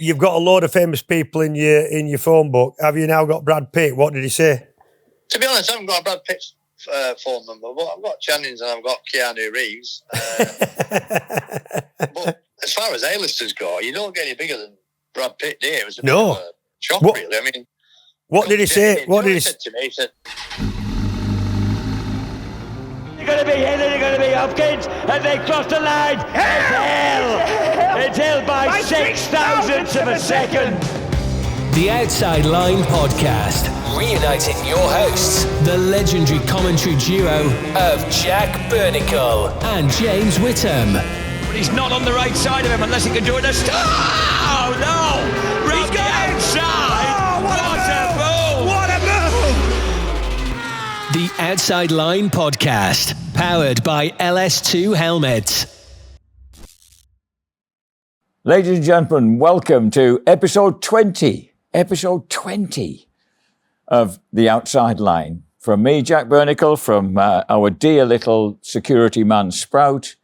You've got a load of famous people in your phone book. Have you now got Brad Pitt? What did he say? To be honest, I haven't got a Brad Pitt's phone number, but I've got Channing's and I've got Keanu Reeves. But as far as A-listers go, you don't get any bigger than Brad Pitt, do you? It was a bit of a shock, really. I mean, what did he say? What did he say to me? He said, They're going to be here, they're going to be Hopkins, and they cross the line. It's Hill! It's Hill by 6 thousandths of a second. The Outside Line Podcast, reuniting your hosts, the legendary commentary duo of Jack Burnicle and James Whittam. But he's not on the right side of him unless he can do it. Oh, no! Round the outside! Oh, what a move! The Outside Line Podcast, powered by LS2 helmets. Ladies and gentlemen, welcome to episode 20 of The Outside Line. From me, Jack Burnicle, from our dear little security man, Sprout,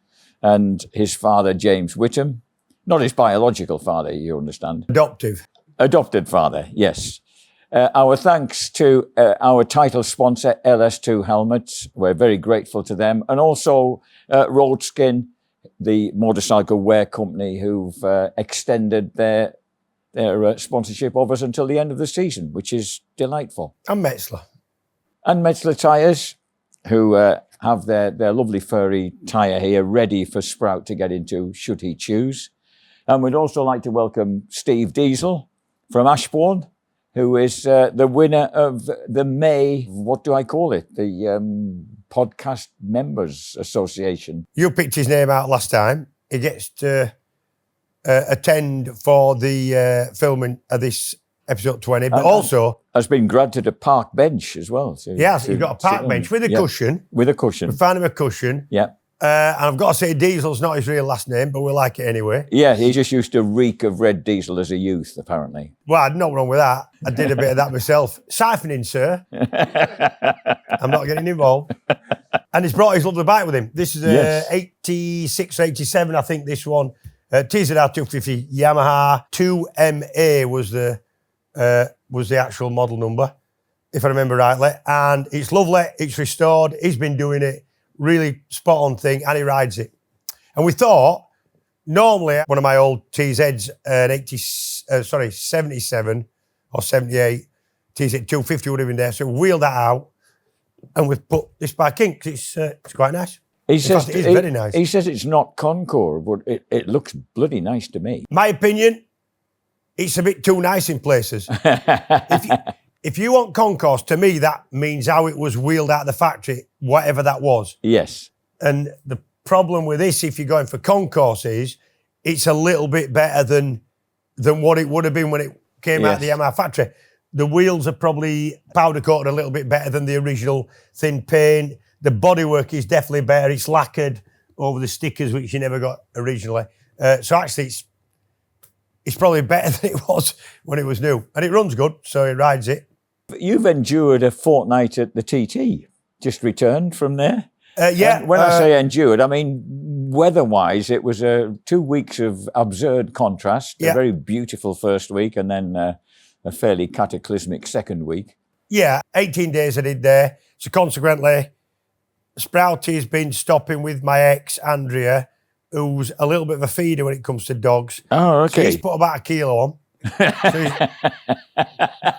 and his father, James Whittam. Not his biological father, you understand. Adopted father, yes. Our thanks to our title sponsor, LS2 Helmets. We're very grateful to them. And also Roadskin, the motorcycle wear company, who've extended their sponsorship of us until the end of the season, which is delightful. And Metzler. And Metzler Tyres, who have their lovely furry tyre here ready for Sprout to get into should he choose. And we'd also like to welcome Steve Diesel from Ashbourne, who is the winner of the May, what do I call it? The Podcast Members Association. You picked his name out last time. He gets to attend for the filming of this episode 20, but also has been granted a park bench as well. Yes, he's got a park bench with a cushion. With a cushion. We found him a cushion. Yeah. And I've got to say, Diesel's not his real last name, but we like it anyway. Yeah, he just used to reek of red diesel as a youth, apparently. Well, I had no wrong with that. I did a bit of that myself. Siphoning, sir. I'm not getting involved. And he's brought his lovely bike with him. This is a 86 or 87, I think, this one. TZR 250 Yamaha 2MA was the actual model number, if I remember rightly. And it's lovely. It's restored. He's been doing it. Really spot on thing, and he rides it. And we thought, normally, one of my old TZs, an 77 or 78 TZ 250 would have been there. So we wheeled that out, and we've put this back in because it's quite nice. He says it is very nice. He says it's not Concord, but it looks bloody nice to me. My opinion, it's a bit too nice in places. If you want concourse, to me, that means how it was wheeled out of the factory, whatever that was. Yes. And the problem with this, if you're going for concourse, is it's a little bit better than what it would have been when it came out of the Yamaha factory. The wheels are probably powder coated a little bit better than the original thin paint. The bodywork is definitely better. It's lacquered over the stickers, which you never got originally. So actually, it's probably better than it was when it was new. And it runs good, so it rides it. You've endured a fortnight at the TT, just returned from there. Yeah. And when I say endured, I mean, weather-wise, it was 2 weeks of absurd contrast, a very beautiful first week, and then a fairly cataclysmic second week. Yeah, 18 days I did there. So consequently, Sprouty's been stopping with my ex, Andrea, who's a little bit of a feeder when it comes to dogs. Oh, okay. So he's put about 1 kilo on. So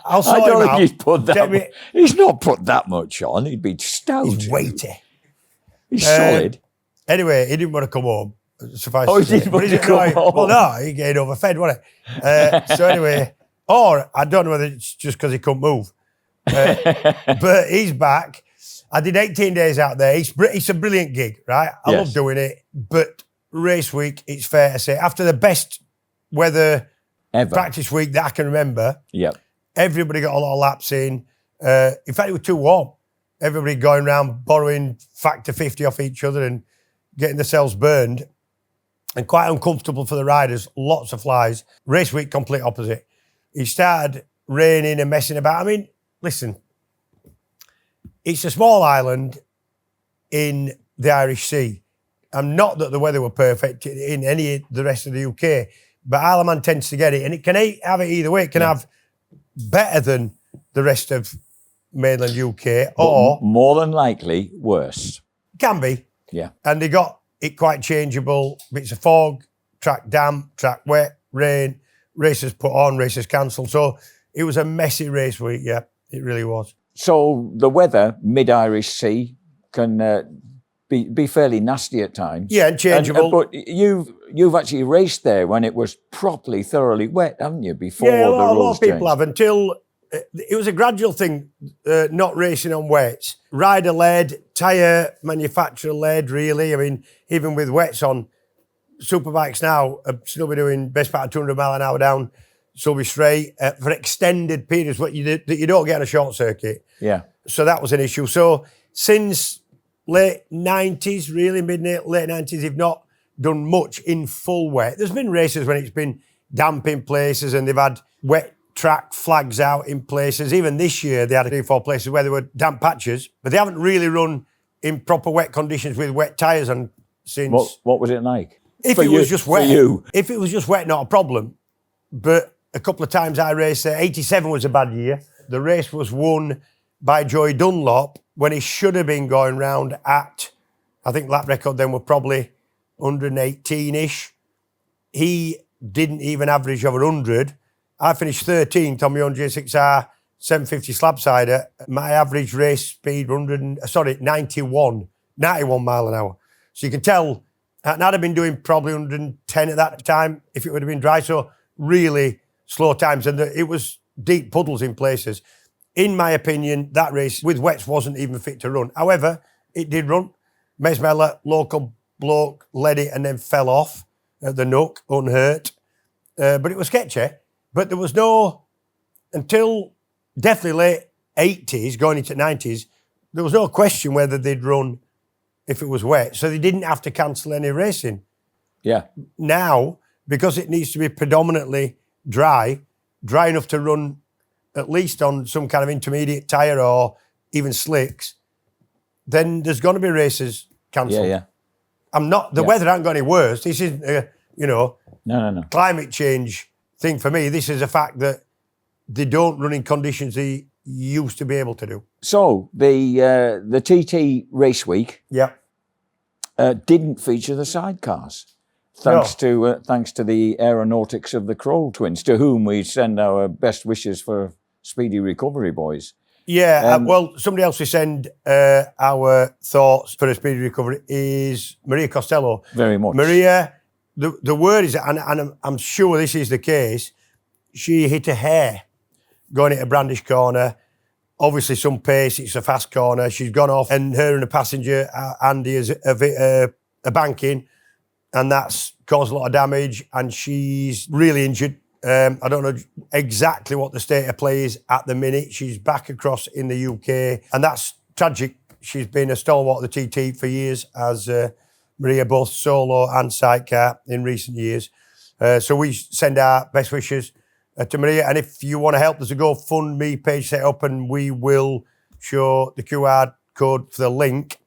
I'll I don't think he's put that. He's not put that much on. He'd be stout. He's weighty. He's solid. Anyway, he didn't want to come home. He didn't want to come home. Well, no, he getting overfed, wasn't it? So anyway, or I don't know whether it's just because he couldn't move. But he's back. I did 18 days out there. It's a brilliant gig, right? I love doing it. But race week, it's fair to say, after the best weather practice week that I can remember, everybody got a lot of laps in. In fact, it was too warm. Everybody going around borrowing factor 50 off each other and getting themselves burned. And quite uncomfortable for the riders. Lots of flies. Race week, complete opposite. It started raining and messing about. I mean, listen, it's a small island in the Irish Sea. And not that the weather were perfect in any of the rest of the UK, But Isle of Man tends to get it, and it can have it either way. It can have better than the rest of mainland UK, or more than likely worse. Can be. Yeah. And they got it quite changeable. Bits of fog, track damp, track wet, rain, races put on, races cancelled. So it was a messy race week, yeah, it really was. So the weather, mid-Irish Sea, can be fairly nasty at times. Yeah, and changeable. But you've actually raced there when it was properly, thoroughly wet, haven't you, before yeah, the rules a lot of people changed? have, until it was a gradual thing, not racing on wets. Rider-led, tyre manufacturer-led, really. I mean, even with wets on, superbikes now are still be doing best part of 200 mile an hour down Sulby Straight for extended periods, that you don't get on a short circuit. Yeah. So that was an issue. So since late 90s, really, late 90s, they've not done much in full wet. There's been races when it's been damp in places and they've had wet track flags out in places. Even this year, they had 3 or 4 places where there were damp patches, but they haven't really run in proper wet conditions with wet tyres on since. What was it like? If it was just wet, if it was just wet, not a problem. But a couple of times I raced there. 87 was a bad year. The race was won by Joey Dunlop when he should have been going round at, I think lap record then were probably 118-ish. He didn't even average over 100. I finished 13th on my own J6R 750 slabsider. My average race speed 91 mile an hour. So you can tell, and I'd have been doing probably 110 at that time if it would have been dry. So really slow times, and it was deep puddles in places. In my opinion, that race with wets wasn't even fit to run. However, it did run. Mesmella, local bloke, led it and then fell off at the Nook, unhurt. But it was sketchy. But there was no, until definitely late 80s, going into 90s, there was no question whether they'd run if it was wet. So they didn't have to cancel any racing. Yeah. Now, because it needs to be predominantly dry enough to run at least on some kind of intermediate tyre or even slicks, then there's going to be races cancelled. Yeah. The weather ain't got any worse. This isn't, No. climate change thing for me. This is a fact that they don't run in conditions they used to be able to do. So the TT race week didn't feature the sidecars. Thanks to the aeronautics of the Kroll twins, to whom we send our best wishes for speedy recovery, boys. Yeah, well, somebody else we send our thoughts for a speedy recovery is Maria Costello. Very much. Maria, the word is, and I'm sure this is the case, she hit a hair going into Brandish Corner. Obviously some pace, it's a fast corner. She's gone off, and her and a passenger, Andy, is a banking, and that's caused a lot of damage, and she's really injured. I don't know exactly what the state of play is at the minute. She's back across in the UK, and that's tragic. She's been a stalwart of the TT for years, as Maria, both solo and sidecar in recent years. So we send our best wishes to Maria, and if you want to help, there's a GoFundMe page set up, and we will show the QR code for the link.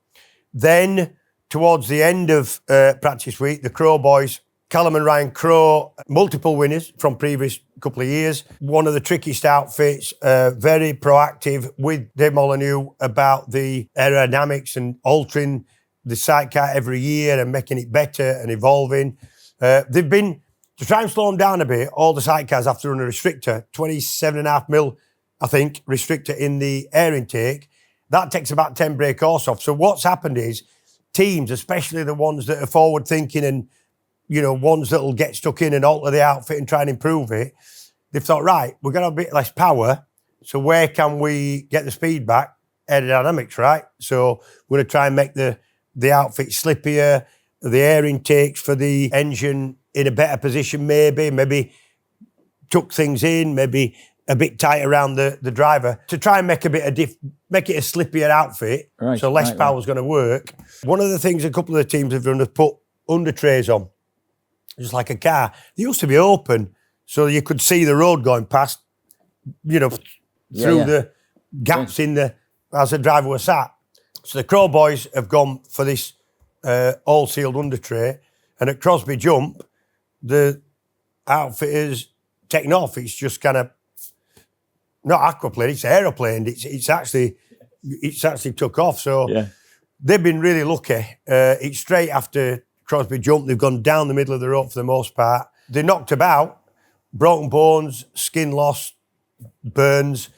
Then, towards the end of practice week, the Crow boys, Callum and Ryan Crow, multiple winners from previous couple of years. One of the trickiest outfits, very proactive with Dave Molyneux about the aerodynamics and altering the sidecar every year and making it better and evolving. They've been, to try and slow them down a bit, all the sidecars have to run a restrictor, 27.5 mil, I think, restrictor in the air intake. That takes about 10 brake horse off. So what's happened is teams, especially the ones that are forward thinking and, ones that'll get stuck in and alter the outfit and try and improve it, they've thought, right, we're going to have a bit less power, so where can we get the speed back? Aerodynamics, right? So we're going to try and make the outfit slippier, the air intakes for the engine in a better position, maybe tuck things in, maybe a bit tight around the driver to try and make a make it a slippier outfit, right, so less power is going to work. One of the things a couple of the teams have done is put under trays on, just like a car. They used to be open, so you could see the road going past, through the gaps in as the driver was sat. So the Crow boys have gone for this all-sealed under tray, and at Crosby Jump, outfitters taken off. It's just kind of not aquaplaned, it's aeroplaned. It's actually took off. So they've been really lucky. It's straight after Crosby jumped. They've gone down the middle of the rope for the most part. They're knocked about, broken bones, skin loss, burns,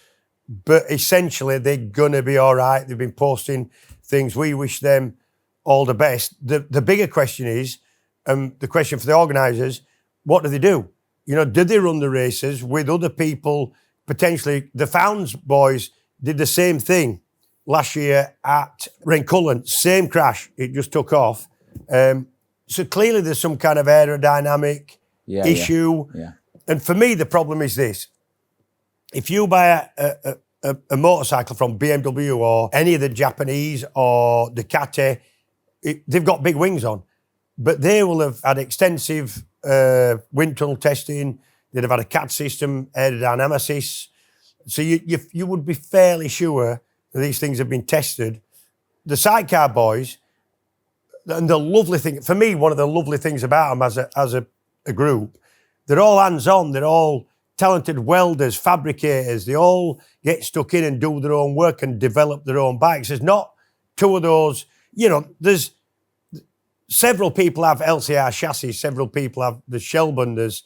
but essentially they're going to be all right. They've been posting things. We wish them all the best. The bigger question is, the question for the organisers, what do they do? You know, do they run the races with other people? Potentially, the Founds boys did the same thing last year at Rencullen. Same crash, it just took off. So clearly there's some kind of aerodynamic issue. Yeah. And for me, the problem is this. If you buy a motorcycle from BMW or any of the Japanese or Ducati, they've got big wings on, but they will have had extensive wind tunnel testing. They'd have had a CAD system, aerodynamicists. So you would be fairly sure that these things have been tested. The sidecar boys, and the lovely thing, for me, one of the lovely things about them as a group, they're all hands-on, they're all talented welders, fabricators, they all get stuck in and do their own work and develop their own bikes. There's not two of those, you know, there's several people have LCR chassis, several people have the Shelburne, there's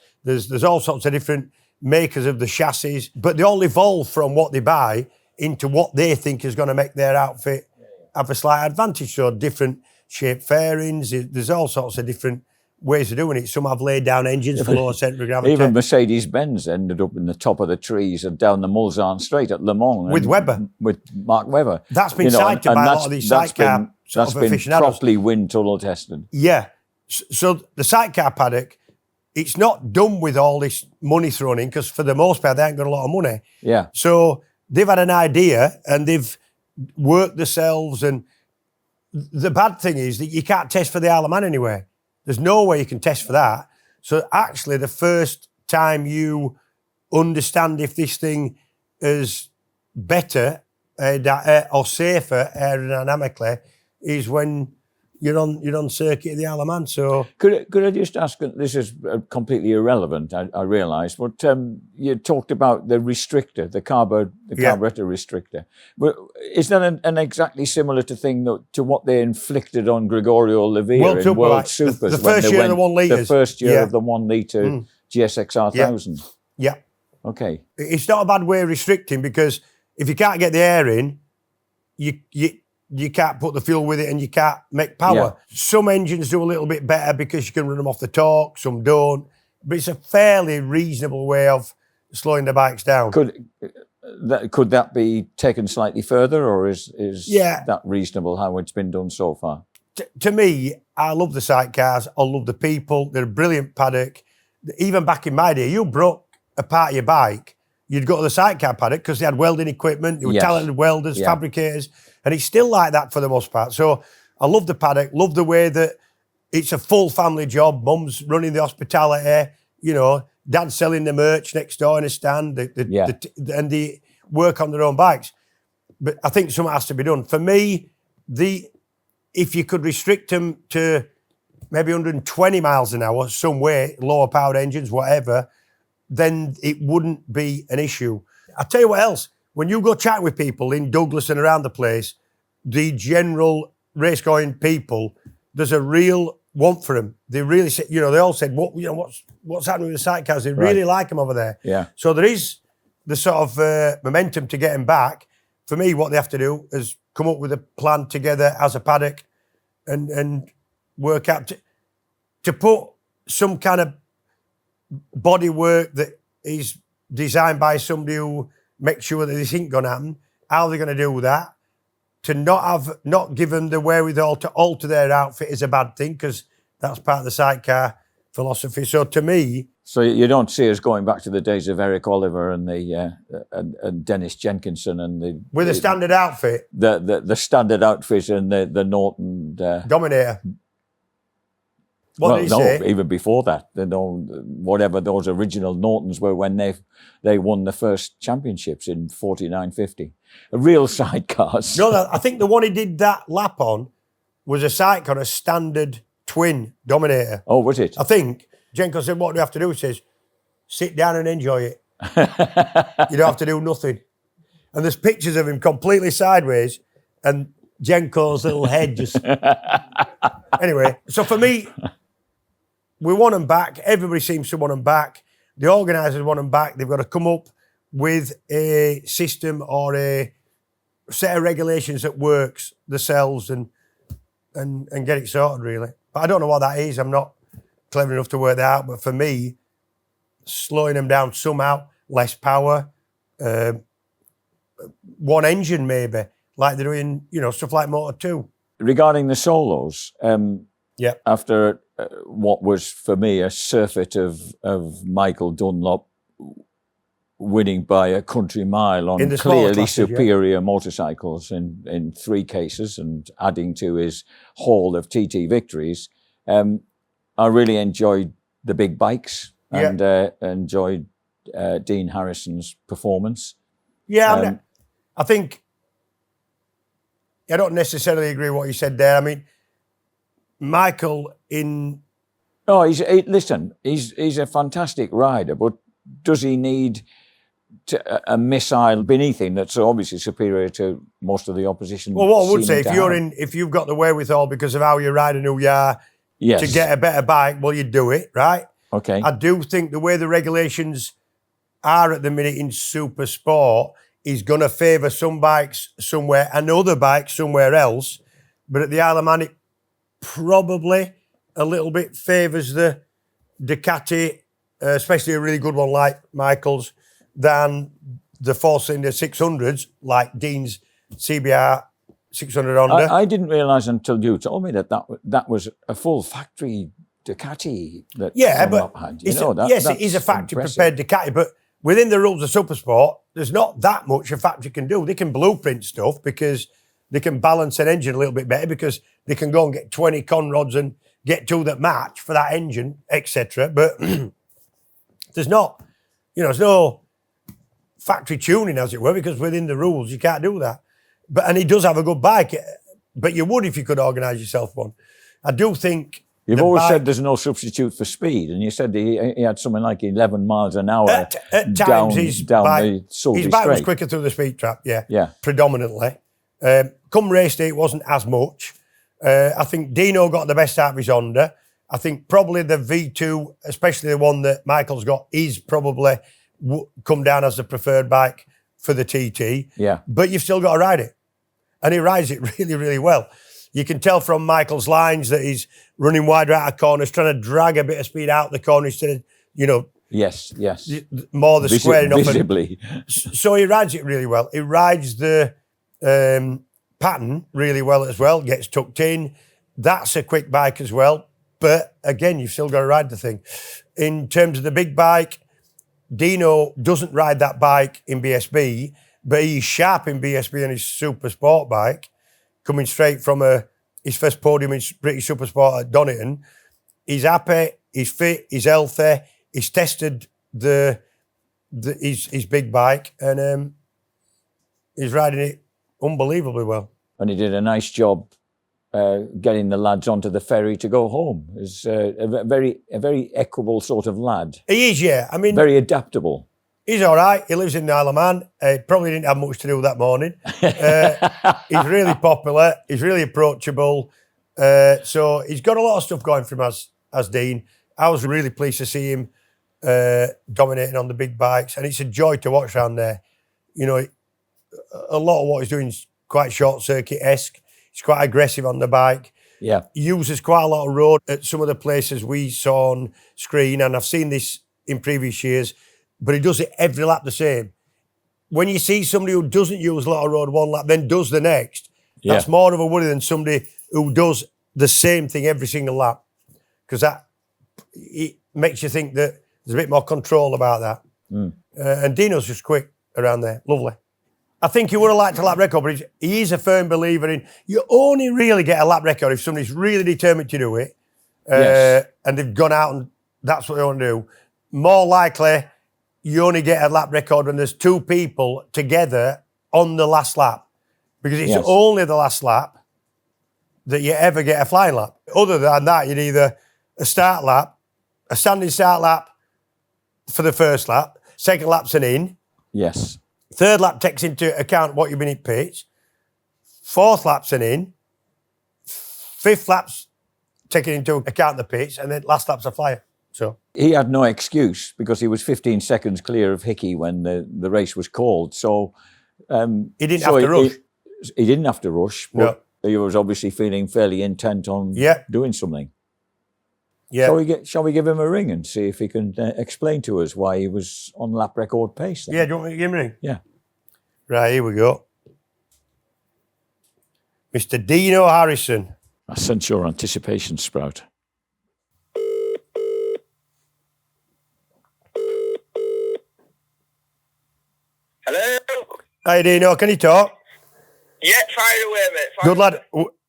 all sorts of different makers of the chassis, but they all evolve from what they buy into what they think is going to make their outfit have a slight advantage. So different shaped fairings, there's all sorts of different ways of doing it. Some have laid down engines for lower centre of gravity. Even Mercedes-Benz ended up in the top of the trees and down the Mulsanne Straight at Le Mans. With Webber. With Mark Webber. That's been cited by a lot of these sidecar That's been properly wind tunnel tested. Yeah. So the sidecar paddock, it's not done with all this money thrown in, because for the most part, they ain't got a lot of money. Yeah. So they've had an idea and they've worked themselves. And the bad thing is that you can't test for the Isle of Man anywhere. There's no way you can test for that. So actually, the first time you understand if this thing is better or safer aerodynamically is when you're on circuit at the Isle of Man. So could I just ask? This is completely irrelevant, I realise, but you talked about the restrictor, the carburetor restrictor. But is that an exactly similar thing to what they inflicted on Gregorio Oliveira in World Supers? The first year of the 1 litre. The first year of the 1 litre GSXR 1000. Yeah. Okay. It's not a bad way of restricting, because if you can't get the air in, you can't put the fuel with it and you can't make power. Yeah. Some engines do a little bit better because you can run them off the torque, some don't. But it's a fairly reasonable way of slowing the bikes down. Could that be taken slightly further, or is that reasonable how it's been done so far? To me, I love the sidecars. I love the people. They're a brilliant paddock. Even back in my day, you broke a part of your bike, you'd go to the sidecar paddock because they had welding equipment. They were talented welders, fabricators. And it's still like that for the most part. So I love the paddock, love the way that it's a full family job. Mum's running the hospitality, you know, dad's selling the merch next door in a stand, and they work on their own bikes. But I think something has to be done. For me, if you could restrict them to maybe 120 miles an hour, some way, lower powered engines, whatever, then it wouldn't be an issue. I'll tell you what else. When you go chat with people in Douglas and around the place, the general race-going people, there's a real want for them. They really say, you know, they all said, what's happening with the sidecars? They really like them over there. Yeah. So there is the sort of momentum to get them back. For me, what they have to do is come up with a plan together as a paddock and work out to put some kind of body work that is designed by somebody who makes sure that this ain't going to happen. How are they going to do that? To not give them the wherewithal to alter their outfit is a bad thing, because that's part of the sidecar philosophy. So to me... So you don't see us going back to the days of Eric Oliver and and Dennis Jenkinson and with a standard outfit. The standard outfit and the Norton... Dominator. What did he say? Even before that, whatever those original Nortons were when they won the first championships in 49-50. Real sidecars. No, I think the one he did that lap on was a sidecar, a standard twin Dominator. Oh, was it? I think. Jenko said, what do you have to do? He says, sit down and enjoy it. You don't have to do nothing. And there's pictures of him completely sideways and Jenko's little head just... Anyway, so for me, we want them back. Everybody seems to want them back. The organisers want them back. They've got to come up with a system or a set of regulations that works themselves and get it sorted, really. But I don't know what that is. I'm not clever enough to work that out. But for me, slowing them down somehow, less power, one engine maybe, like they're doing, stuff like Motor 2. Regarding the solos, after what was for me a surfeit of Michael Dunlop winning by a country mile on clearly classes, superior motorcycles in 3 cases and adding to his haul of TT victories, I really enjoyed the big bikes and enjoyed Dean Harrison's performance. Yeah, I think I don't necessarily agree with what you said there. I mean, Michael he's a fantastic rider, but does he need a missile beneath him that's obviously superior to most of the opposition? Well, what I would say, if you've got the wherewithal because of how you ride and who you are to get a better bike, well, you do it, right? Okay. I do think the way the regulations are at the minute in super sport is going to favour some bikes somewhere and other bikes somewhere else. But at the Isle of Man, it probably a little bit favours the Ducati, especially a really good one like Michael's, than the 4-cylinder 600s like Dean's CBR 600 Honda. I didn't realise until you told me that was a full factory Ducati that Dunlop had. It is a factory-prepared Ducati, but within the rules of Supersport, there's not that much a factory can do. They can blueprint stuff because they can balance an engine a little bit better because they can go and get 20 conrods and get 2 that match for that engine, etc. But there's not, there's no factory tuning, as it were, because within the rules, you can't do that. And he does have a good bike, but you would if you could organise yourself one. I do think... You've always said there's no substitute for speed, and you said he had something like 11 miles an hour at times down the Sulby his bike Straight. was quicker through the speed trap, predominantly. Come race day, it wasn't as much. I think Dino got the best out of his Honda. I think probably the V2, especially the one that Michael's got, is probably come down as the preferred bike for the TT. Yeah. But you've still got to ride it. And he rides it really, really well. You can tell from Michael's lines that he's running wider out of corners, trying to drag a bit of speed out the corner instead of, Yes. more the squaring off. Visibly. So he rides it really well. He rides the pattern really well as well, gets tucked in. That's a quick bike as well. But again, you've still got to ride the thing. In terms of the big bike, Dino doesn't ride that bike in BSB, but he's sharp in BSB on his super sport bike, coming straight from his first podium in British Supersport at Donington. He's happy, he's fit, he's healthy, he's tested his big bike, and he's riding it unbelievably well. And he did a nice job getting the lads onto the ferry to go home. He's a very equable sort of lad. He is, yeah. I mean, very adaptable. He's all right. He lives in the Isle of Man. Probably didn't have much to do that morning. He's really popular. He's really approachable. So he's got a lot of stuff going for him as Dean. I was really pleased to see him dominating on the big bikes, and it's a joy to watch around there. A lot of what he's doing is quite short circuit-esque. He's quite aggressive on the bike. Yeah. He uses quite a lot of road at some of the places we saw on screen, and I've seen this in previous years. But he does it every lap the same. When you see somebody who doesn't use a lot of road one lap, then does the next, that's more of a worry than somebody who does the same thing every single lap. Because it makes you think that there's a bit more control about that. And Dino's just quick around there. Lovely. I think he would have liked a lap record, but he is a firm believer in you only really get a lap record if somebody's really determined to do it. And they've gone out and that's what they want to do. More likely, you only get a lap record when there's 2 people together on the last lap. Because it's only the last lap that you ever get a flying lap. Other than that, you'd either a start lap, a standing start lap, for the first lap. Second lap's an in. Yes. Third lap takes into account what you've been in pitch. Fourth lap's an in. Fifth lap's taking into account the pitch, and then last lap's a flyer. So he had no excuse because he was 15 seconds clear of Hickey when the race was called. So he didn't have to rush. He didn't have to rush, but he was obviously feeling fairly intent on doing something. Yeah. Shall we give him a ring and see if he can explain to us why he was on lap record pace then? Yeah, do you want me to give him a ring? Yeah. Right, here we go. Mr. Dino Harrison. I sense your anticipation, Sprout. Hello? Hi, Dino. Can you talk? Yeah, fire away, mate. Good lad.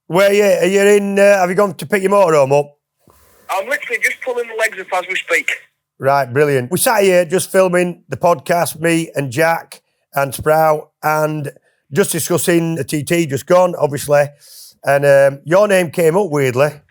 Where are you? Are you in? Have you gone to pick your motorhome up? I'm literally just pulling the legs up as we speak. Right, brilliant. We sat here just filming the podcast, me and Jack and Sprout, and just discussing the TT just gone, obviously. And your name came up weirdly.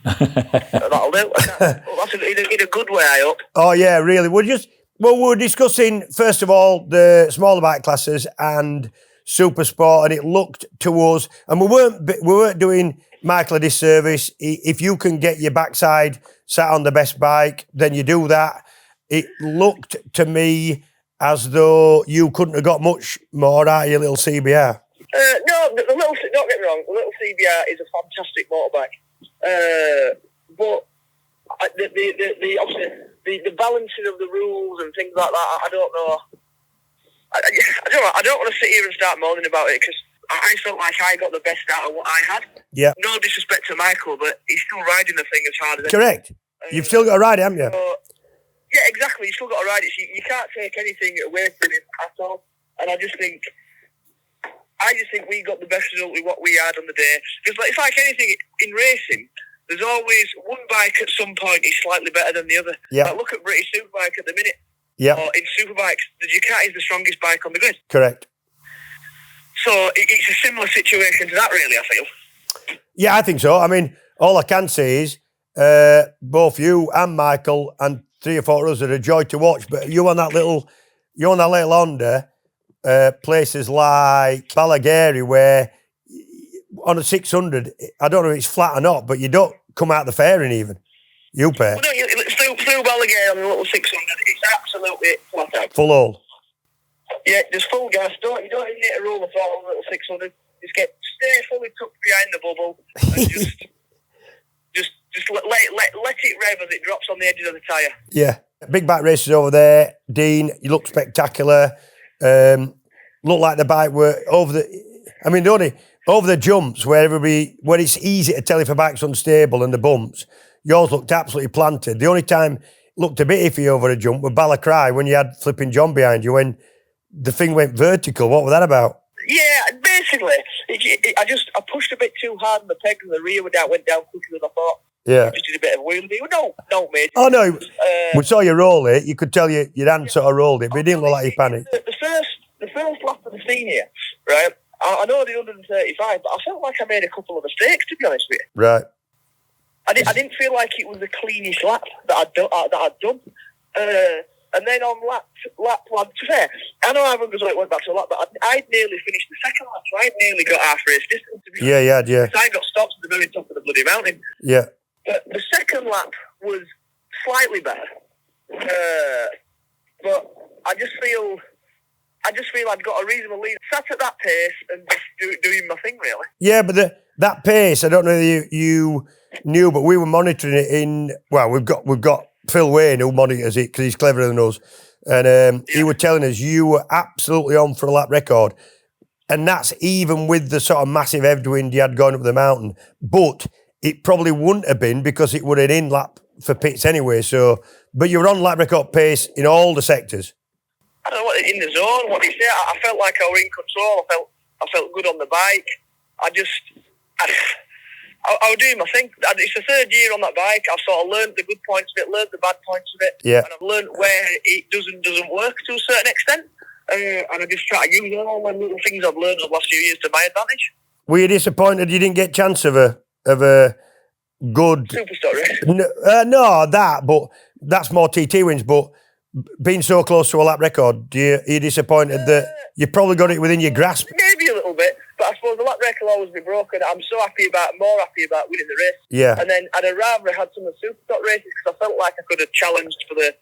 That'll do. That's in a good way, I hope. Oh yeah, really. We were discussing first of all the smaller bike classes and super sport, and it looked to us, and we weren't doing Michael a disservice. If you can get your backside sat on the best bike, then you do that. It looked to me as though you couldn't have got much more out of your little CBR. No, don't get me wrong, the little CBR is a fantastic motorbike. But the balancing of the rules and things like that, I don't know. I don't want to sit here and start moaning about it because I felt like I got the best out of what I had. Yeah. No disrespect to Michael, but he's still riding the thing as hard as correct. You've still got to ride it, haven't you? Yeah, exactly. You've still got to ride it. You can't take anything away from him at all. And I just think we got the best result with what we had on the day. Because it's like anything in racing, there's always one bike at some point is slightly better than the other. Yeah. Like look at British Superbike at the minute. Yeah. Or in Superbikes, the Ducati is the strongest bike on the grid. Correct. So it's a similar situation to that, really, I feel. Yeah, I think so. I mean, all I can say is both you and Michael and 3 or 4 others are a joy to watch. But you on that little Honda, places like Balagari, where on a 600, I don't know if it's flat or not, but you don't come out the fairing even. You pay. Well, no, through Balagari on the little 600, it's absolutely flat out. Full all. Yeah, just full gas. You don't even need to roll the throttle on the little 600. Just stay fully tucked behind the bubble and just let it rev as it drops on the edges of the tyre. Yeah. Big bike races over there. Dean, you look spectacular. Look like the bike were over the jumps where it's easy to tell if a bike's unstable and the bumps, yours looked absolutely planted. The only time it looked a bit iffy over a jump was Balacry when you had flipping John behind you when the thing went vertical. What was that about? Yeah, basically, I pushed a bit too hard on the peg and the rear went down quicker than I thought. Yeah. I just did a bit of a wheelie. No, mate. Oh, no. We saw you roll it. You could tell your hand sort of rolled it, but it didn't look like you panicked. The first lap of the senior, right? I know the 135, but I felt like I made a couple of mistakes, to be honest with you. Right. I didn't feel like it was the cleanest lap that I'd done. And then on lap one, to be fair, I know everyone goes like went back to a lap, but I'd nearly finished the second lap, so I'd nearly got half race distance. Yeah. I got stopped at the very top of the bloody mountain. Yeah. But the second lap was slightly better. But I just feel I'd got a reasonable lead. Sat at that pace and just doing my thing, really. Yeah, but that pace, I don't know if you knew, but we were monitoring it we've got Phil Wayne who monitors it because he's cleverer than us. And he was telling us you were absolutely on for a lap record. And that's even with the sort of massive headwind you had going up the mountain. But it probably wouldn't have been because it would have been in lap for pits anyway. So, but you were on lap record pace in all the sectors. I don't know what in the zone. What do you say? I felt like I was in control. I felt good on the bike. I was doing my thing. It's the third year on that bike. I've sort of learned the good points of it, learned the bad points of it, and I've learned where it doesn't work to a certain extent. And I just try to use all the little things I've learned over the last few years to my advantage. Were you disappointed you didn't get a chance of a good Superstar race? No, but that's more TT wins. But being so close to a lap record, are you disappointed that you probably got it within your grasp? Maybe a little bit, but I suppose the lap record will always be broken. I'm so more happy about winning the race. Yeah. And then I'd have rather had some of the Superstock races because I felt like I could have challenged for the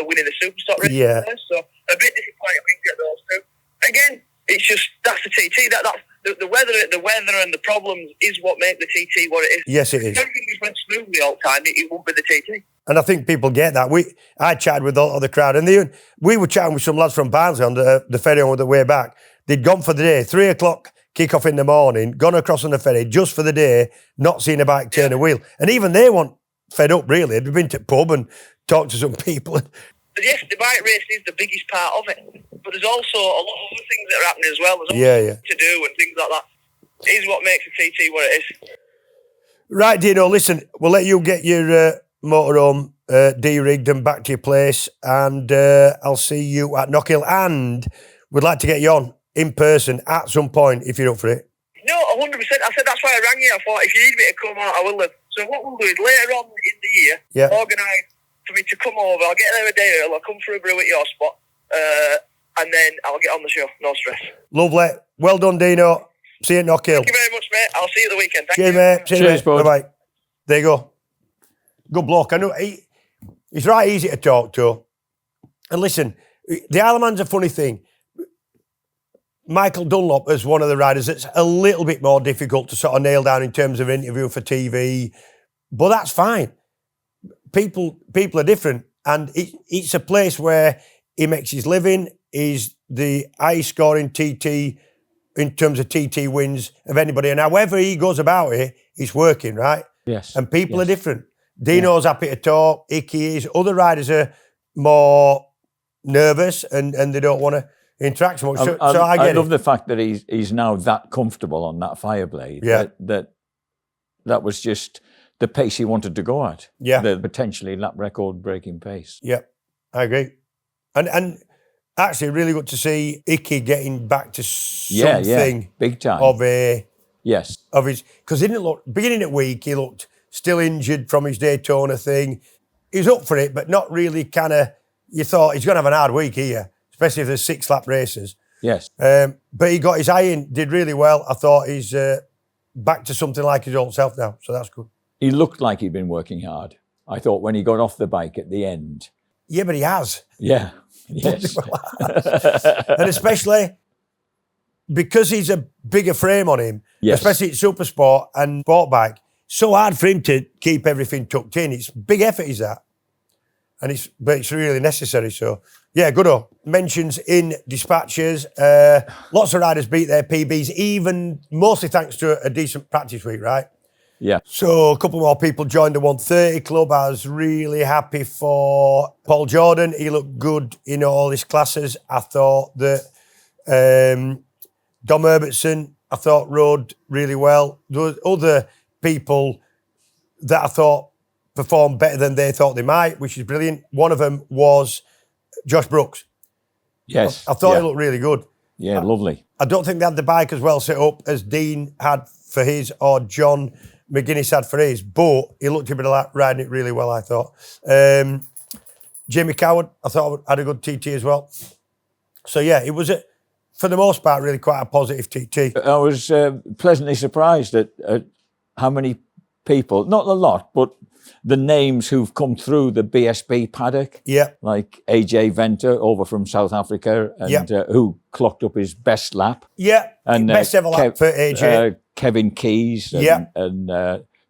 winning the Superstock race. Yeah. So a bit disappointed we didn't get those two. Again, it's just, that's the TT. That's the weather and the problems is what make the TT what it is. Yes, it is. If everything just went smoothly all the time, it wouldn't be the TT. And I think people get that. I chatted with all of the crowd, and we were chatting with some lads from Barnsley on the ferry on the way back. They'd gone for the day, 3 o'clock kick-off in the morning, gone across on the ferry just for the day, not seen a bike turn a wheel. And even they weren't fed up, really. They'd been to the pub and talked to some people. Yes, the bike race is the biggest part of it, but there's also a lot of other things that are happening as well. There's to do and things like that. It is what makes the TT what it is. Right, Dino, listen, we'll let you get your motorhome de-rigged and back to your place, and I'll see you at Knockhill, and we'd like to get you on in person at some point if you're up for it. No, 100%. I said that's why I rang you. I thought if you need me to come out, I will. So what we'll do is later on in the year, organise for me to come over. I'll get there a day early. I'll come for a brew at your spot, and then I'll get on the show. No stress. Lovely. Well done, Dino. See you at Knockhill. Thank you very much, mate. I'll see you at the weekend. Thank Cheers, you. mate. Cheers, bud. Bye-bye. There you go. Good bloke. I know he's right easy to talk to. And listen, the Isle of Man's a funny thing. Michael Dunlop is one of the riders that's a little bit more difficult to sort of nail down in terms of interview for TV, but that's fine. People are different, and it's a place where he makes his living. He's the highest scoring TT in terms of TT wins of anybody, and however he goes about it, he's working, right? Yes. And people are different. Dino's happy to talk, Icky is. Other riders are more nervous and they don't want to interact so much. So I get it. I love the fact that he's now that comfortable on that Fireblade. Yeah. That was just the pace he wanted to go at. Yeah. The potentially lap record breaking pace. Yeah, I agree. And actually really good to see Icky getting back to something big time. of his, because he didn't look, beginning of week, he looked still injured from his Daytona thing. He was up for it, but not really you thought he's going to have an hard week here, especially if there's 6 lap races. Yes. But he got his eye in, did really well. I thought he's back to something like his old self now, so that's good. He looked like he'd been working hard. I thought when he got off the bike at the end. Yeah, but he has. Yeah. Yes. And especially because he's a bigger frame on him, especially at Super Sport and Sport Bike, so hard for him to keep everything tucked in. It's big effort, is that? But it's really necessary. So, yeah, good. Mentions in dispatches. Lots of riders beat their PBs, even mostly thanks to a decent practice week, right? Yeah. So a couple more people joined the 130 club. I was really happy for Paul Jordan. He looked good in all his classes. I thought that Dom Herbertson, I thought rode really well. There was other people that I thought performed better than they thought they might, which is brilliant. One of them was Josh Brooks. Yes. I thought he looked really good. Yeah, lovely. I don't think they had the bike as well set up as Dean had for his or John McGuinness had for his, but he looked a bit like riding it really well, I thought. Jamie Coward, I thought had a good TT as well. So yeah, it was, for the most part, really quite a positive TT. I was pleasantly surprised at how many people, not a lot, but the names who've come through the BSB paddock. Yeah. Like AJ Venter over from South Africa and who clocked up his best lap. Yeah, and best ever lap for AJ. Kevin Keys and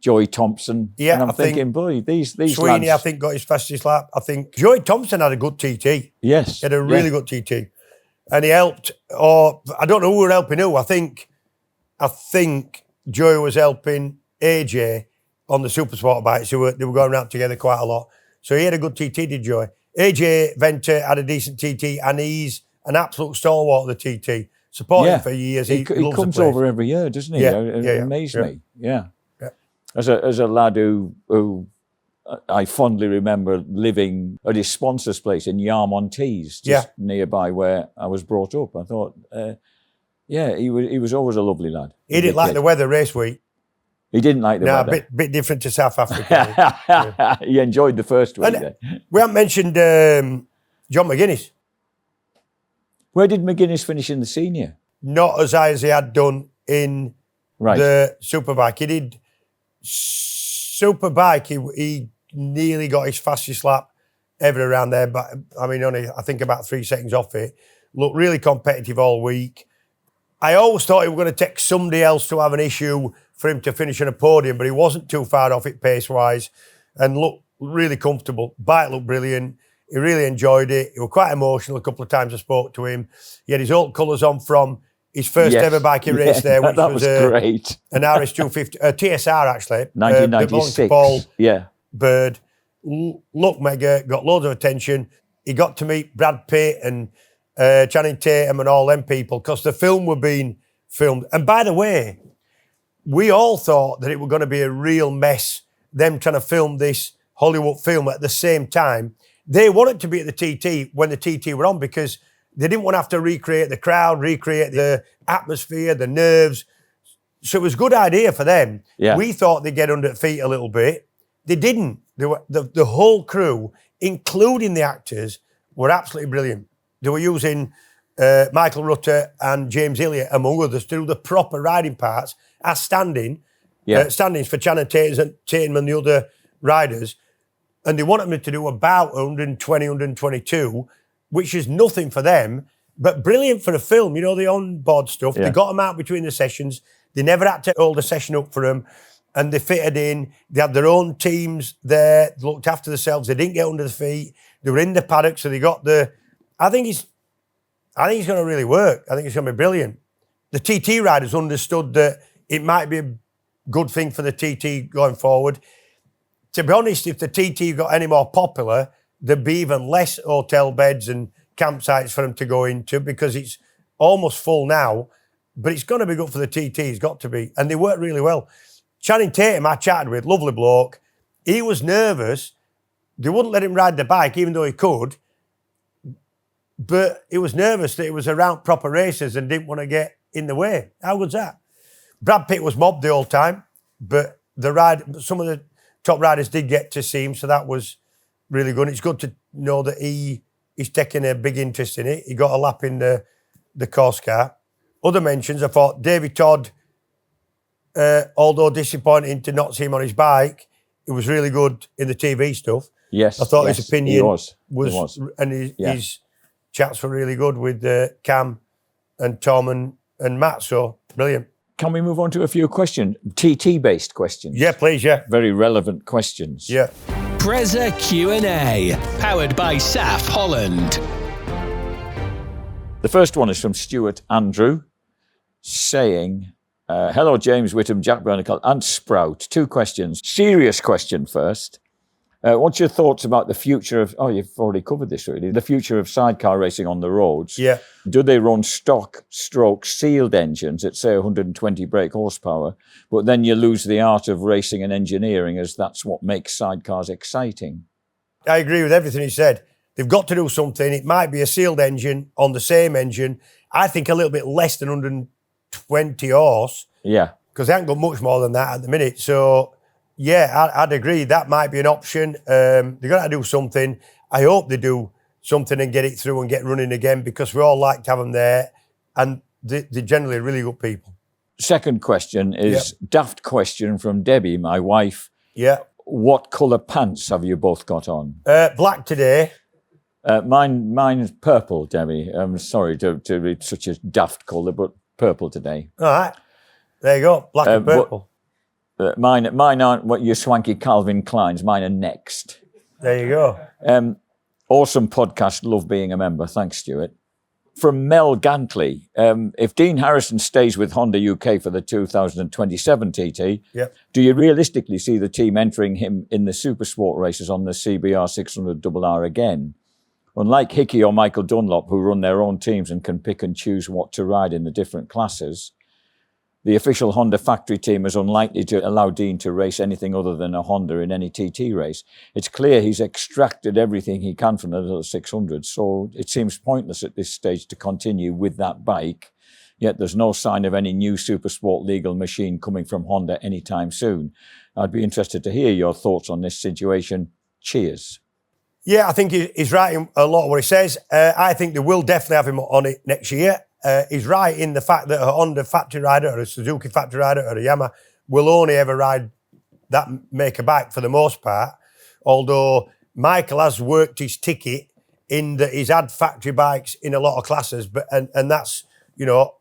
Joey Thompson. Yeah, and I'm thinking, boy, these Sweeney, lads... I think, got his fastest lap. I think Joey Thompson had a good TT. Yes. He had a really good TT. And he helped, or I don't know who were helping who. I think Joey was helping AJ on the Super Sport bikes. They were going around together quite a lot. So he had a good TT, did Joey. AJ Venter had a decent TT, and he's an absolute stalwart of the TT. Supported him for years. He comes over every year, doesn't he? It amazed me. Yeah. As a lad who I fondly remember living at his sponsor's place in Yarmont-Tees, just nearby where I was brought up. I thought, he was always a lovely lad. He didn't like the weather race week. He didn't like the No, weather. bit different to South Africa. He enjoyed the first week. And we haven't mentioned John McGuinness. Where did McGuinness finish in the senior? Not as high as he had done in Right. the Superbike. He did Superbike. He nearly got his fastest lap ever around there, but I mean, only I think about 3 seconds off it. Looked really competitive all week. I always thought he was going to take somebody else to have an issue for him to finish on a podium, but he wasn't too far off it pace-wise and looked really comfortable. Bike looked brilliant. He really enjoyed it. He was quite emotional a couple of times I spoke to him. He had his old colours on from his first ever biking race there, which that was great. An RS250, a TSR actually. 1996. Paul Bird. Looked mega, got loads of attention. He got to meet Brad Pitt and Channing Tatum and all them people because the film were being filmed. And by the way, we all thought that it was going to be a real mess, them trying to film this Hollywood film at the same time. They wanted to be at the TT when the TT were on because they didn't want to have to recreate the crowd, recreate the atmosphere, the nerves. So it was a good idea for them. Yeah. We thought they'd get under the feet a little bit. They didn't. They were, the whole crew, including the actors, were absolutely brilliant. They were using Michael Rutter and James Elliott, among others, to do the proper riding parts as standings for Channing Tatum and the other riders. And they wanted me to do about 120, 122, which is nothing for them, but brilliant for a film. You know, the on-board stuff. Yeah. They got them out between the sessions. They never had to hold a session up for them. And they fitted in. They had their own teams there, looked after themselves. They didn't get under the feet. They were in the paddock, so they got the... I think it's going to really work. I think it's going to be brilliant. The TT riders understood that it might be a good thing for the TT going forward. To be honest, if the TT got any more popular, there'd be even less hotel beds and campsites for them to go into because it's almost full now. But it's going to be good for the TT. It's got to be. And they work really well. Channing Tatum, I chatted with, lovely bloke. He was nervous. They wouldn't let him ride the bike, even though he could. But he was nervous that it was around proper races and didn't want to get in the way. How good's that? Brad Pitt was mobbed the whole time, but some of the top riders did get to see him, so that was really good. It's good to know that he's taking a big interest in it. He got a lap in the course car. Other mentions, I thought Davy Todd, although disappointing to not see him on his bike, it was really good in the TV stuff. Yes, I thought his opinion was. And his chats were really good with Cam and Tom and Matt, so brilliant. Can we move on to a few questions? TT-based questions. Yeah, please, yeah. Very relevant questions. Yeah. Preza Q&A, powered by SAF Holland. The first one is from Stuart Andrew, saying, hello, James Whittam, Jack Bernicle and Sprout. 2 questions. Serious question first. What's your thoughts about the future of... Oh, you've already covered this, really. The future of sidecar racing on the roads. Yeah. Do they run stock stroke sealed engines at, say, 120 brake horsepower, but then you lose the art of racing and engineering as that's what makes sidecars exciting? I agree with everything he said. They've got to do something. It might be a sealed engine on the same engine. I think a little bit less than 120 horse. Yeah. Because they haven't got much more than that at the minute. So... yeah, I'd agree. That might be an option. They've got to do something. I hope they do something and get it through and get running again because we all like to have them there and they're generally really good people. Second question is daft question from Debbie, my wife. Yeah. What colour pants have you both got on? Black today. Mine's purple, Debbie. I'm sorry to read such a daft colour, but purple today. All right. There you go. Black and purple. Mine aren't what your swanky Calvin Kleins. Mine are next. There you go. Awesome podcast. Love being a member. Thanks, Stuart. From Mel Gantley. If Dean Harrison stays with Honda UK for the 2027 TT, do you realistically see the team entering him in the Supersport races on the CBR 600RR again? Unlike Hickey or Michael Dunlop, who run their own teams and can pick and choose what to ride in the different classes, the official Honda factory team is unlikely to allow Dean to race anything other than a Honda in any TT race. It's clear he's extracted everything he can from the little 600, so it seems pointless at this stage to continue with that bike, yet there's no sign of any new Supersport legal machine coming from Honda anytime soon. I'd be interested to hear your thoughts on this situation. Cheers. Yeah, I think he's right in a lot of what he says. I think they will definitely have him on it next year. He's right in the fact that a Honda factory rider or a Suzuki factory rider or a Yamaha will only ever ride that make a bike for the most part. Although Michael has worked his ticket in that he's had factory bikes in a lot of classes, and that's,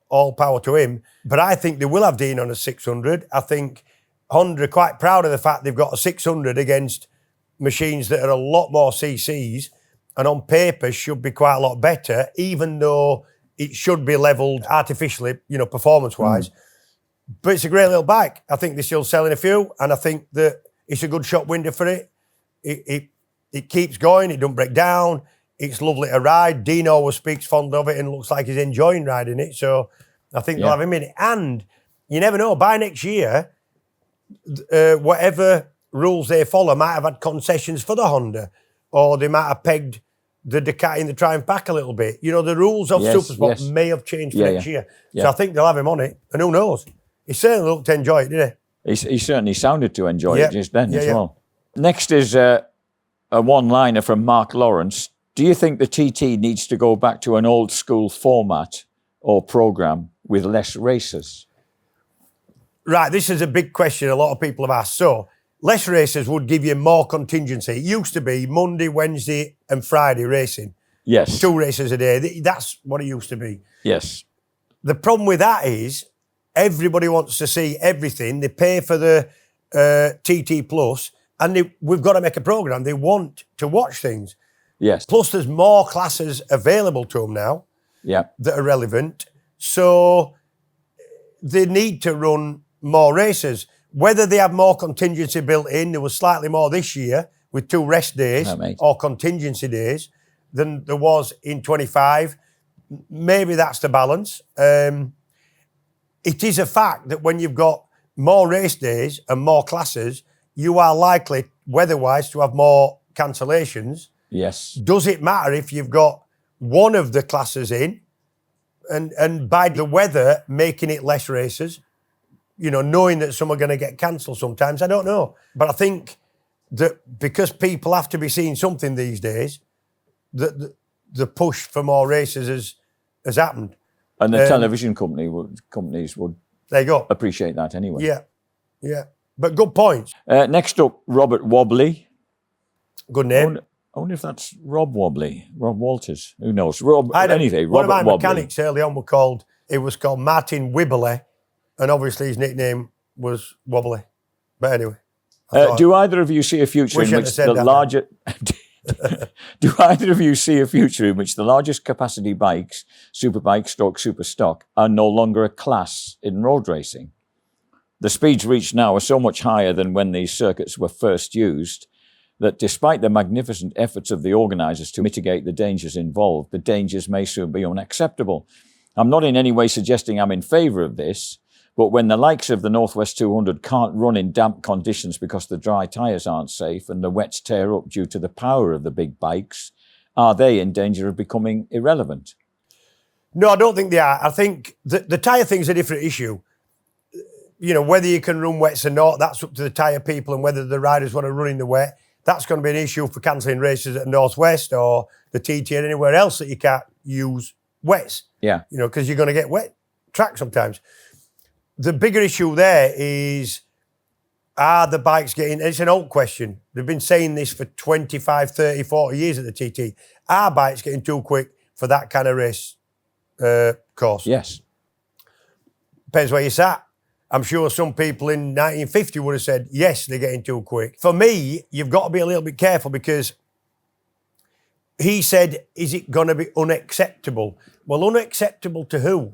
all power to him. But I think they will have Dean on a 600. I think Honda are quite proud of the fact they've got a 600 against machines that are a lot more CCs and on paper should be quite a lot better, even though it should be levelled artificially, performance-wise. But it's a great little bike. I think they're still selling a few, and I think that it's a good shop window for it. It keeps going, it doesn't break down, it's lovely to ride. Dean always speaks fond of it and looks like he's enjoying riding it, so I think they'll have him in it. And you never know, by next year, whatever rules they follow might have had concessions for the Honda, or they might have pegged the Ducati and the Triumph back a little bit. The rules of Supersport may have changed for next year. So I think they'll have him on it, and who knows? He certainly looked to enjoy it, didn't he? He certainly sounded to enjoy it just then as well. Next is a one-liner from Mark Lawrence. Do you think the TT needs to go back to an old-school format or programme with less races? Right, this is a big question a lot of people have asked. So, less races would give you more contingency. It used to be Monday, Wednesday and Friday racing. Yes. 2 races a day. That's what it used to be. Yes. The problem with that is everybody wants to see everything. They pay for the TT Plus and we've got to make a programme. They want to watch things. Yes. Plus there's more classes available to them now that are relevant. So they need to run more races. Whether they have more contingency built in, there was slightly more this year with 2 rest days or contingency days than there was in 25. Maybe that's the balance. It is a fact that when you've got more race days and more classes, you are likely, weather-wise, to have more cancellations. Yes. Does it matter if you've got one of the classes in and by the weather making it less races? Knowing that some are going to get cancelled sometimes, I don't know. But I think that because people have to be seeing something these days, that the push for more races has happened. And the television companies would there you go. Appreciate that anyway. Yeah. But good points. Next up, Robert Wobbly. Good name. I wonder if that's Rob Wobbly, Rob Walters. Who knows? One of my Wobbly. mechanics early on was called Martin Wibbley. And obviously his nickname was Wobbly. But anyway. Do either of you see a future in which the larger... Do either of you see a future in which the largest capacity bikes, superbike, super stock, are no longer a class in road racing? The speeds reached now are so much higher than when these circuits were first used that despite the magnificent efforts of the organisers to mitigate the dangers involved, the dangers may soon be unacceptable. I'm not in any way suggesting I'm in favour of this, but when the likes of the Northwest 200 can't run in damp conditions because the dry tyres aren't safe and the wets tear up due to the power of the big bikes, are they in danger of becoming irrelevant? No, I don't think they are. I think the tyre thing's a different issue. Whether you can run wets or not, that's up to the tyre people, and whether the riders want to run in the wet, that's going to be an issue for cancelling races at Northwest or the TT or anywhere else that you can't use wets. Yeah. Because you're going to get wet track sometimes. The bigger issue there is, are the bikes getting... It's an old question. They've been saying this for 25, 30, 40 years at the TT. Are bikes getting too quick for that kind of race course? Yes. Depends where you sat. I'm sure some people in 1950 would have said, yes, they're getting too quick. For me, you've got to be a little bit careful because he said, is it going to be unacceptable? Well, unacceptable to who?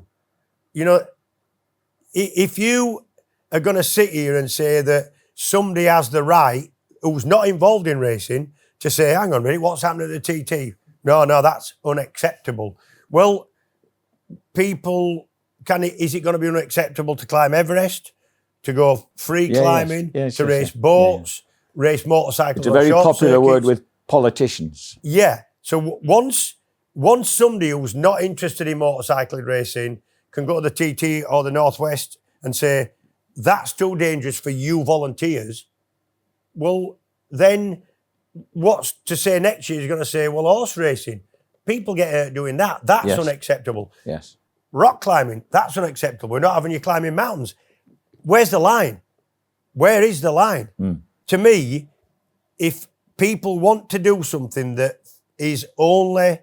If you are going to sit here and say that somebody has the right, who's not involved in racing, to say, hang on a minute, what's happening at the TT? No, that's unacceptable. Well, people, is it going to be unacceptable to climb Everest, to go free climbing, to race boats, race motorcycles? It's a very popular word with politicians. Yeah. So once somebody who's not interested in motorcycling racing can go to the TT or the Northwest and say, that's too dangerous for you volunteers, well, then what's to say next year is going to say, well, horse racing, people get hurt doing that. That's unacceptable. Yes. Rock climbing, that's unacceptable. We're not having you climbing mountains. Where's the line? Where is the line? To me, if people want to do something that is only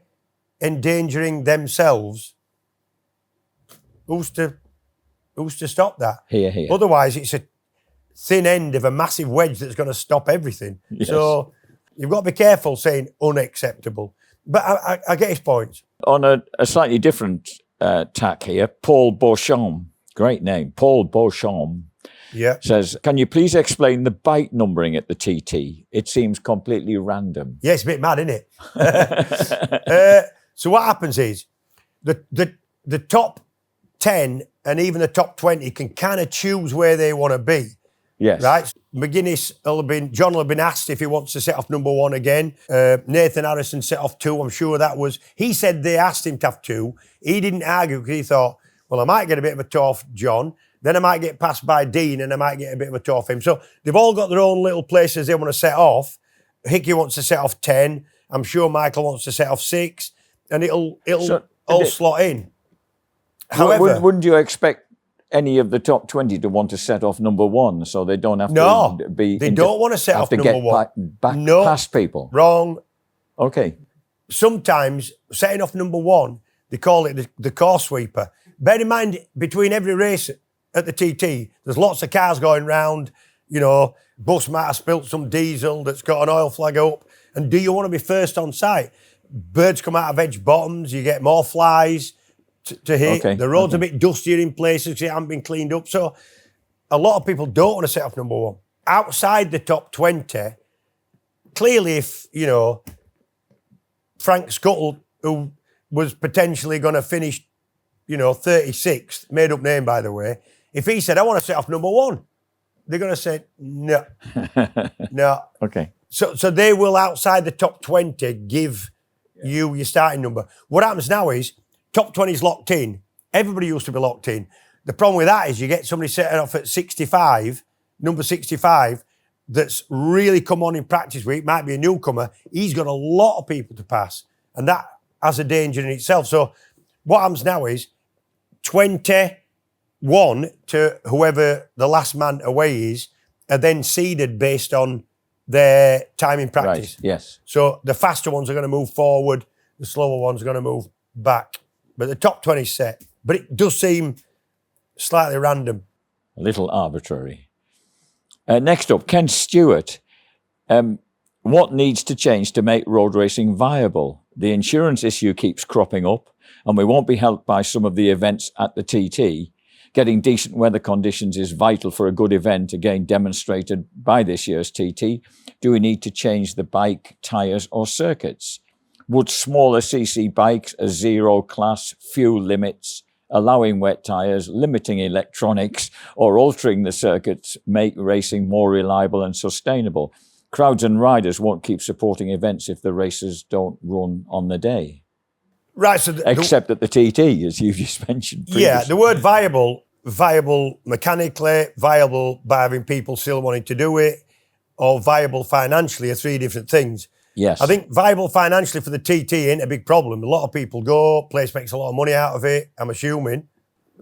endangering themselves, who's to stop that? Here. Otherwise, it's a thin end of a massive wedge that's going to stop everything. Yes. So you've got to be careful saying unacceptable. But I get his points. On a slightly different tack here, Paul Beauchamp, great name, Paul Beauchamp, says, can you please explain the bike numbering at the TT? It seems completely random. Yeah, it's a bit mad, isn't it? So what happens is the top 10 and even the top 20 can kind of choose where they want to be. Yes. Right? McGuinness John will have been asked if he wants to set off number 1 again. Nathan Harrison set off 2. I'm sure he said they asked him to have 2. He didn't argue because he thought, well, I might get a bit of a tour off John. Then I might get passed by Dean and I might get a bit of a tour off him. So they've all got their own little places they want to set off. Hickey wants to set off 10. I'm sure Michael wants to set off 6. And it'll all slot in. However, wouldn't you expect any of the top 20 to want to set off number 1 so they don't have to be... They don't want to set off number 1. Back past people. Wrong. Okay. Sometimes setting off number 1, they call it the course sweeper. Bear in mind, between every race at the TT, there's lots of cars going round. You know, bus might have spilt some diesel that's got an oil flag up. And do you want to be first on site? Birds come out of edge bottoms, you get more flies to hit. Okay. The road's a bit dustier in places because it hasn't been cleaned up. So a lot of people don't want to set off number 1. Outside the top 20, clearly if, you know, Frank Scuttle, who was potentially going to finish, you know, 36th, made up name, by the way, if he said, I want to set off number 1, they're going to say, no. No. Okay. So they will, outside the top 20, give you your starting number. What happens now is, top 20 is locked in. Everybody used to be locked in. The problem with that is you get somebody setting off at 65, number 65, that's really come on in practice week, might be a newcomer. He's got a lot of people to pass. And that has a danger in itself. So what happens now is 21 to whoever the last man away is are then seeded based on their time in practice. Right, yes. So the faster ones are going to move forward, the slower ones are going to move back. But the top 20 is set. But it does seem slightly random. A little arbitrary. Next up, Ken Stewart. What needs to change to make road racing viable? The insurance issue keeps cropping up, and we won't be helped by some of the events at the TT. Getting decent weather conditions is vital for a good event, again demonstrated by this year's TT. Do we need to change the bike, tyres or circuits? Would smaller CC bikes, a 0 class, fuel limits, allowing wet tyres, limiting electronics or altering the circuits make racing more reliable and sustainable? Crowds and riders won't keep supporting events if the races don't run on the day. Right. So except at the TT, as you just mentioned previously. Yeah, the word viable mechanically, viable by having people still wanting to do it, or viable financially are 3 different things. Yes. I think viable financially for the TT ain't a big problem. A lot of people go, place makes a lot of money out of it, I'm assuming.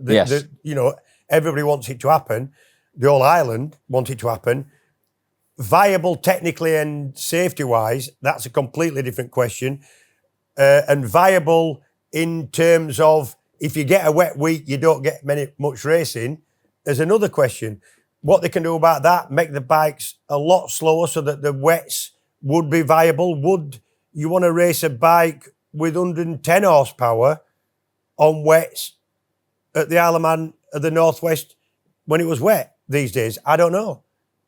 Yes. You know, everybody wants it to happen. The whole island wants it to happen. Viable technically and safety-wise, that's a completely different question. And viable in terms of if you get a wet week, you don't get much racing, there's another question. What they can do about that, make the bikes a lot slower so that the wets would be viable. Would you want to race a bike with 110 horsepower on wets at the Isle of Man of the Northwest when it was wet these days? I don't know.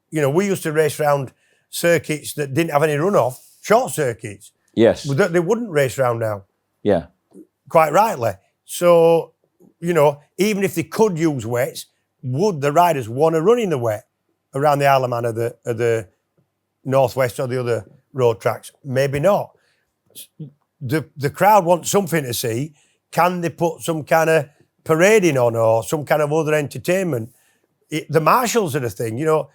You know, we used to race around circuits that didn't have any runoff, short circuits. Yes. That they wouldn't race around now. Yeah. Quite rightly. So, you know, even if they could use wets, would the riders want to run in the wet around the Isle of Man of the Northwest or the other road tracks? Maybe not. The crowd wants something to see. Can they put some kind of parading on or some kind of other entertainment. The marshals are the thing, you know.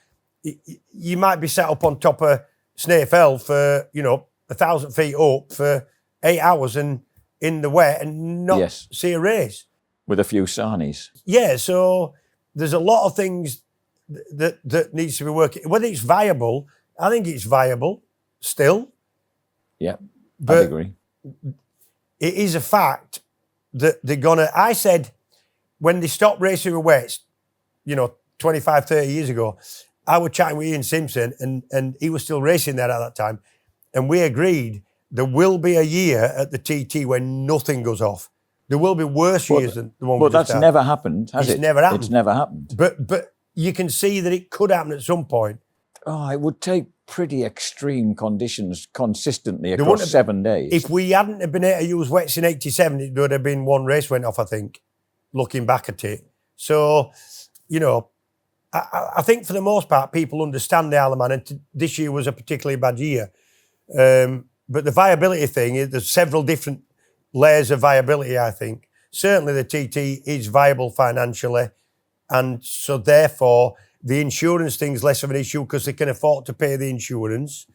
You might be set up on top of Snaefell for, 1,000 feet up for 8 hours and in the wet and not see a race. With a few sarnies. Yeah, so there's a lot of things that needs to be working. Whether it's viable, I think it's viable still. Yeah, but I agree. It is a fact that they're gonna. I said when they stopped racing with wets, 25, 30 years ago, I was chatting with Ian Simpson and he was still racing there at that time. And we agreed there will be a year at the TT when nothing goes off. There will be worse years than the one we just had. But that's never happened, has it? It's never happened. It's never happened. But you can see that it could happen at some point. Oh, it would take pretty extreme conditions consistently across 7 days. If we hadn't have been able to use wets in 87, it would have been one race went off, I think, looking back at it. So, I think for the most part, people understand the Isle of Man, and this year was a particularly bad year. But the viability thing, there's several different layers of viability, I think. Certainly the TT is viable financially, and so therefore the insurance thing's less of an issue because they can afford to pay the insurance.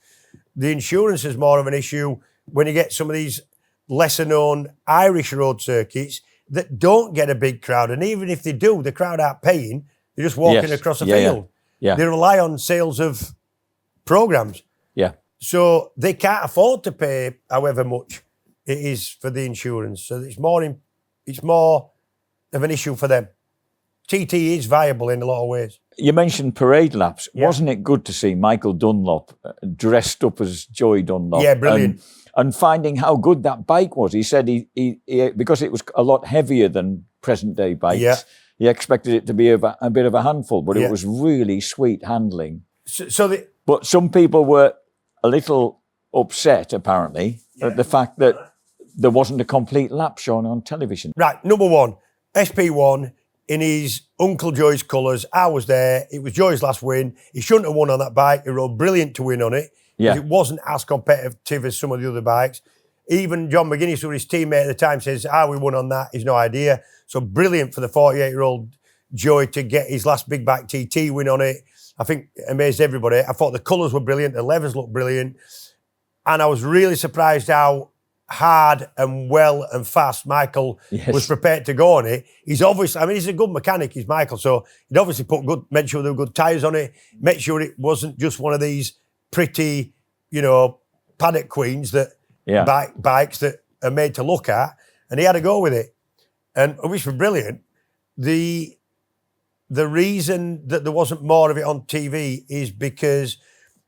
The insurance is more of an issue when you get some of these lesser-known Irish road circuits that don't get a big crowd, and even if they do, the crowd aren't paying. They're just walking across the field. Yeah. They rely on sales of programs. Yeah. So they can't afford to pay however much it is for the insurance. So it's more of an issue for them. TT is viable in a lot of ways. You mentioned parade laps. Yeah. Wasn't it good to see Michael Dunlop dressed up as Joey Dunlop? Yeah, brilliant. And finding how good that bike was. He said he because it was a lot heavier than present day bikes, he expected it to be a bit of a handful, but it was really sweet handling. But some people were a little upset, apparently, at the fact that there wasn't a complete lap shown on television. Right, number one, SP1 in his Uncle Joey's colours. I was there. It was Joey's last win. He shouldn't have won on that bike. He rode brilliant to win on it. Yeah. It wasn't as competitive as some of the other bikes. Even John McGuinness, who was his teammate at the time, says, we won on that. He's no idea. So brilliant for the 48-year-old Joey to get his last big bike TT win on it. I think it amazed everybody. I thought the colours were brilliant. The levers looked brilliant. And I was really surprised how hard and well and fast Michael was prepared to go on it. He's obviously, he's a good mechanic, he's Michael. So he'd obviously made sure there were good tyres on it, made sure it wasn't just one of these pretty, paddock queens that bikes that are made to look at. And he had to go with it. And which was brilliant. The reason that there wasn't more of it on TV is because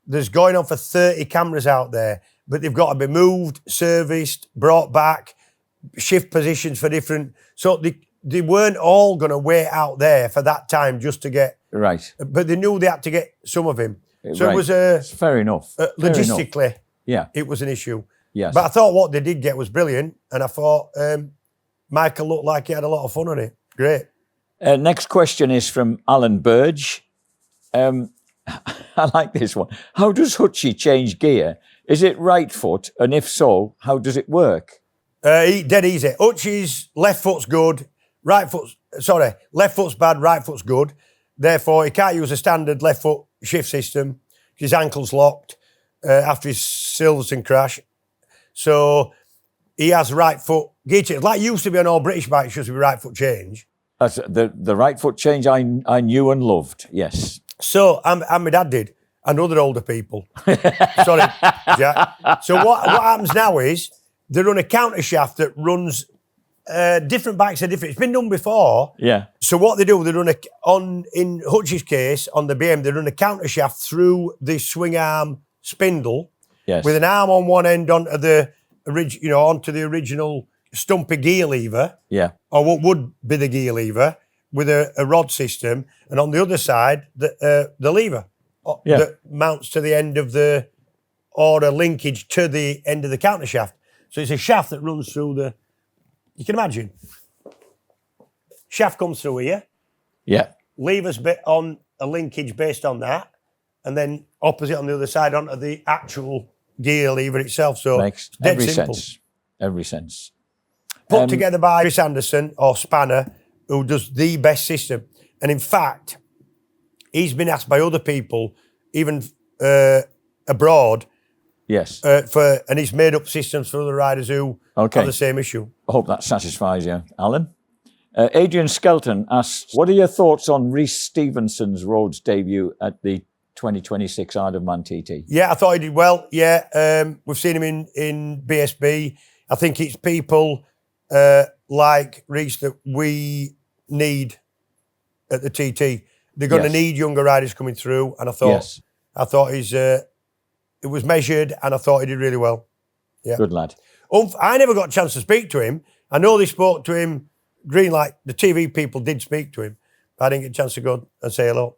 there's going on for 30 cameras out there, but they've got to be moved, serviced, brought back, shift positions for different. So they weren't all going to wait out there for that time just to get. Right. But they knew they had to get some of him. So it was fair enough. Logistically, it was an issue. Yes. But I thought what they did get was brilliant. And I thought Michael looked like he had a lot of fun on it. Great. Next question is from Alan Burge. I like this one. How does Hutchie change gear? Is it right foot? And if so, how does it work? Dead easy. Hutchie's left foot's good. Left foot's bad, right foot's good. Therefore, he can't use a standard left foot shift system. His ankle's locked after his Silverstone crash. So he has right foot gear change. Like used to be on all British bikes, used to be right foot change. That's the right foot change I knew and loved, yes. So, and my dad did, and other older people. Sorry, Jack. So what happens now is they run a counter shaft that runs different bikes are different. It's been done before. Yeah. So what they do, they run in Hutchie's case, on the BM, they run a counter shaft through the swing arm spindle with an arm on one end onto the original stumpy gear lever, or what would be the gear lever, with a rod system, and on the other side, the lever that mounts to the end of the, or a linkage to the end of the counter shaft. So it's a shaft that runs through the, you can imagine. Shaft comes through here. Yeah. Lever's bit on a linkage based on that, and then opposite on the other side onto the actual gear lever itself. So makes dead every simple. sense. Every sense. Put together by Chris Anderson or Spanner, who does the best system. And in fact, he's been asked by other people, even abroad, Yes. and he's made up systems for other riders who have the same issue. I hope that satisfies you, Alan. Adrian Skelton asks, what are your thoughts on Rhys Stevenson's Rhodes debut at the 2026 Isle of Man TT? Yeah, I thought he did well. Yeah, we've seen him in BSB. I think it's people like Rhys that we need at the TT. They're going to need younger riders coming through, and I thought it was measured, and I thought he did really well. Yeah, good lad. I never got a chance to speak to him. I know they spoke to him. Greenlight, the TV people did speak to him, but I didn't get a chance to go and say hello.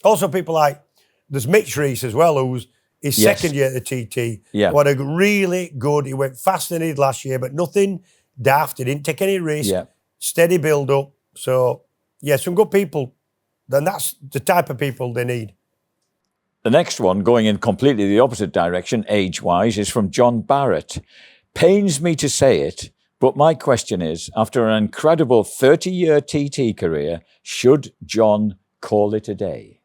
Also, people like, there's Mitch Reese as well, who's his second year at the TT. Yeah. What a really good, he went faster than he did last year, but nothing daft. He didn't take any risk. Yeah. Steady build up. So, yeah, some good people. Then that's the type of people they need. The next one, going in completely the opposite direction, age-wise, is from John Barrett. Pains me to say it, but my question is, after an incredible 30-year TT career, should John call it a day?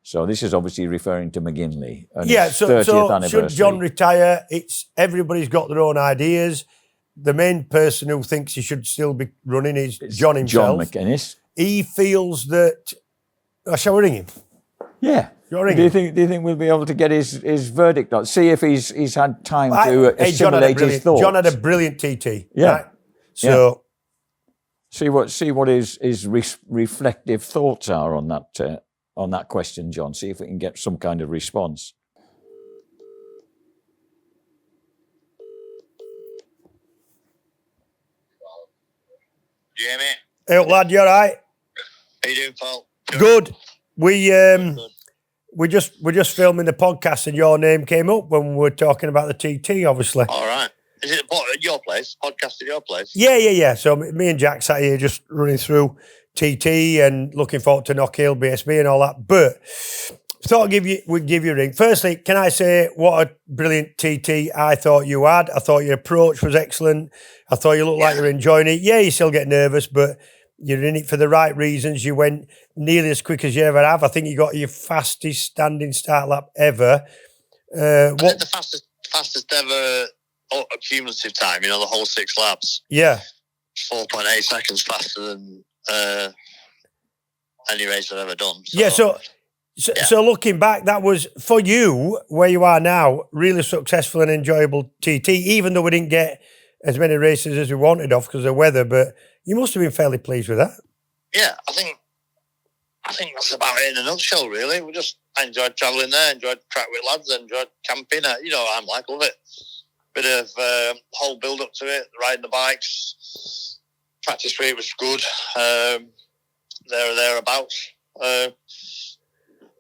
So this is obviously referring to McGinley and his 30th anniversary. Should John retire? Everybody's got their own ideas. The main person who thinks he should still be running is John himself. John McGuinness. He feels that... shall we ring him? Yeah. Do you think we'll be able to get his verdict on? See if he's had time to assimilate his thoughts. John had a brilliant TT. Yeah. Right? So see what his reflective thoughts are on that question, John. See if we can get some kind of response. Jamie. Hey, lad, you all right? How you doing, Paul? Good. We're just filming the podcast, and your name came up when we were talking about the TT, obviously. All right. Is it at your place? Podcast at your place? Yeah. So me and Jack sat here just running through TT and looking forward to Knockhill, BSB and all that. But thought we'd give you a ring. Firstly, can I say what a brilliant TT I thought you had. I thought your approach was excellent. I thought you looked like you were enjoying it. Yeah, you still get nervous, but you're in it for the right reasons. You went nearly as quick as you ever have. I think you got your fastest standing start lap ever. I did the fastest ever cumulative time, the whole 6 laps. Yeah. 4.8 seconds faster than any race I've ever done. So looking back, that was, for you, where you are now, really successful and enjoyable TT, even though we didn't get as many races as we wanted off because of the weather, but you must have been fairly pleased with that. Yeah, I think that's about it in a nutshell, really. I enjoyed travelling there, enjoyed track with lads, enjoyed camping. I'm like, love it. Bit of whole build up to it, riding the bikes. Practice week was good. There or thereabouts.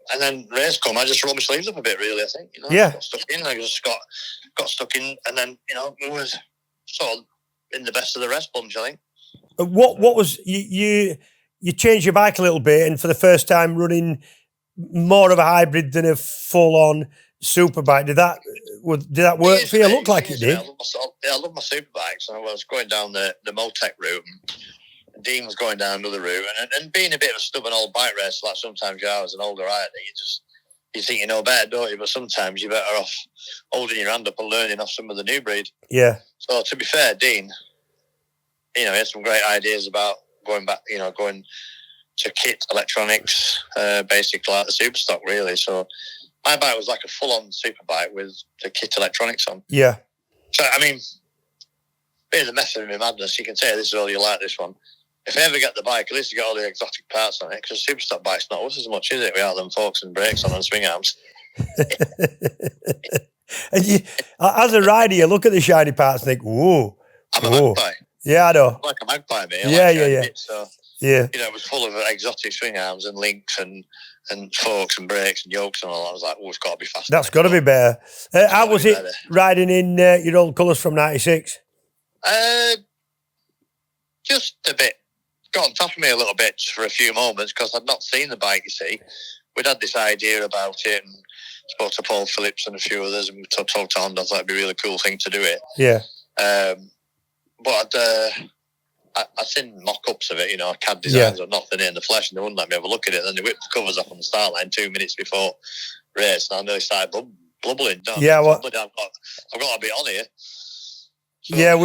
And then race come, I just rolled my sleeves up a bit, really, I think. Yeah. Got stuck in. I just got stuck in, and then, it was sort of in the best of the rest bunch, I think. What was you changed your bike a little bit, and for the first time running more of a hybrid than a full-on superbike. Did that work for you? Look like it did. I love my superbikes. I was going down the Motec route, and Dean was going down another route, and being a bit of a stubborn old bike racer, like sometimes you are as an older rider, you think you know better, don't you? But sometimes you're better off holding your hand up and learning off some of the new breed. Yeah. So to be fair, Dean, he had some great ideas about going to kit electronics, basically like the super stock, really. So my bike was like a full-on super bike with the kit electronics on. Yeah. So, bit of the method of my madness, you can say this is all you like, this one. If I ever get the bike, at least you got all the exotic parts on it, because a super stock bike's not worth as much, is it, without them forks and brakes on and swing arms. And as a rider, you look at the shiny parts and think, whoa. I'm a magpie. Yeah, I know. Like a magpie, mate. Yeah. So, yeah. It was full of exotic swing arms and links and forks and brakes and yokes and all that. I was like, it's got to be faster. That's got to be better. How was it riding in your old colours from 96? Just a bit. Got on top of me a little bit for a few moments because I'd not seen the bike, you see. We'd had this idea about it and spoke to Paul Phillips and a few others, and we talked to Honda. I thought it'd be a really cool thing to do it. Yeah. But I I seen mock-ups of it, CAD designs or nothing in the flesh, and they wouldn't let me have a look at it. Then they whipped the covers off on the start line 2 minutes before race, and I nearly started blubbling. Yeah, I've got to be on here. So yeah,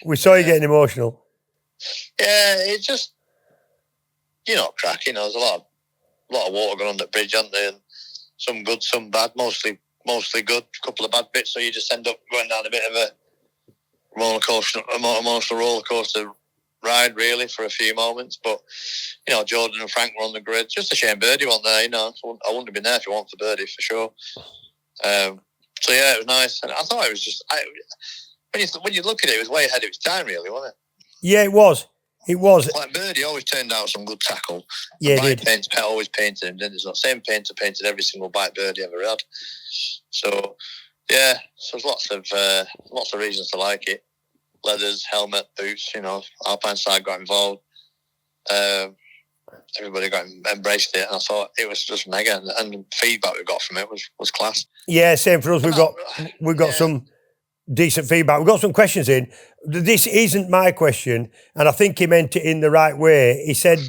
we saw you getting emotional. Yeah, it's just, cracking. There's a lot of water going on the bridge, aren't there? And some good, some bad, mostly good. A couple of bad bits, so you just end up going down a bit of a emotional roller coaster ride, really, for a few moments. But Jordan and Frank were on the grid. Just a shame Birdie wasn't there. I wouldn't have been there if it wasn't for Birdie, for sure. So yeah, it was nice, and I thought it was just when you look at it, it was way ahead of its time, really, wasn't it? Yeah, it was. It was. Like Birdie always turned out some good tackle. Yeah, bike paints, Pet always painted him. Then there's the same painter painted every single bike Birdie ever had. So yeah, so there's lots of reasons to like it. Leathers, helmet, boots. Alpine side got involved. Everybody embraced it, and I thought it was just mega. And the feedback we got from it was class. Yeah, same for us. We've got some decent feedback. We've got some questions in. This isn't my question, and I think he meant it in the right way. He said,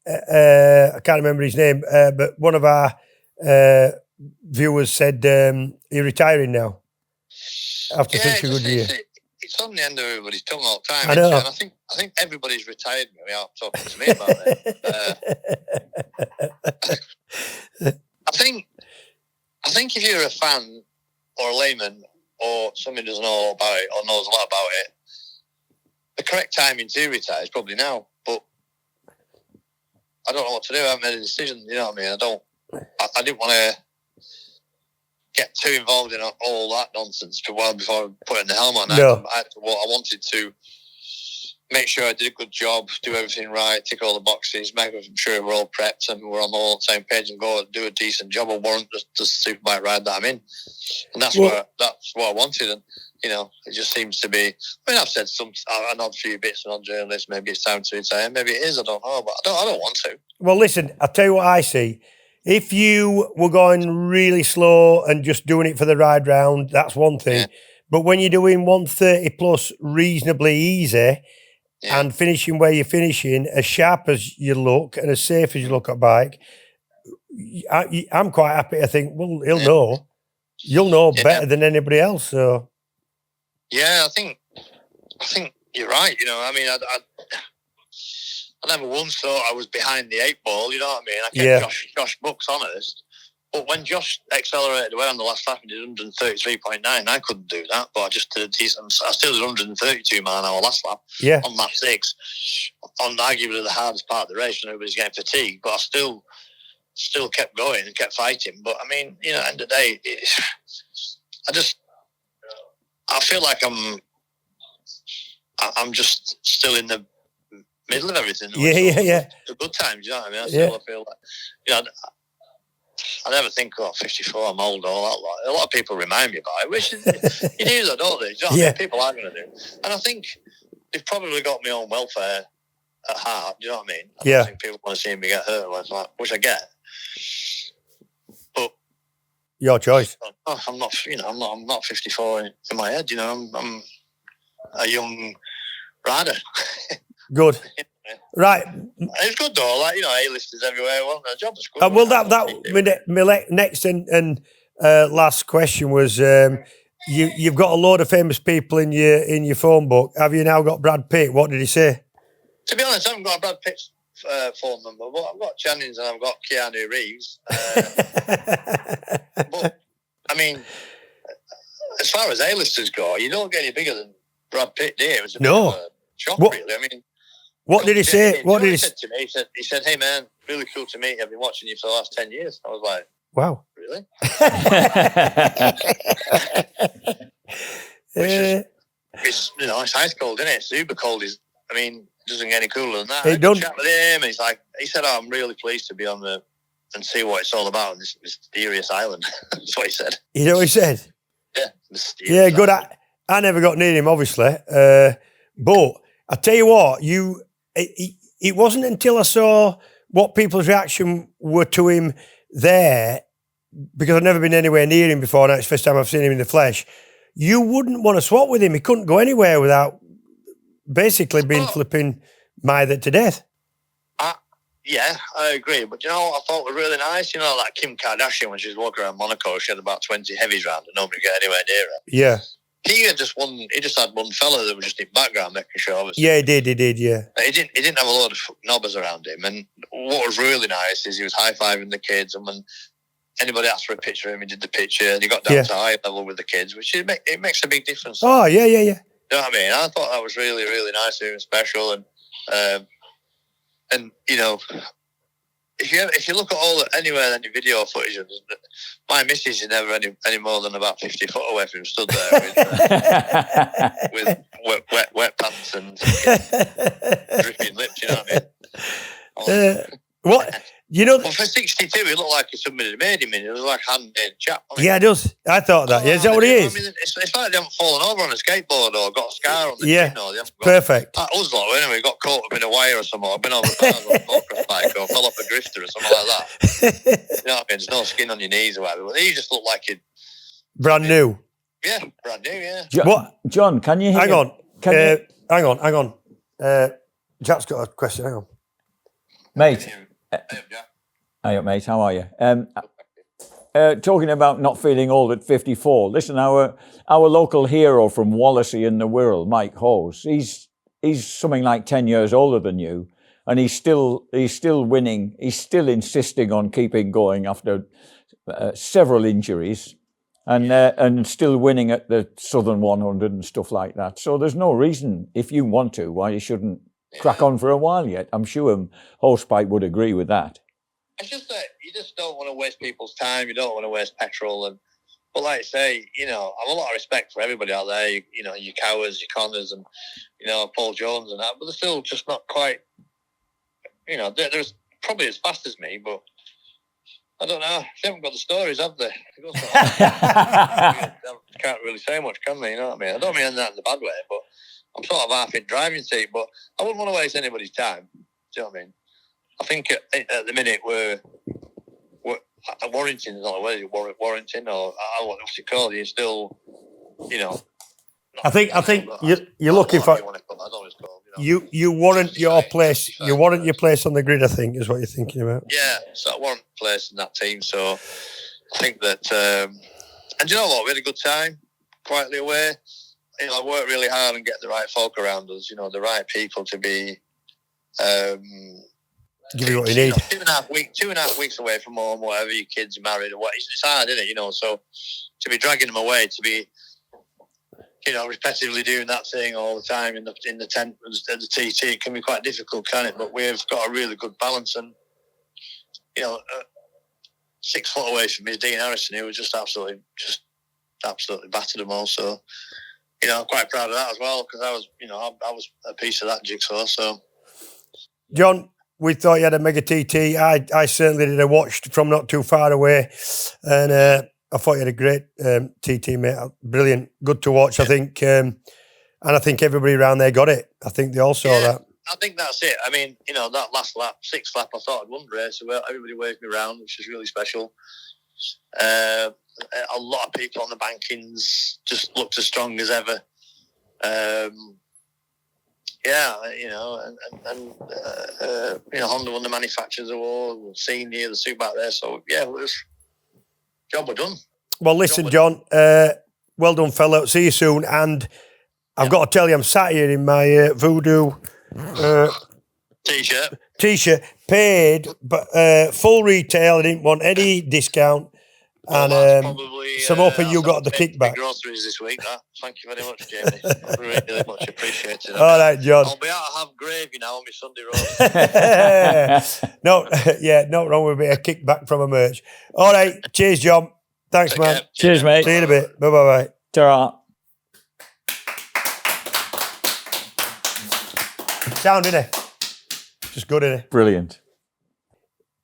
I can't remember his name, but one of our viewers said you're retiring now after such a good year. It's on the end of everybody's tongue all the time. I know. And I think everybody's retired without talking to me about it. I think if you're a fan or a layman or somebody doesn't know about it or knows a lot about it, the correct timing to retire is probably now. But I don't know what to do. I haven't made a decision. You know what I mean? I didn't want to get too involved in all that nonsense before putting the helmet on. No. I wanted to make sure I did a good job, do everything right, tick all the boxes, make sure we're all prepped and we're on all the same page and go do a decent job or warrant the superbike ride that I'm in. And that's what I wanted. And, it just seems to be, I've said an odd few bits and on journalists, maybe it's time to retire. Maybe it is, I don't know, but I don't want to. Well, listen, I'll tell you what I see. If you were going really slow and just doing it for the ride round, that's one thing. Yeah. But when you're doing 130 plus reasonably easy and finishing where you're finishing, as sharp as you look and as safe as you look at a bike, I'm quite happy to think, well, he'll know. You'll know better than anybody else. So, yeah, I think you're right. I never once thought I was behind the 8-ball, you know what I mean? I kept Josh Bucks honest. But when Josh accelerated away on the last lap and did 133.9, I couldn't do that. But I just did a decent. I still did 132 mile an hour last lap on lap 6, on arguably the hardest part of the race, and everybody's getting fatigued. But I still kept going and kept fighting. But I mean, at the end of the day, I feel like I'm just still in the middle of everything. Yeah. The good times, you know what I mean? I feel like, I never think, 54, I'm old, all that lot. A lot of people remind me about it, which is, you do that, don't they? You know what I mean? People are going to do. And I think they've probably got my own welfare at heart, do you know what I mean? I don't think people want to see me get hurt, which I get. But your choice. I'm not, I'm not 54 in my head, I'm a young rider. Good. Right. It's good though, A-listers everywhere. Well, the job was good. Well, my next and last question was, you've got a load of famous people in your phone book. Have you now got Brad Pitt? What did he say? To be honest, I haven't got a Brad Pitt's phone number, but I've got Jennings and I've got Keanu Reeves. But, I mean, as far as A-listers go, you don't get any bigger than Brad Pitt, do you? It was a bit of a shock, really. I mean, what did he say? What did he say to me? He said, "Hey man, really cool to meet you. I've been watching you for the last 10 years." I was like, "Wow, really?" It's it's ice cold, isn't it? It's super cold. Doesn't get any cooler than that. I had a chat with him, and he said, "I'm really pleased to be on and see what it's all about on this mysterious island." That's what he said. You know what he said? Yeah, mysterious. Yeah, good. I never got near him, obviously, but I tell you what, it wasn't until I saw what people's reaction were to him there, because I've never been anywhere near him before, and it's the first time I've seen him in the flesh. You wouldn't want to swap with him. He couldn't go anywhere without basically been flipping Myther to death. Yeah, I agree. But you know what I thought was really nice? You know, like Kim Kardashian, when she was walking around Monaco, she had about 20 heavies round and nobody got anywhere near her. Yeah. He had just had one fella that was just in background making sure. Obviously. Yeah, he did, yeah. But he didn't have a load of knobbers around him. And what was really nice is he was high-fiving the kids, and when anybody asked for a picture of him, he did the picture, and he got down to eye level with the kids, which it makes a big difference. Oh, yeah. You know what I mean? I thought that was really, really nice and special. And you know, if you look at any video footage, my missus is never any more than about 50 foot away from him, stood there with wet pants and dripping lips. You know what I mean? What? You know, well, for 62, he looked like somebody had made him in. It was like a handmade chap. Yeah, it does. I thought that. Yeah, is that what he is? I mean, it's like they haven't fallen over on a skateboard or got a scar on the chin. Or they haven't got, perfect. That was like, anyway, got caught up in a wire or something, or been over bars on a motocross bike, or fell off a drifter or something like that. You know what I mean? There's no skin on your knees or whatever. But he just looked like he'd... Brand new. Yeah, brand new, yeah. What? John, can you hear... Hang on. Jack's got a question. Hang on. Mate. Hi, mate. How are you? Talking about not feeling old at 54. Listen, our local hero from Wallasey in the Wirral, Mike Hose, he's something like 10 years older than you, and he's still winning. He's still insisting on keeping going after several injuries, and still winning at the Southern 100 and stuff like that. So there's no reason, if you want to, why you shouldn't crack on for a while yet. I'm sure Hosepipe would agree with that. It's just that you just don't want to waste people's time. You don't want to waste petrol. But like I say, you know, I have a lot of respect for everybody out there. You know, your Cowers, your Connors, and, you know, Paul Jones and that. But they're still just not quite, you know, they're probably as fast as me. But I don't know. They haven't got the stories, have they? Can't really say much, can they? You know what I mean? I don't mean that in the bad way, but I'm sort of half in driving seat. But I wouldn't want to waste anybody's time. Do you know what I mean? I think at the minute we're Warrington is not whether Warrington or what's it called? You're still, you know. I think you're looking for you warrant your place. You warrant your place on the grid. I think is what you're thinking about. Yeah, so I warrant place in that team. So I think that, and you know what? We had a good time, quietly away. You know, I worked really hard and get the right folk around us. You know, the right people to be. Give you what you need. 2.5 weeks away from home, whatever, your kids are married or what. It's hard, isn't it? You know, so to be dragging them away, to be, you know, repetitively doing that thing all the time in the tent at the TT, it can be quite difficult, can it? But we've got a really good balance, and you know, 6 foot away from me is Dean Harrison, who was just absolutely battered them all. So, you know, I'm quite proud of that as well, because I was a piece of that jigsaw. So, John, we thought you had a mega TT. I certainly did. I watched from not too far away, and I thought you had a great TT, mate. Brilliant, good to watch. I think, and I think everybody around there got it. I think they all saw that. I think that's it. I mean, you know, that last lap, 6th lap, I thought I'd won the race. So everybody waved me around, which was really special. A lot of people on the bankings just looked as strong as ever. Yeah, you know, and you know, Honda won the Manufacturers Award, Senior, the Superbike there. So yeah, it was job well done. Well, listen, John, well done, fella. See you soon. And I've got to tell you, I'm sat here in my Voodoo t-shirt, paid, but full retail. I didn't want any discount. And so I'm hoping you got the kickback. Groceries this week. Thank you very much, Jamie. Really much appreciated. All right, John. I'll be out to have gravy now on my Sunday roast. Not wrong with a bit of kickback from a merch. All right, cheers, John. Thanks, man. Care. Cheers, mate. See you in a bit. Bye. Ta-ra. Sound, innit? Just good, innit? Brilliant.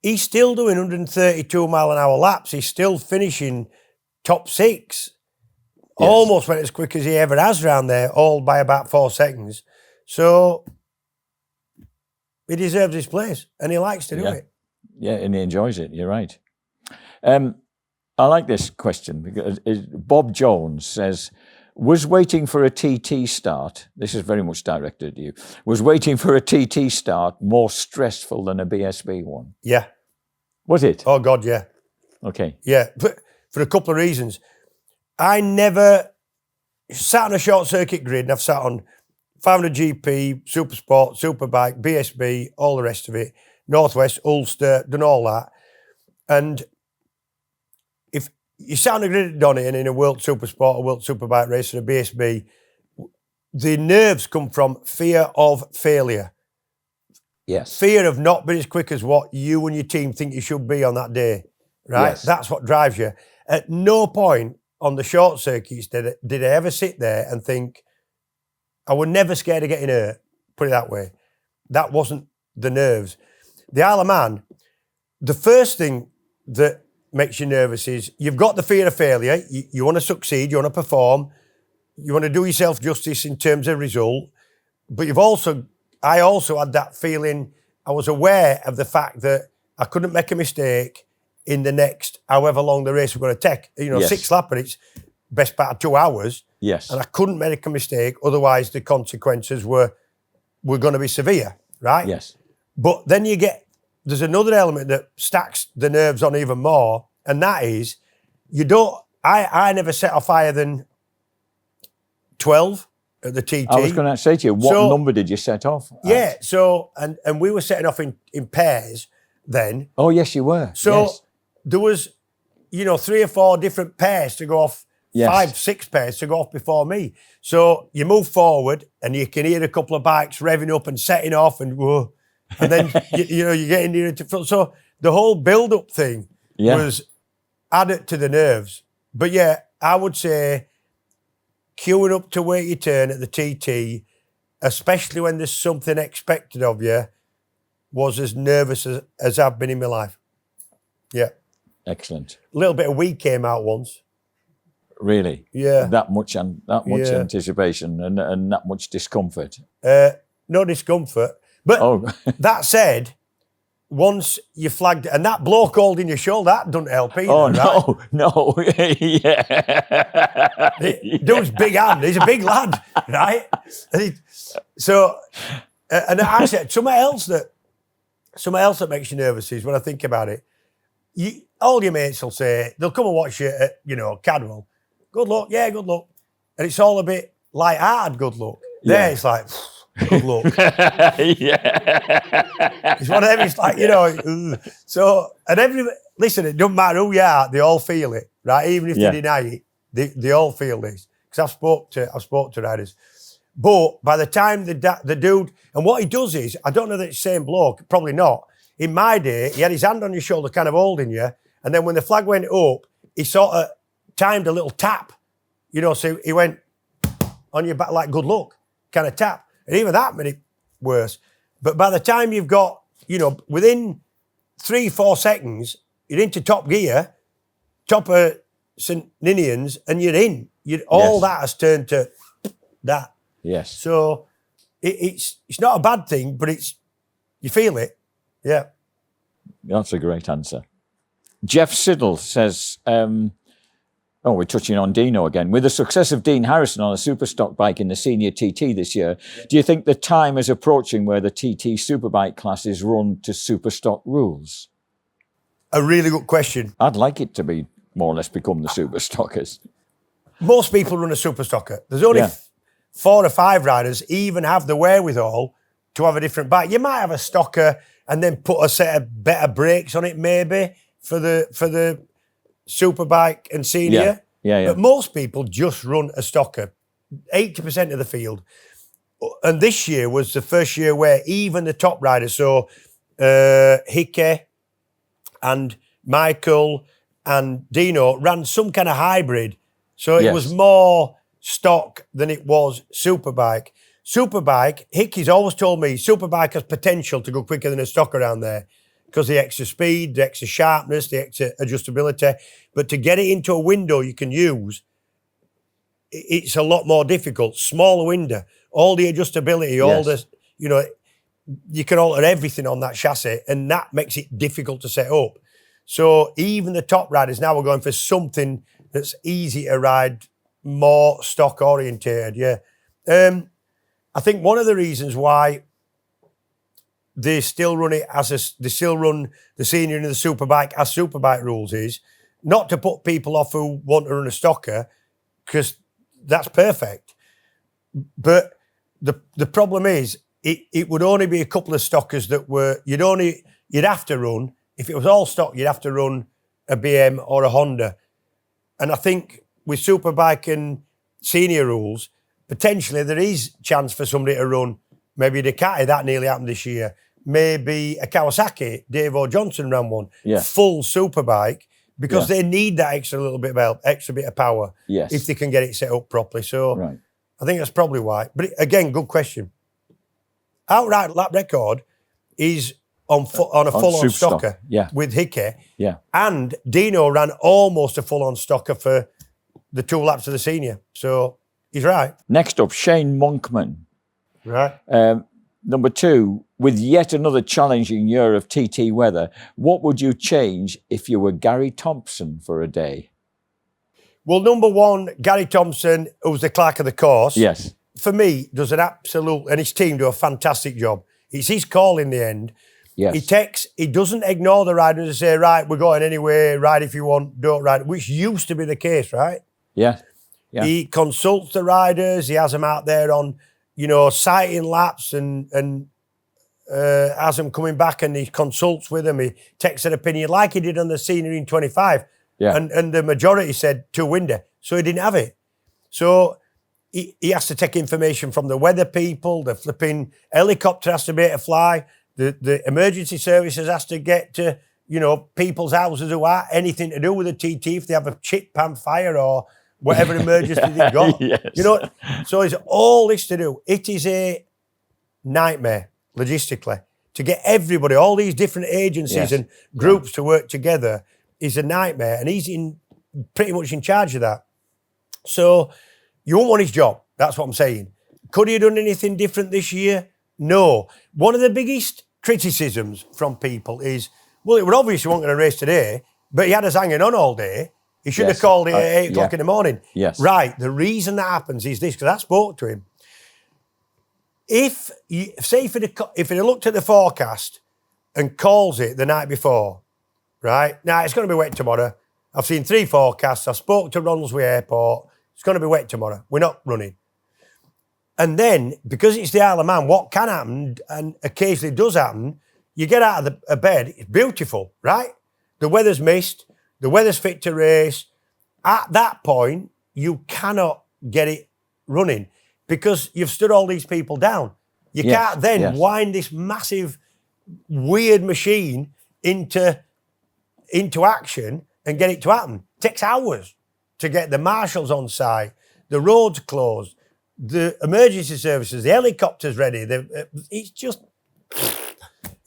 He's still doing 132 mile an hour laps. He's still finishing top 6. Yes. Almost went as quick as he ever has round there, all by about 4 seconds. So he deserves his place, and he likes to do it. Yeah, and he enjoys it. You're right. I like this question because Bob Jones says, Was waiting for a TT start, this is very much directed at you, was waiting for a TT start more stressful than a BSB one? Yeah. Was it? Oh, God, yeah. Okay. Yeah, for a couple of reasons. I never sat on a short circuit grid, and I've sat on 500 GP, Super Sport, Superbike, BSB, all the rest of it, Northwest, Ulster, done all that. And if you sat on a grid at Donny and in a World Super Sport, a World Superbike race, or a BSB, the nerves come from fear of failure. Yes. Fear of not being as quick as what you and your team think you should be on that day, right? Yes. That's what drives you. At no point on the short circuits did I ever sit there and think, I was never scared of getting hurt, put it that way. That wasn't the nerves. The Isle of Man, the first thing that makes you nervous is you've got the fear of failure. You want to succeed, you want to perform, you want to do yourself justice in terms of result, but I also had that feeling, I was aware of the fact that I couldn't make a mistake in the next however long the race was going to take. Yes. 6 laps, it's best part of 2 hours. Yes. And I couldn't make a mistake, otherwise the consequences were going to be severe, right? Yes. But then there's another element that stacks the nerves on even more, and that is, I never set off higher than 12 at the TT. I was going to say to you, what number did you set off at? Yeah, so, and we were setting off in pairs then. Oh, yes, you were. So yes. there was, 3 or 4 different pairs to go off, Yes. 5, 6 pairs to go off before me. So you move forward and you can hear a couple of bikes revving up and setting off and whoa. And then, you're getting nearer to front. So the whole build-up thing was added to the nerves. But yeah, I would say queuing up to wait your turn at the TT, especially when there's something expected of you, was as nervous as I've been in my life. Yeah. Excellent. A little bit of weed came out once. Really? Yeah. That much anticipation and that much discomfort. No discomfort. But that said, once you flagged it, and that bloke holding your shoulder, that doesn't help either. Oh, right? no. Yeah. Dude's big hand. He's a big lad, right? And I said, something else that makes you nervous is when I think about it, all your mates will say, they'll come and watch you at, Cadwell. Good luck, yeah, good luck. And it's all a bit light-hearted good luck. There it's like, good luck. It's one of them, it's like, So, and listen, it doesn't matter who you are, they all feel it, right? Even if they deny it, they all feel this. Because I've spoke to riders. But by the time the dude, and what he does is, I don't know that it's the same bloke, probably not. In my day, he had his hand on your shoulder, kind of holding you, and then when the flag went up, he sort of timed a little tap, so he went on your back like good luck, kind of tap. And even that made it worse. But by the time you've got, within 3-4 seconds, you're into top gear, top of St. Ninians, and you're in. All that has turned to that. Yes. So it's not a bad thing, but you feel it. Yeah. That's a great answer. Jeff Siddle says, we're touching on Dino again. With the success of Dean Harrison on a superstock bike in the senior TT this year, do you think the time is approaching where the TT superbike class is run to superstock rules? A really good question. I'd like it to be more or less become the superstockers. Most people run a superstocker. There's only 4 or 5 riders even have the wherewithal to have a different bike. You might have a stocker and then put a set of better brakes on it maybe for the superbike and senior. Yeah. But most people just run a stocker, 80% of the field. And this year was the first year where even the top riders, so Hickey and Michael and Dino ran some kind of hybrid. So it was more stock than it was superbike. Superbike, Hickey's always told me, superbike has potential to go quicker than a stock around there because the extra speed, the extra sharpness, the extra adjustability. But to get it into a window you can use, it's a lot more difficult. Smaller window, all the adjustability, all the, you can alter everything on that chassis and that makes it difficult to set up. So even the top riders now are going for something that's easy to ride more stock orientated. Yeah, I think one of the reasons why they still run it they still run the senior and the superbike as superbike rules is not to put people off who want to run a stocker, because that's perfect. But the problem is it would only be a couple of stockers that were you'd have to run. If it was all stock, you'd have to run a BM or a Honda. And I think with Superbike and senior rules, potentially there is chance for somebody to run maybe a Ducati. That nearly happened this year. Maybe a Kawasaki. Dave O. Johnson ran one. Yeah. Full Superbike, because they need that extra bit of power. Yes. If they can get it set up properly. So Right. I think that's probably why. But again, good question. Outright lap record is on a full-on Superstock, stocker yeah. with Hickey. Yeah. And Dino ran almost a full-on stocker for the 2 laps of the senior. So he's right. Next up, Shane Monkman. Right. Number 2, with yet another challenging year of TT weather, what would you change if you were Gary Thompson for a day? Well, number 1, Gary Thompson, who's the clerk of the course. Yes. For me, does an absolute, and his team do a fantastic job. It's his call in the end. Yes. He doesn't ignore the riders and say, right, we're going anyway, ride if you want, don't ride, which used to be the case, right? Yeah. Yeah. He consults the riders, he has them out there on, sighting laps and has them coming back, and he consults with them, he takes their opinion like he did on the senior in 25. Yeah. And the majority said 2 window, so he didn't have it. So he has to take information from the weather people, the flipping helicopter has to be able to fly, the emergency services has to get to, people's houses who are anything to do with the TT if they have a chip pan fire or whatever emergency they've got. Yes. So it's all this to do. It is a nightmare, logistically, to get everybody, all these different agencies and groups to work together is a nightmare. And he's pretty much in charge of that. So you won't want his job. That's what I'm saying. Could he have done anything different this year? No. One of the biggest criticisms from people is, well, it would obviously want to race today, but he had us hanging on all day. He should have called it at 8 o'clock in the morning. Yes. Right. The reason that happens is this, because I spoke to him. If he'd looked at the forecast and calls it the night before, right? Now, it's going to be wet tomorrow. I've seen 3 forecasts. I spoke to Ronaldsway Airport. It's going to be wet tomorrow. We're not running. And then, because it's the Isle of Man, what can happen, and occasionally does happen, you get out of the bed, it's beautiful, right? The weather's missed, the weather's fit to race. At that point, you cannot get it running because you've stood all these people down. You can't then wind this massive, weird machine into action and get it to happen. It takes hours to get the marshals on site, the roads closed, the emergency services, the helicopters ready.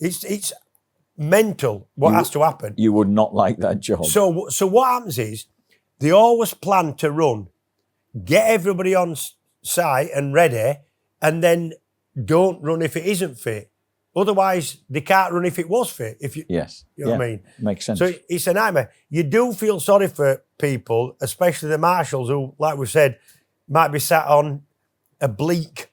It's mental what has to happen. You would not like that job. So what happens is they always plan to run, get everybody on site and ready, and then don't run if it isn't fit. Otherwise, they can't run if it was fit. You know what I mean? Makes sense. So it's a nightmare. You do feel sorry for people, especially the marshals who, like we said, might be sat on a bleak,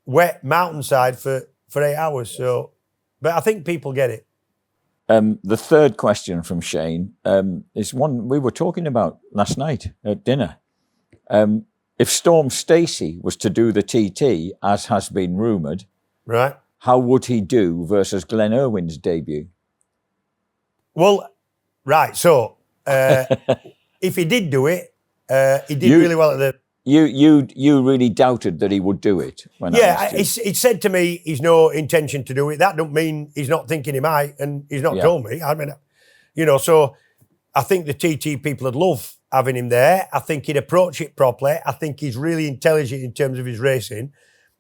wet mountainside for 8 hours. So, but I think people get it. The third question from Shane is one we were talking about last night at dinner. If Storm Stacey was to do the TT, as has been rumoured, right, how would he do versus Glenn Irwin's debut? Well, right. So if he did do it, he did really well at the. You really doubted that he would do it. He said to me he's no intention to do it. That don't mean he's not thinking he might, and he's not told me. I mean, so I think the TT people would love having him there. I think he'd approach it properly. I think he's really intelligent in terms of his racing.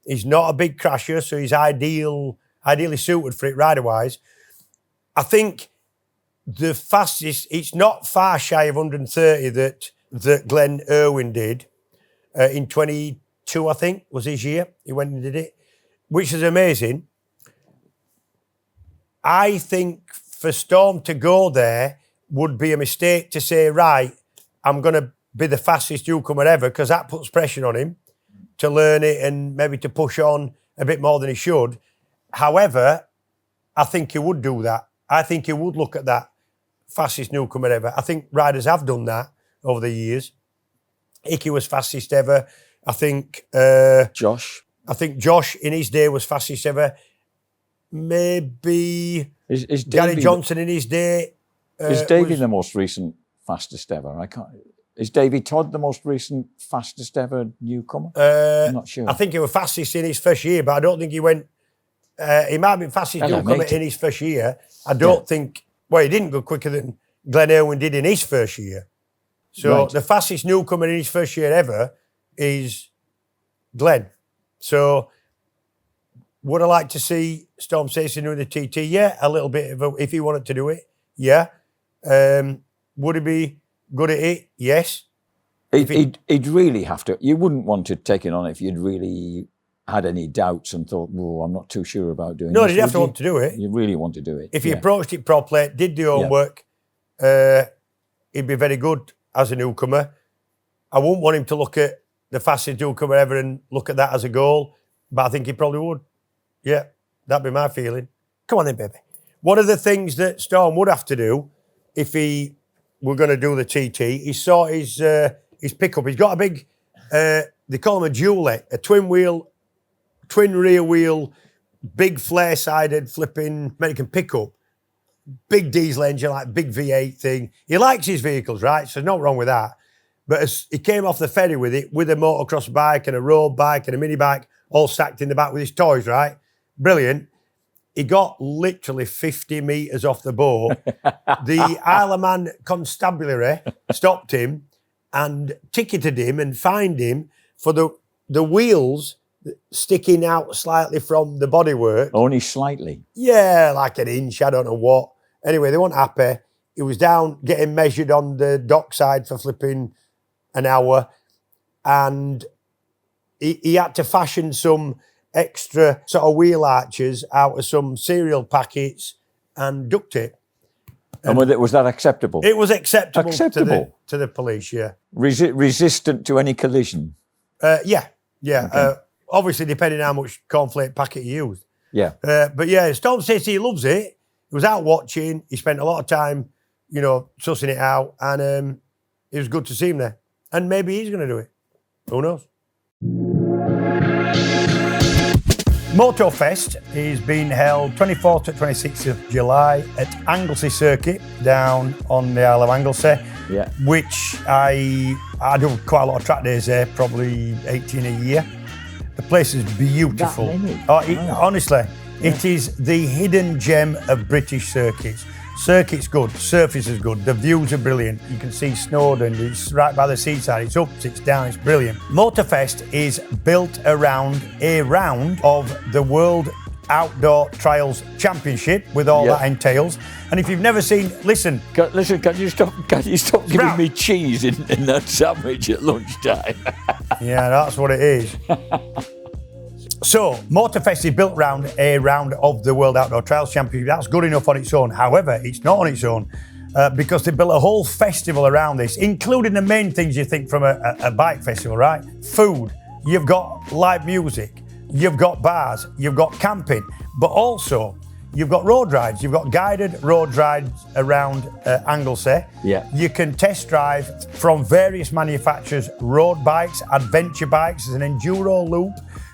He's not a big crasher, so he's ideally suited for it rider-wise. I think the fastest, it's not far shy of 130 that Glenn Irwin did. In 22, I think, was his year. He went and did it, which is amazing. I think for Storm to go there would be a mistake to say, right, I'm going to be the fastest newcomer ever, because that puts pressure on him to learn it and maybe to push on a bit more than he should. However, I think he would do that. I think he would look at that fastest newcomer ever. I think riders have done that over the years. Icky was fastest ever. I think Josh. I think Josh in his day was fastest ever. Maybe Is Gary Davey, Johnson in his day. Is Davey was- the most recent fastest ever? I can't. Is Davey Todd the most recent fastest ever newcomer? I'm not sure. I think he was fastest in his first year, but I don't think he went. He might have been fastest newcomer in his first year. I don't think. Well, he didn't go quicker than Glenn Irwin did in his first year. So the fastest newcomer in his first year ever is Glenn. So would I like to see Storm Stacey doing the TT? Yeah, a little bit if he wanted to do it. Yeah. Would he be good at it? Yes. He'd really have to. You wouldn't want to take it on if you'd really had any doubts and thought, "Oh, I'm not too sure about doing this." No, he'd have to want to do it. You really want to do it. If he approached it properly, did the homework, he'd be very good as a newcomer. I wouldn't want him to look at the fastest newcomer ever and look at that as a goal, but I think he probably would. Yeah, that'd be my feeling. Come on then, baby. One of the things that Storm would have to do if he were going to do the TT, he saw his pickup. He's got a big, they call him a dually, a twin rear wheel, big flare-sided flipping American pickup. Big diesel engine, like big V8 thing. He likes his vehicles, right? So there's nothing wrong with that. But as he came off the ferry with it, with a motocross bike and a road bike and a mini bike, all stacked in the back with his toys, right? Brilliant. He got literally 50 metres off the boat. The Isle of Man constabulary stopped him and ticketed him and fined him for the wheels sticking out slightly from the bodywork. Only slightly. Yeah, like an inch, I don't know what. Anyway, they weren't happy. He was down getting measured on the dockside for flipping an hour, and he had to fashion some extra sort of wheel arches out of some cereal packets and duct tape. And was that acceptable? It was acceptable. To the police, yeah. Resistant to any collision? Yeah. Okay. Obviously, depending how much cornflake packet you used. Yeah. But yeah, Storm says he loves it. He was out watching. He spent a lot of time, sussing it out. And it was good to see him there. And maybe he's going to do it. Who knows? Motorfest is being held 24th to 26th of July at Anglesey Circuit down on the Isle of Anglesey, which I do quite a lot of track days there, probably 18 a year. The place is beautiful. Honestly, it is the hidden gem of British circuits. Circuit's good, surface is good, the views are brilliant. You can see Snowdon, it's right by the seaside, it's up, it's down, it's brilliant. Motorfest is built around a round of the World Outdoor Trials Championship with all that entails. And if you've never seen, listen, can you stop giving me cheese in that sandwich at lunchtime? Yeah, that's what it is. So, Motorfest is built around a round of the World Outdoor Trials Championship. That's good enough on its own. However, it's not on its own because they built a whole festival around this, including the main things you think from a bike festival, right? Food, you've got live music, you've got bars, you've got camping, but also you've got road rides. You've got guided road rides around Anglesey. Yeah. You can test drive from various manufacturers, road bikes, adventure bikes. There's an enduro loop.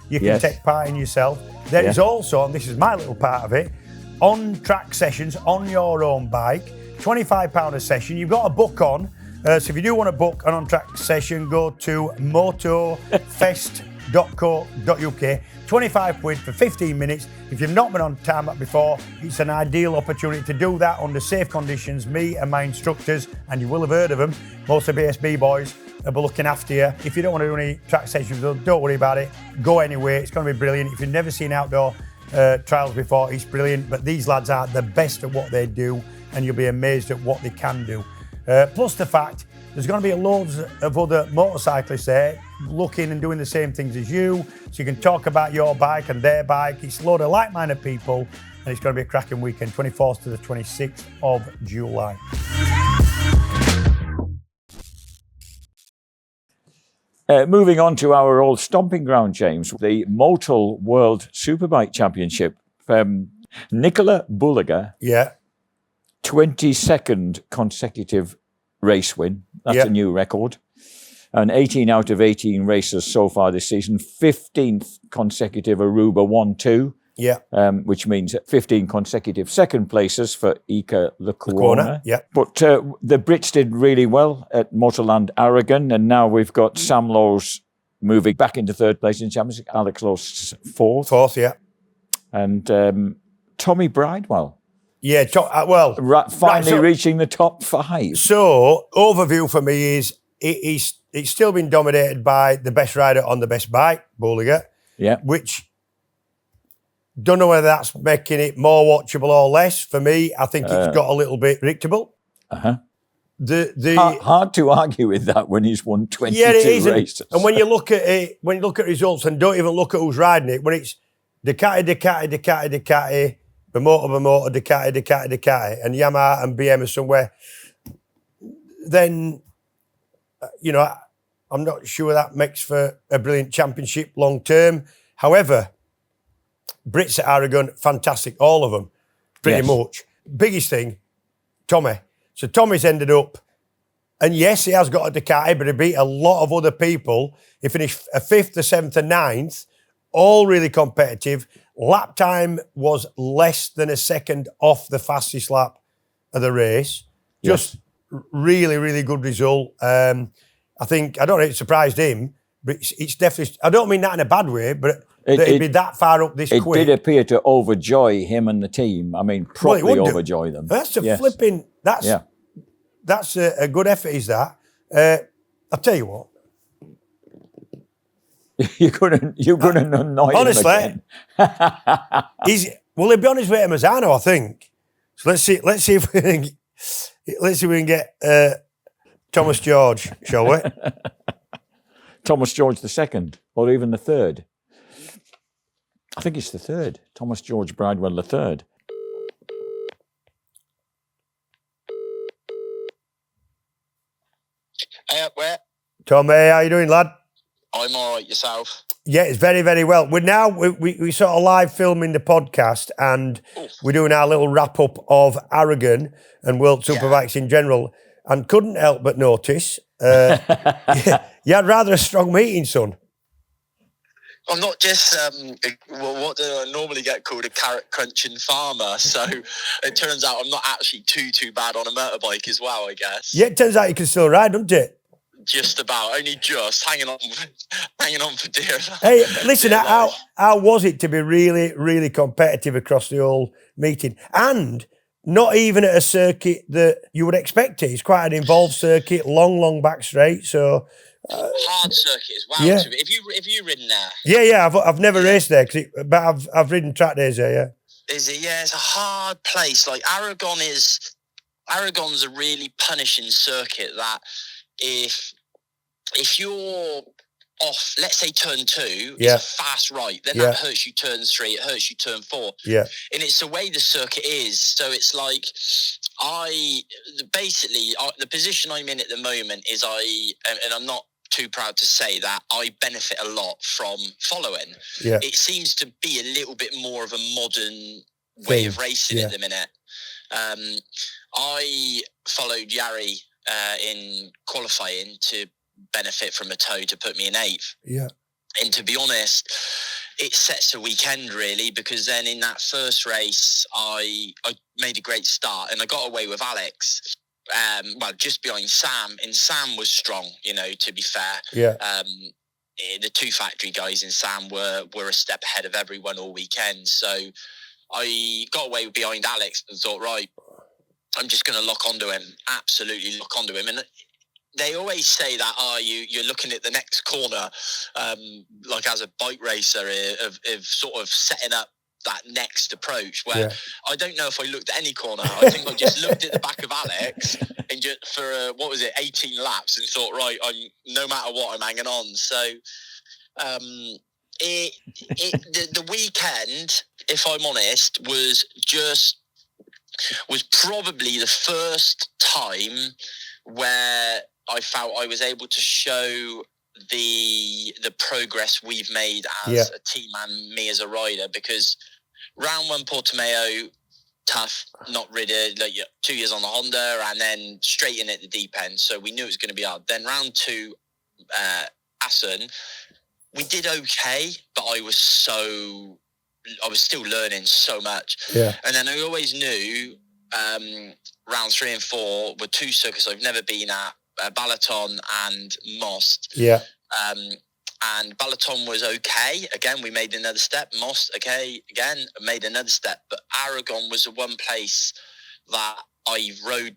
You can take part in yourself. There is also, and this is my little part of it, on-track sessions on your own bike, £25 a session. You've got a book on. So if you do want to book an on-track session, go to motofest.co.uk. 25 quid for 15 minutes. If you've not been on tarmac before, it's an ideal opportunity to do that under safe conditions. Me and my instructors, and you will have heard of them, most of the BSB boys, will be looking after you. If you don't want to do any track sessions, don't worry about it. Go anyway. It's going to be brilliant. If you've never seen outdoor trials before, it's brilliant. But these lads are the best at what they do, and you'll be amazed at what they can do. Plus the fact there's going to be loads of other motorcyclists there looking and doing the same things as you, so you can talk about your bike and their bike. It's a load of like-minded people, and it's going to be a cracking weekend, 24th to the 26th of July. Moving on to our old stomping ground, James, the Motul World Superbike Championship. Nicola Bulliger, 22nd consecutive race win. That's a new record. And 18 out of 18 races so far this season. 15th consecutive Aruba 1-2. Which means 15 consecutive second places for Ika Lecuona. But the Brits did really well at Motorland Aragon, and now we've got Sam Lowes moving back into third place in the championship. Alex Lowes fourth. And Tommy Bridewell. Finally reaching the top 5. So, overview for me is it's still been dominated by the best rider on the best bike, Bulliger. Which, don't know whether that's making it more watchable or less. For me, I think it's got a little bit predictable. Hard to argue with that when he's won 22 races. And when you look at it, when you look at results and don't even look at who's riding it, when it's Ducati, Bimoto, Ducati, and Yamaha and BM are somewhere, then, I'm not sure that makes for a brilliant championship long term. However, Brits at Aragon, fantastic, all of them, pretty much. Biggest thing, Tommy. So Tommy's ended up, and yes, he has got a Ducati, but he beat a lot of other people. He finished a 5th, a 7th, a 9th, all really competitive. Lap time was less than a second off the fastest lap of the race. Just really, really good result. I think, I don't know, it surprised him, but it's definitely, I don't mean that in a bad way, but it'd be that far up this quick. It did appear to overjoy him and the team. I mean, properly overjoy them. That's a flipping, that's a good effort, is that. I'll tell you what. You're gonna annoy him again. Honestly, he'll be on his way to Misano, I think. So let's see if we can get Thomas George, shall we? Thomas George the second, or even the third. I think it's the third. Thomas George Bridewell the third. Hey, up where? Tommy, how you doing, lad? I'm all right, yourself? Yeah, it's very, very well. We're now, we sort of live filming the podcast, and we're doing our little wrap-up of Aragon and World Superbikes in general, and couldn't help but notice you had rather a strong meeting, son. I'm not just what do I normally get called a carrot crunching farmer, so it turns out I'm not actually too bad on a motorbike as well, I guess. Yeah, it turns out you can still ride, doesn't it? Just about, only just hanging on for dear life. Hey, listen, how was it to be really, really competitive across the whole meeting, and not even at a circuit that you would expect it? It's quite an involved circuit, long back straight, so. Hard circuit as well. Yeah. Have you ridden there? Yeah. I've never raced there, but I've ridden track days there. Yeah. Is it? Yeah, it's a hard place. Like Aragon's a really punishing circuit. That if you're off, let's say turn 2, it's a fast right, then that hurts you turn 3, it hurts you turn 4. Yeah. And it's the way the circuit is. So it's like the position I'm in at the moment is and I'm not too proud to say that, I benefit a lot from following. Yeah. It seems to be a little bit more of a modern way of racing at the minute. I followed Yari in qualifying to benefit from a toe to put me in 8th. Yeah. And to be honest, it sets a weekend really, because then in that first race, I made a great start and I got away with Alex. Just behind Sam, and Sam was strong, to be fair. Yeah. The 2 factory guys and Sam were a step ahead of everyone all weekend. So I got away behind Alex and thought, right, I'm just going to lock onto him, absolutely lock onto him. And they always say that, you're looking at the next corner, like as a bike racer, of sort of setting up that next approach, where I don't know if I looked at any corner. I think I just looked at the back of Alex and just for 18 laps, and thought, right, I'm no matter what, I'm hanging on. So the weekend, if I'm honest, was probably the first time where I felt I was able to show the progress we've made as a team and me as a rider, because round 1 Portimao, tough, not really, like 2 years on the Honda and then straight in at the deep end. So we knew it was going to be hard. Then round 2, Assen, we did okay, but I was still learning so much. Yeah. And then I always knew round 3 and 4 were 2 circuits I've never been at, Balaton and Most. Yeah. And Balaton was okay. Again, we made another step. Most, okay, again, made another step. But Aragon was the one place that I rode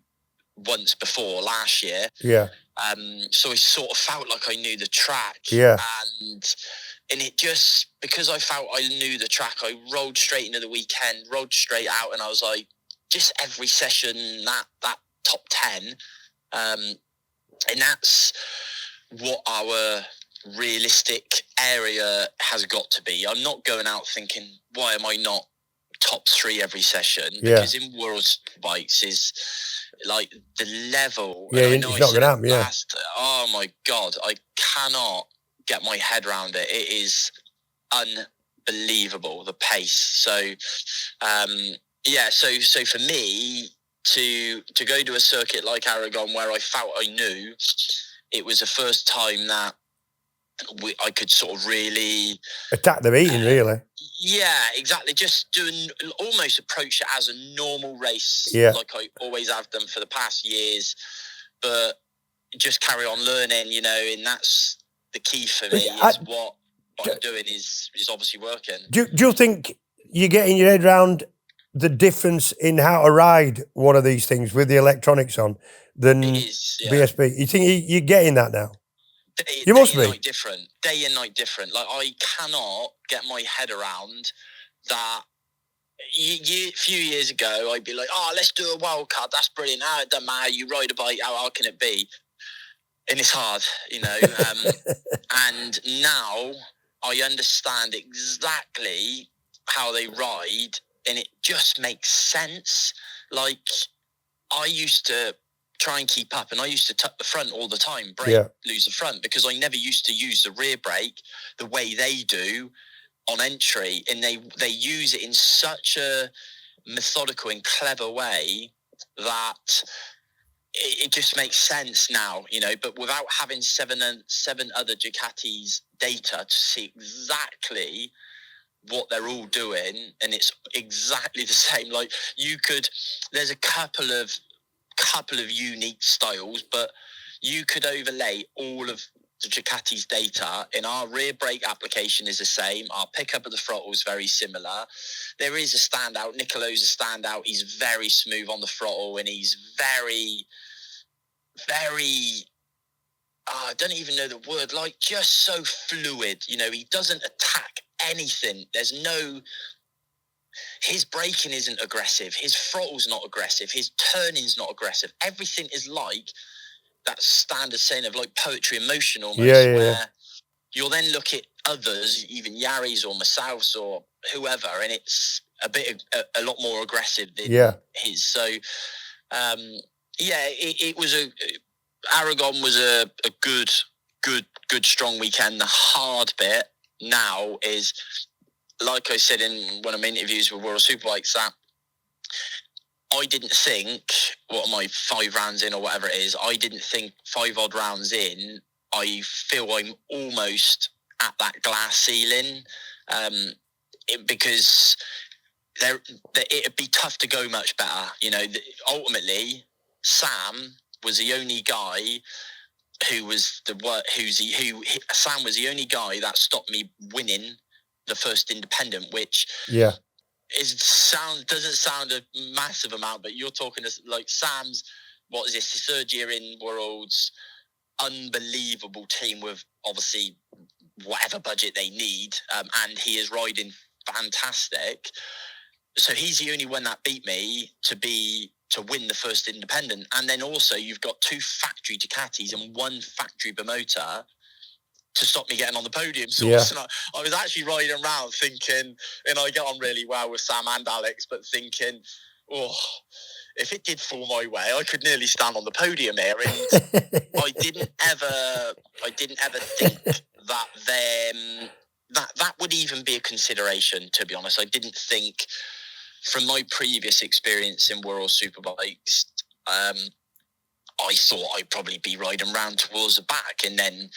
once before last year. Yeah. So I sort of felt like I knew the track. Yeah. And it just, because I felt I knew the track, I rolled straight into the weekend, rolled straight out, and I was like, just every session, that top 10. And that's what our realistic area has got to be. I'm not going out thinking, why am I not top 3 every session? Because in World Bikes is like the level. Yeah, it's not going to happen. Yeah. Oh my God, I cannot get my head around it. It is unbelievable, the pace. So, so for me to go to a circuit like Aragon, where I felt I knew, it was the first time that I could sort of really attack the meeting, really. Yeah, exactly. Just almost approach it as a normal race, like I always have done for the past years, but just carry on learning, and that's the key for me. What I'm doing is obviously working. Do you think you're getting your head around the difference in how to ride one of these things with the electronics on than BSB? You think you're getting that now? You must be. Day and night different. Like, I cannot get my head around that. A few years ago, I'd be like, let's do a wild card. That's brilliant. It doesn't matter. You ride a bike. How can it be? And it's hard, and now I understand exactly how they ride, and it just makes sense. Like, I used to try and keep up, and I used to tuck the front all the time, lose the front, because I never used to use the rear brake the way they do on entry, and they use it in such a methodical and clever way that it just makes sense now, but without having seven other Ducatis data to see exactly what they're all doing, and it's exactly the same. Like, there's a couple of unique styles, but you could overlay all of the Ducati's data, and our rear brake application is the same. Our pickup of the throttle is very similar. There is a standout. Nicolo's a standout. He's very smooth on the throttle, and he's very, very, I don't even know the word, like, just so fluid. He doesn't attack anything. His braking isn't aggressive. His throttle's not aggressive. His turning's not aggressive. Everything is like that standard saying of like poetry in motion almost, where you'll then look at others, even Yaris or Masaus or whoever, and it's a lot more aggressive than his. So, it was Aragon was a good, strong weekend. The hard bit now is, like I said in one of my interviews with World Superbikes, that I didn't think, what am I, 5 rounds in or whatever it is, I didn't think 5 odd rounds in, I feel I'm almost at that glass ceiling, because it'd be tough to go much better. Ultimately, Sam was the only guy Sam was the only guy that stopped me winning the first independent, which doesn't sound a massive amount, but you're talking like Sam's, what is this, his 3rd year in Worlds, unbelievable team with obviously whatever budget they need, and he is riding fantastic. So he's the only one that beat me to win the first independent. And then also you've got 2 factory Ducatis and 1 factory Bimota to stop me getting on the podium. So I was actually riding around thinking, and I get on really well with Sam and Alex, but thinking, if it did fall my way, I could nearly stand on the podium here. And I didn't ever think that would even be a consideration, to be honest. I didn't think, from my previous experience in World Superbikes, I thought I'd probably be riding round towards the back, and then,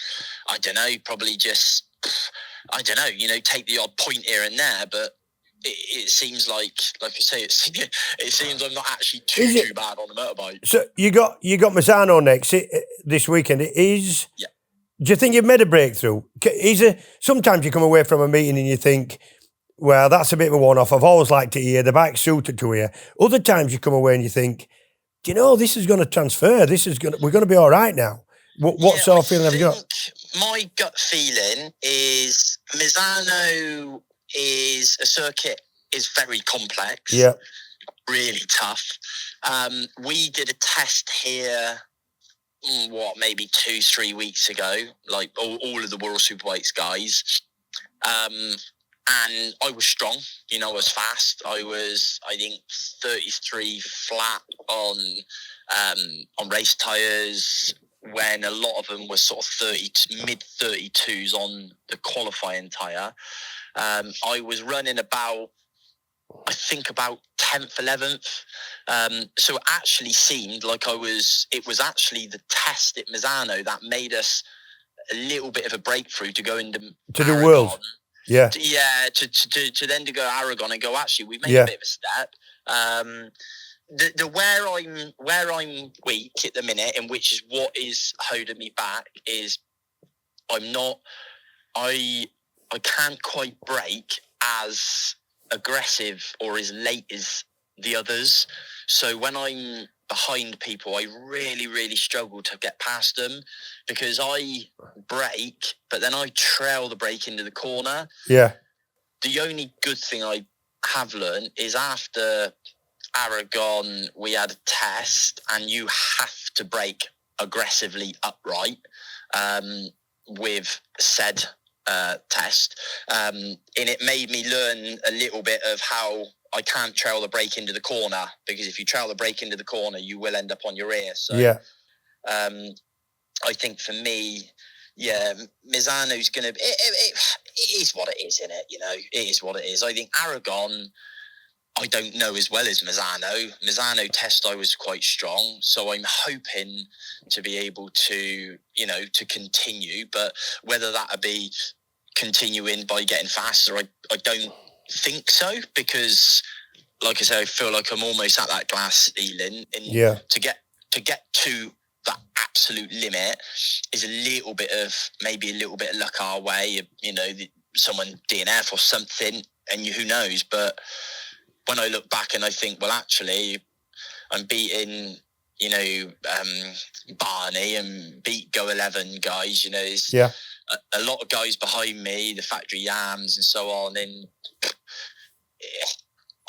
I don't know, probably just, take the odd point here and there, but it seems like I say, it seems I'm not actually too bad on the motorbike. So you got Misano next this weekend. Yeah. Do you think you've made a breakthrough? Sometimes you come away from a meeting and you think, well, that's a bit of a one-off. I've always liked it here. The bike's suited to here. Other times you come away and you think, do you know, this is going to transfer. We're going to be all right now. What sort of feeling have you got? My gut feeling is Misano is a circuit is very complex. Yeah. Really tough. We did a test here, maybe 2-3 weeks ago, like all of the World Superbikes guys. And I was strong, I was fast. I was, I think, 33 flat on race tyres, when a lot of them were sort of mid-32s on the qualifying tyre. I was running about 10th, 11th. So it actually seemed like it was actually the test at Misano that made us a little bit of a breakthrough to go into the world. Yeah. To then to go Aragon and go, actually, we've made a bit of a step. Where I'm weak at the minute, and which is what is holding me back, is I can't quite brake as aggressive or as late as the others. So when I'm behind people, I really, really struggle to get past them, because I brake, but then I trail the brake into the corner. Yeah. The only good thing I have learned is after Aragon, we had a test, and you have to brake aggressively upright with said test. And it made me learn a little bit of how I can't trail the brake into the corner, because if you trail the brake into the corner, you will end up on your rear. So I think for me, Misano's going to be, it is what it is, isn't it? It is what it is. I think Aragon, I don't know as well as Misano. Misano test, I was quite strong. So I'm hoping to be able to, to continue. But whether that'll be continuing by getting faster, I don't think so, because like I say, I feel like I'm almost at that glass ceiling, and to get to that absolute limit is maybe a little bit of luck our way, someone DNF or something, and who knows. But when I look back and I think, well, actually I'm beating Barney and beat Go 11 guys, a lot of guys behind me, the factory yams and so on, and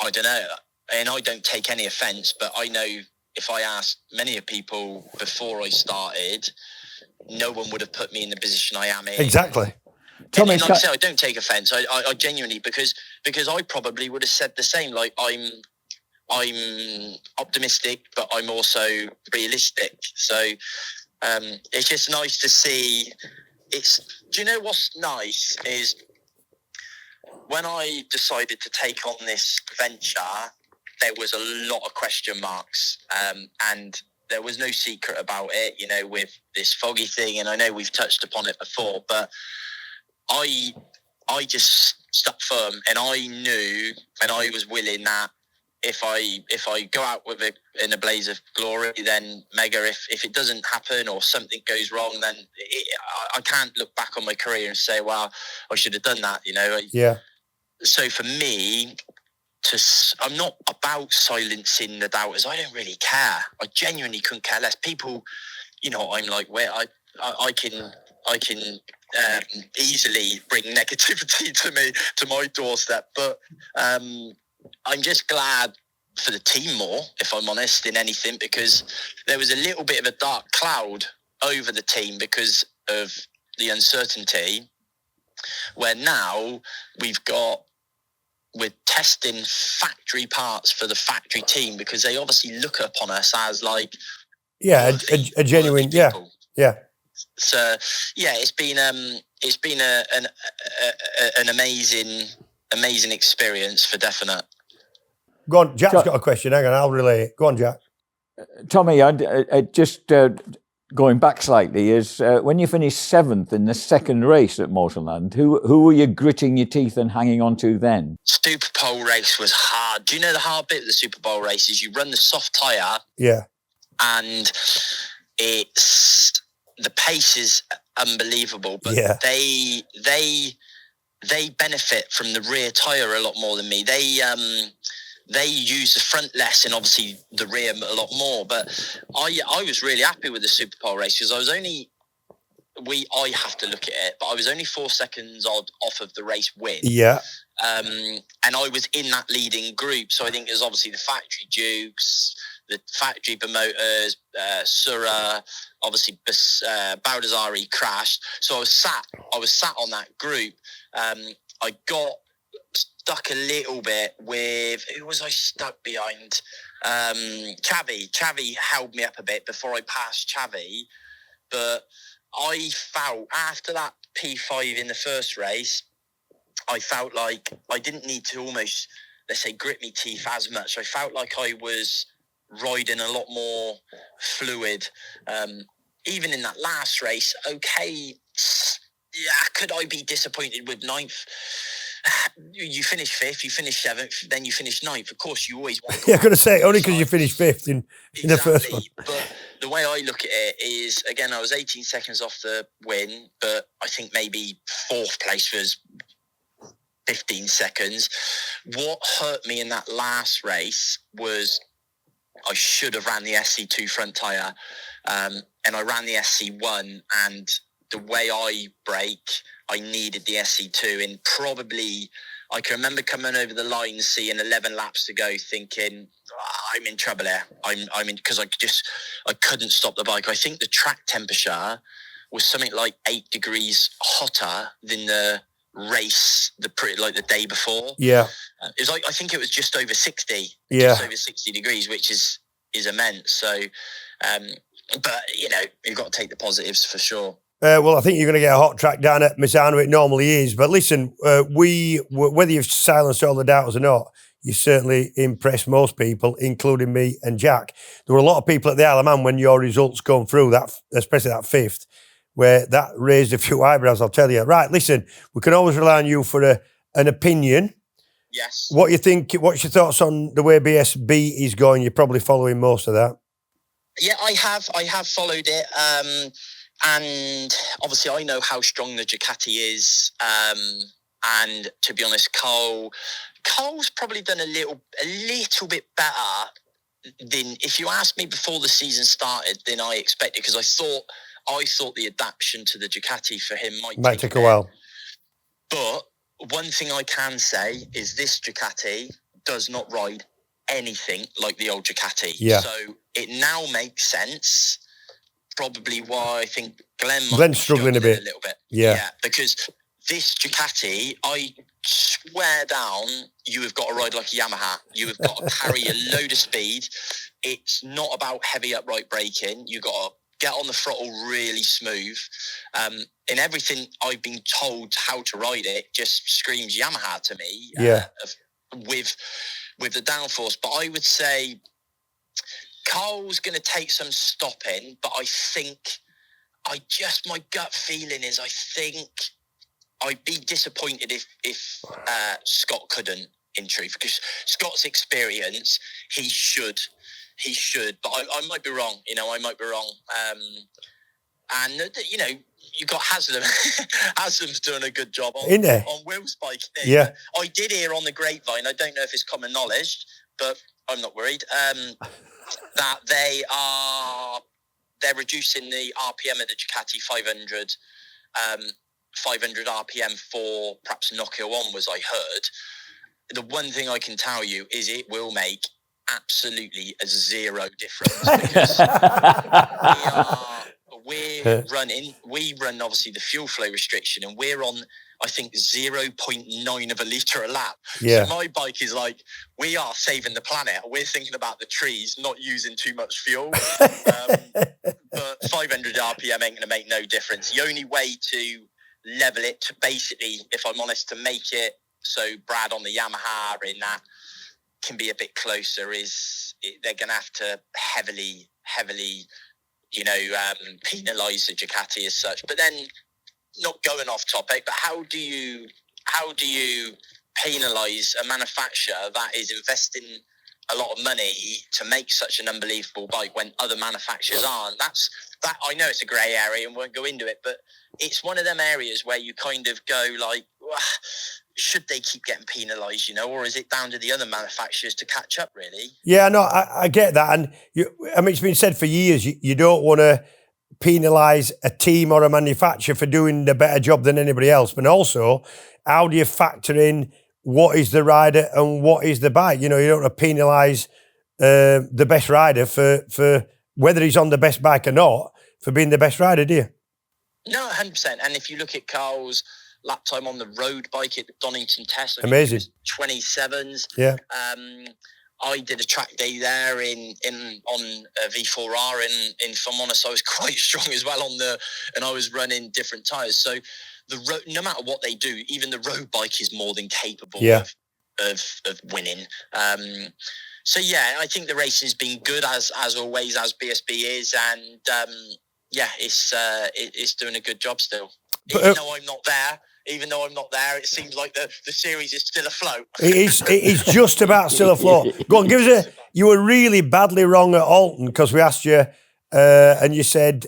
I don't know, and I don't take any offence, but I know if I asked many of people before I started, no one would have put me in the position I am in. Exactly. And like I say, I don't take offence. I genuinely, because I probably would have said the same. Like I'm optimistic, but I'm also realistic. So it's just nice to see. Do you know what's nice is when I decided to take on this venture, there was a lot of question marks, and there was no secret about it, with this foggy thing. And I know we've touched upon it before, but I just stuck firm, and I knew, and I was willing that if I go out with it in a blaze of glory, then mega. If it doesn't happen or something goes wrong, then I can't look back on my career and say, well, I should have done that, Yeah. So for me, I'm not about silencing the doubters. I don't really care. I genuinely couldn't care less. People, I'm like, where I can easily bring negativity to my doorstep. But I'm just glad for the team more, if I'm honest, in anything, because there was a little bit of a dark cloud over the team because of the uncertainty, where now we've got testing factory parts for the factory team, because they obviously look upon us as like a genuine people. Yeah. So yeah, it's been an amazing experience for definite. Go on, Jack's got a question. Hang on, I'll relay it. Go on, Jack. Tommy, I just going back slightly, is when you finished 7th in the second race at Motorland, who were you gritting your teeth and hanging on to then? Super Bowl race was hard. Do you know the hard bit of the Super Bowl race is you run the soft tyre? Yeah. And the pace is unbelievable, but they benefit from the rear tyre a lot more than me. They use the front less and obviously the rear a lot more. But I was really happy with the Super Bowl race, because I was only, I have to look at it, but I was only 4 seconds off of the race win. Yeah. And I was in that leading group. So I think it was obviously the factory Dukes, the factory promoters, Surra, obviously Baldassari crashed. So I was sat on that group. I got stuck a little bit with, who was I stuck behind? Chavi held me up a bit before I passed Chavi, but I felt after that P5 in the first race, I felt like I didn't need to almost, let's say, grit me teeth as much. I felt like I was riding a lot more fluid. Even in that last race, okay, yeah, could I be disappointed with 9th? You finish 5th, you finish 7th, then you finish 9th. Of course, you always want to... Yeah, I could say, only because you finished 5th in the first one. But the way I look at it is, again, I was 18 seconds off the win, but I think maybe 4th place was 15 seconds. What hurt me in that last race was I should have ran the SC2 front tyre, and I ran the SC1, and the way I brake, I needed the SC2, and probably I can remember coming over the line, seeing 11 laps to go, thinking, I'm in trouble here. I'm in, because I couldn't stop the bike. I think the track temperature was something like 8 degrees hotter than the race, the day before. Yeah. It was like, I think it was just over 60. Yeah. Just over 60 degrees, which is immense. So, but you know, you've got to take the positives for sure. Well, I think you're going to get a hot track down at Misano. It normally is. But listen, whether you've silenced all the doubters or not, you certainly impressed most people, including me and Jack. There were a lot of people at the Isle of Man when your results come through, that, especially that 5th, where that raised a few eyebrows, I'll tell you. Right, listen, we can always rely on you for an opinion. Yes. What you think? What's your thoughts on the way BSB is going? You're probably following most of that. Yeah, I have followed it. And obviously I know how strong the Ducati is. And to be honest, Cole's probably done a little bit better than, if you asked me before the season started, than I expected, because I thought the adaptation to the Ducati for him might take a while. But one thing I can say is this Ducati does not ride anything like the old Ducati. Yeah. So it now makes sense. Probably why I think Glenn's struggling a little bit. Yeah. Because this Ducati, I swear down, you have got to ride like a Yamaha. You have got to carry a load of speed. It's not about heavy upright braking. You've got to get on the throttle really smooth. And everything I've been told how to ride it just screams Yamaha to me. Yeah. With the downforce. But I would say Carl's going to take some stopping, but I think my gut feeling is I think I'd be disappointed if Scott couldn't, in truth, because Scott's experience, he should, but I might be wrong, I might be wrong. And, you got Haslam. Haslam's doing a good job on WorldSBK. Yeah. I did hear on the grapevine, I don't know if it's common knowledge, but I'm not worried, that they're reducing the RPM of the Ducati 500 RPM for perhaps Knockhill onwards, I heard. The one thing I can tell you is it will make absolutely a zero difference, because we run obviously the fuel flow restriction, and we're on, I think 0.9 of a litre a lap. Yeah. So my bike is like, we are saving the planet. We're thinking about the trees, not using too much fuel. But 500 RPM ain't going to make no difference. The only way to level it to basically, if I'm honest, to make it so Brad on the Yamaha in that can be a bit closer they're going to have to heavily, penalise the Ducati as such. But then, not going off topic, but how do you penalise a manufacturer that is investing a lot of money to make such an unbelievable bike when other manufacturers aren't? That I know it's a grey area and won't go into it, but it's one of them areas where you kind of go like, should they keep getting penalised, or is it down to the other manufacturers to catch up, really? Yeah, no, I get that. And it's been said for years, you don't want to penalise a team or a manufacturer for doing a better job than anybody else. But also, how do you factor in what is the rider and what is the bike? You don't want to penalise the best rider for whether he's on the best bike or not, for being the best rider, do you? No, 100%. And if you look at Carl's lap time on the road bike at the Donington Test, amazing, 27s. Yeah. I did a track day there on a V4R, and if I'm honest, I was quite strong as well and I was running different tyres. So no matter what they do, even the road bike is more than capable of winning. So yeah, I think the racing's been good as always, as BSB is, and it's doing a good job still. Even though I'm not there, it seems like the series is still afloat. It's just about still afloat. Go on, give us you were really badly wrong at Alton because we asked you and you said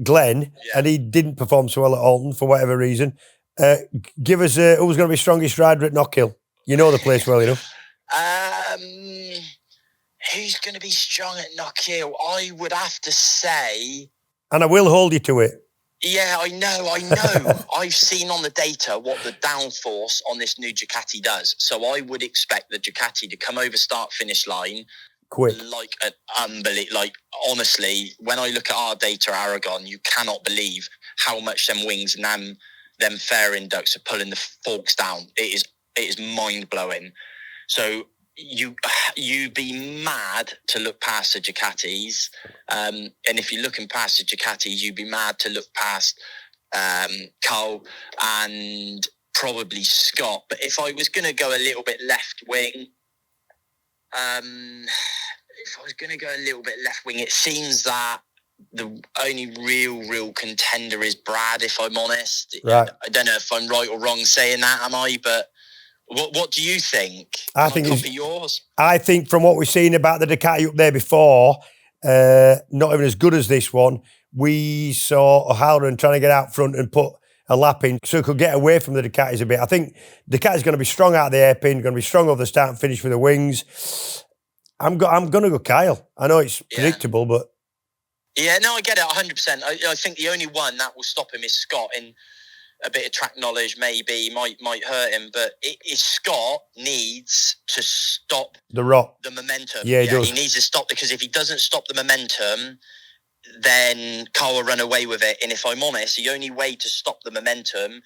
Glenn, and he didn't perform so well at Alton for whatever reason. Give us who was going to be strongest rider at Knockhill. You know the place well enough. Who's going to be strong at Knockhill? I would have to say... And I will hold you to it. Yeah, I know. I've seen on the data what the downforce on this new Ducati does. So I would expect the Ducati to come over start-finish line quick. Like an unbelievable... Like, honestly, when I look at our data, Aragon, you cannot believe how much them wings and them fairing ducts are pulling the forks down. It is mind-blowing. So... You'd be mad to look past the Ducatis, and if you're looking past the Ducatis, you'd be mad to look past Cole and probably Scott. But if I was going to go a little bit left wing, it seems that the only real contender is Brad, if I'm honest. Right. I don't know if I'm right or wrong saying that, am I? But what do you think? I think copy yours. I think from what we've seen about the Ducati up there before, not even as good as this one, we saw O'Halloran trying to get out front and put a lap in so he could get away from the Ducatis a bit. I think Ducati's going to be strong out of the hairpin, going to be strong over the start and finish with the wings. I'm going to go Kyle. I know it's predictable, but... Yeah, no, I get it 100%. I think the only one that will stop him is Scott, and a bit of track knowledge maybe might hurt him, but Scott needs to stop the momentum. Yeah, he does. He needs to stop, because if he doesn't stop the momentum, then Carl will run away with it. And if I'm honest, the only way to stop the momentum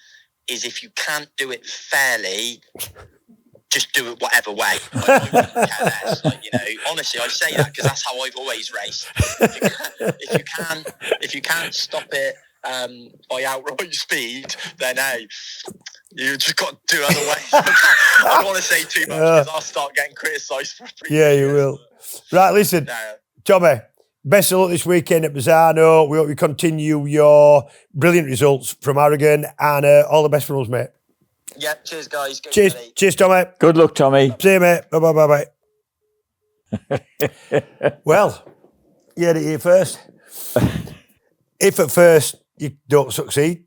is if you can't do it fairly, just do it whatever way. I don't care less. Honestly, I say that because that's how I've always raced. If you can't stop it by outright speed, then hey, you just got to do other ways. I don't want to say too much because I'll start getting criticised for you will. Right, listen, Tommy, best of luck this weekend at Misano. We hope you continue your brilliant results from Aragon, and all the best for us, mate. Yeah, cheers, guys. Cheers, Tommy. Good luck, Tommy. See you, mate. Bye. Well, you heard it here first. If at first you don't succeed,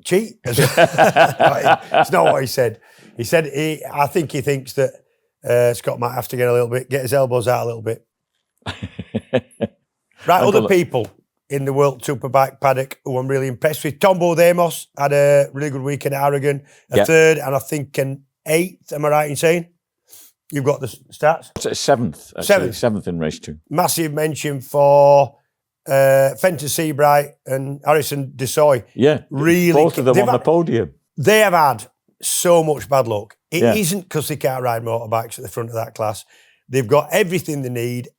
cheat. It's not what he said. He said, I think he thinks that Scott might have to get his elbows out a little bit. Right, other people in the World Superbike paddock who I'm really impressed with. Tom Bodemos had a really good weekend at Aragon, a third, and I think an 8th. Am I right in saying? You've got the stats? It's a 7th, actually. 7th in race 2. Massive mention for Fenton Seabright and Harrison Desoy. Yeah, really, both of them on the podium. They have had so much bad luck. It Yeah. isn't because they can't ride motorbikes at the front of that class. They've got everything they need.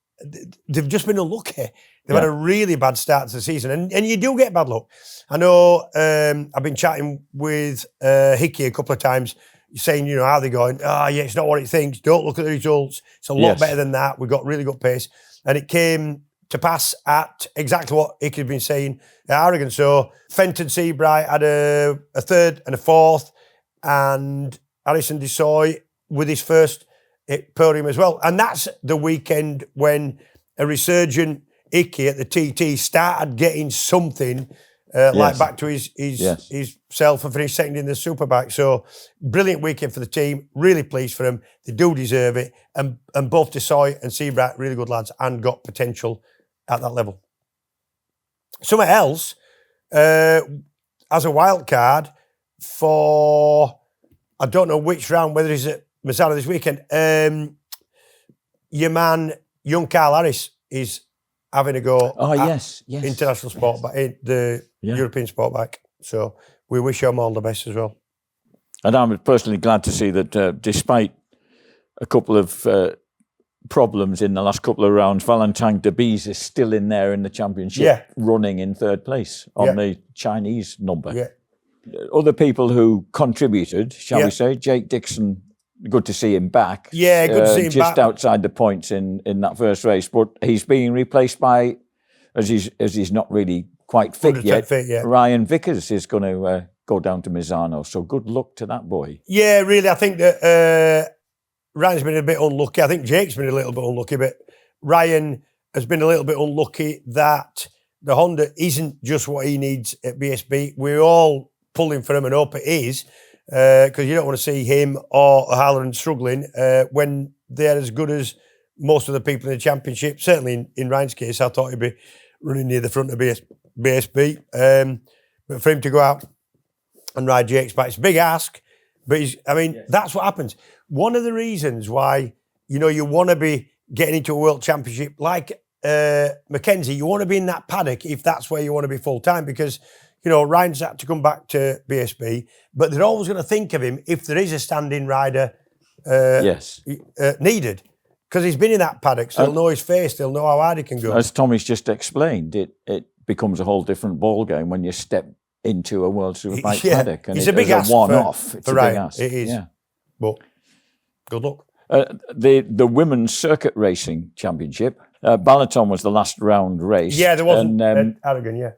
They've just been unlucky. They've had a really bad start to the season. And you do get bad luck. I know I've been chatting with Hickey a couple of times saying, you know, how they're going. Yeah, it's not what it thinks. Don't look at the results. It's a lot better than that. We've got really good pace. And it came to pass at exactly what Hickey's been saying at Aragon. So Fenton Seabright had a third and a fourth, and Harrison Desoy with his first podium as well. And that's the weekend when a resurgent Hickey at the TT started getting something like back to his self and finished second in the Superbike. So brilliant weekend for the team. Really pleased for them. They do deserve it. And both Desoy and Seabright, really good lads and got potential at that level. Something else, as a wild card for, I don't know which round, whether he's at Misano this weekend, your man, young Carl Harris, is having a go at international sport, but the European sport bike. So we wish him all the best as well. And I'm personally glad to see that despite a couple of problems in the last couple of rounds, Valentin Debise is still in there in the championship, running in third place on the Chinese number. Yeah. Other people who contributed, shall we say, Jake Dixon, good to see him back. Yeah, good to see him just back. outside the points in that first race, but he's being replaced by, as he's not really quite fit yet, Ryan Vickers is going to go down to Misano. So good luck to that boy. Yeah, really, I think that Ryan's been a bit unlucky. I think Jake's been a little bit unlucky, but Ryan has been a little bit unlucky that the Honda isn't just what he needs at BSB. We're all pulling for him and hope it is, because you don't want to see him or Halloran struggling when they're as good as most of the people in the championship. Certainly in Ryan's case, I thought he'd be running near the front of BSB. But for him to go out and ride Jake's bike, it's a big ask. But that's what happens. One of the reasons why, you want to be getting into a world championship like Mackenzie, you want to be in that paddock if that's where you want to be full time, because Ryan's had to come back to BSB, but they're always going to think of him if there is a standing rider needed, because he's been in that paddock, so they'll know his face, they'll know how hard he can go. As Tommy's just explained, it becomes a whole different ball game when you step into a World Superbike paddock, and it's a big ask one-off. It's a Ryan. big ask. It is. Yeah. But good luck. The Women's Circuit Racing Championship, Balaton was the last round race. Yeah, there wasn't Aragon,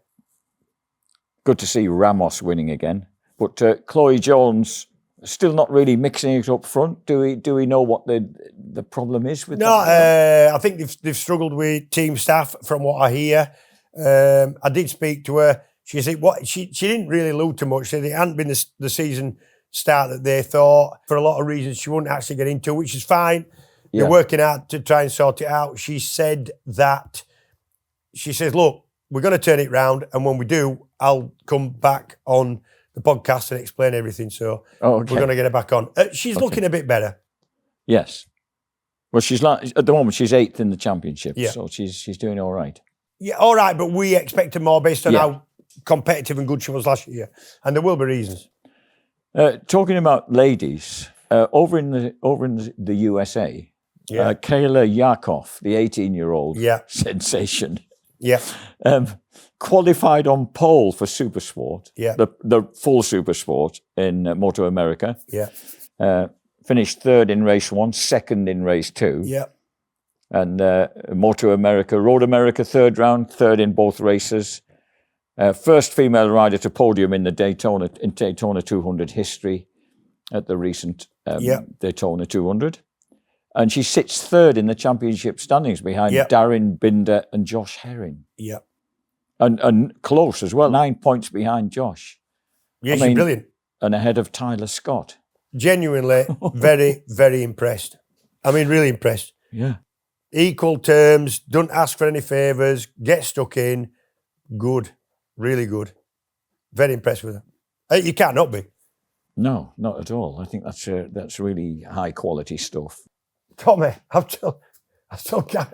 Good to see Ramos winning again. But Chloe Jones still not really mixing it up front. Do we know what the problem is with that? I think they've struggled with team staff from what I hear. I did speak to her. She said she didn't really allude to much. She said it hadn't been the season start that they thought. For a lot of reasons she wouldn't actually get into, which is fine. They're working out to try and sort it out. She says, look, we're going to turn it round, and when we do, I'll come back on the podcast and explain everything. So we're going to get her back on. She's looking a bit better. Yes. Well, she's at the moment she's 8th in the championship, so she's doing all right. Yeah, all right, but we expect her more based on how competitive and good she was last year, and there will be reasons. Talking about ladies, over in the USA, Kayla Yakov, the 18-year-old sensation, qualified on pole for Supersport, the full Supersport in Moto America. Finished 3rd in race 1, 2nd in race 2. And Moto America, Road America, 3rd round, 3rd in both races. First female rider to podium in the Daytona 200 history at the recent Daytona 200. And she sits 3rd in the championship standings behind Darren Binder and Josh Herring. And close as well, 9 points behind Josh. She's brilliant. And ahead of Tyler Scott. Genuinely very, very impressed. Really impressed. Yeah. Equal terms, don't ask for any favours, get stuck in. Good. Really good. Very impressed with her. You can't not be. No, not at all. I think that's really high quality stuff. Tommy, I've I still can't.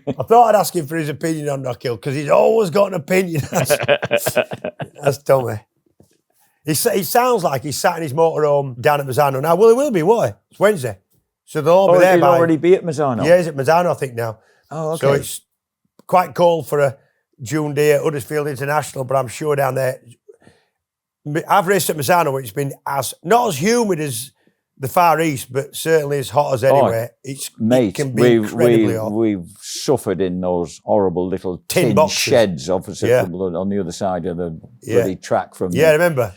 I thought I'd ask him for his opinion on Knockhill because he's always got an opinion. That's Tommy. He sounds like he's sat in his motorhome down at Misano now. Well, it will be, won't it? It's Wednesday. So they'll all be there. He'll already be at Misano? Yeah, he's at Misano, I think, now. Oh, okay. So it's quite cold for a June day at Huddersfield International, but I'm sure down there. I've raced at Misano, it's been not as humid as the Far East, but certainly as hot as anywhere. It can be incredibly hot. We've suffered in those horrible little tin sheds opposite on the other side of the bloody track from I remember.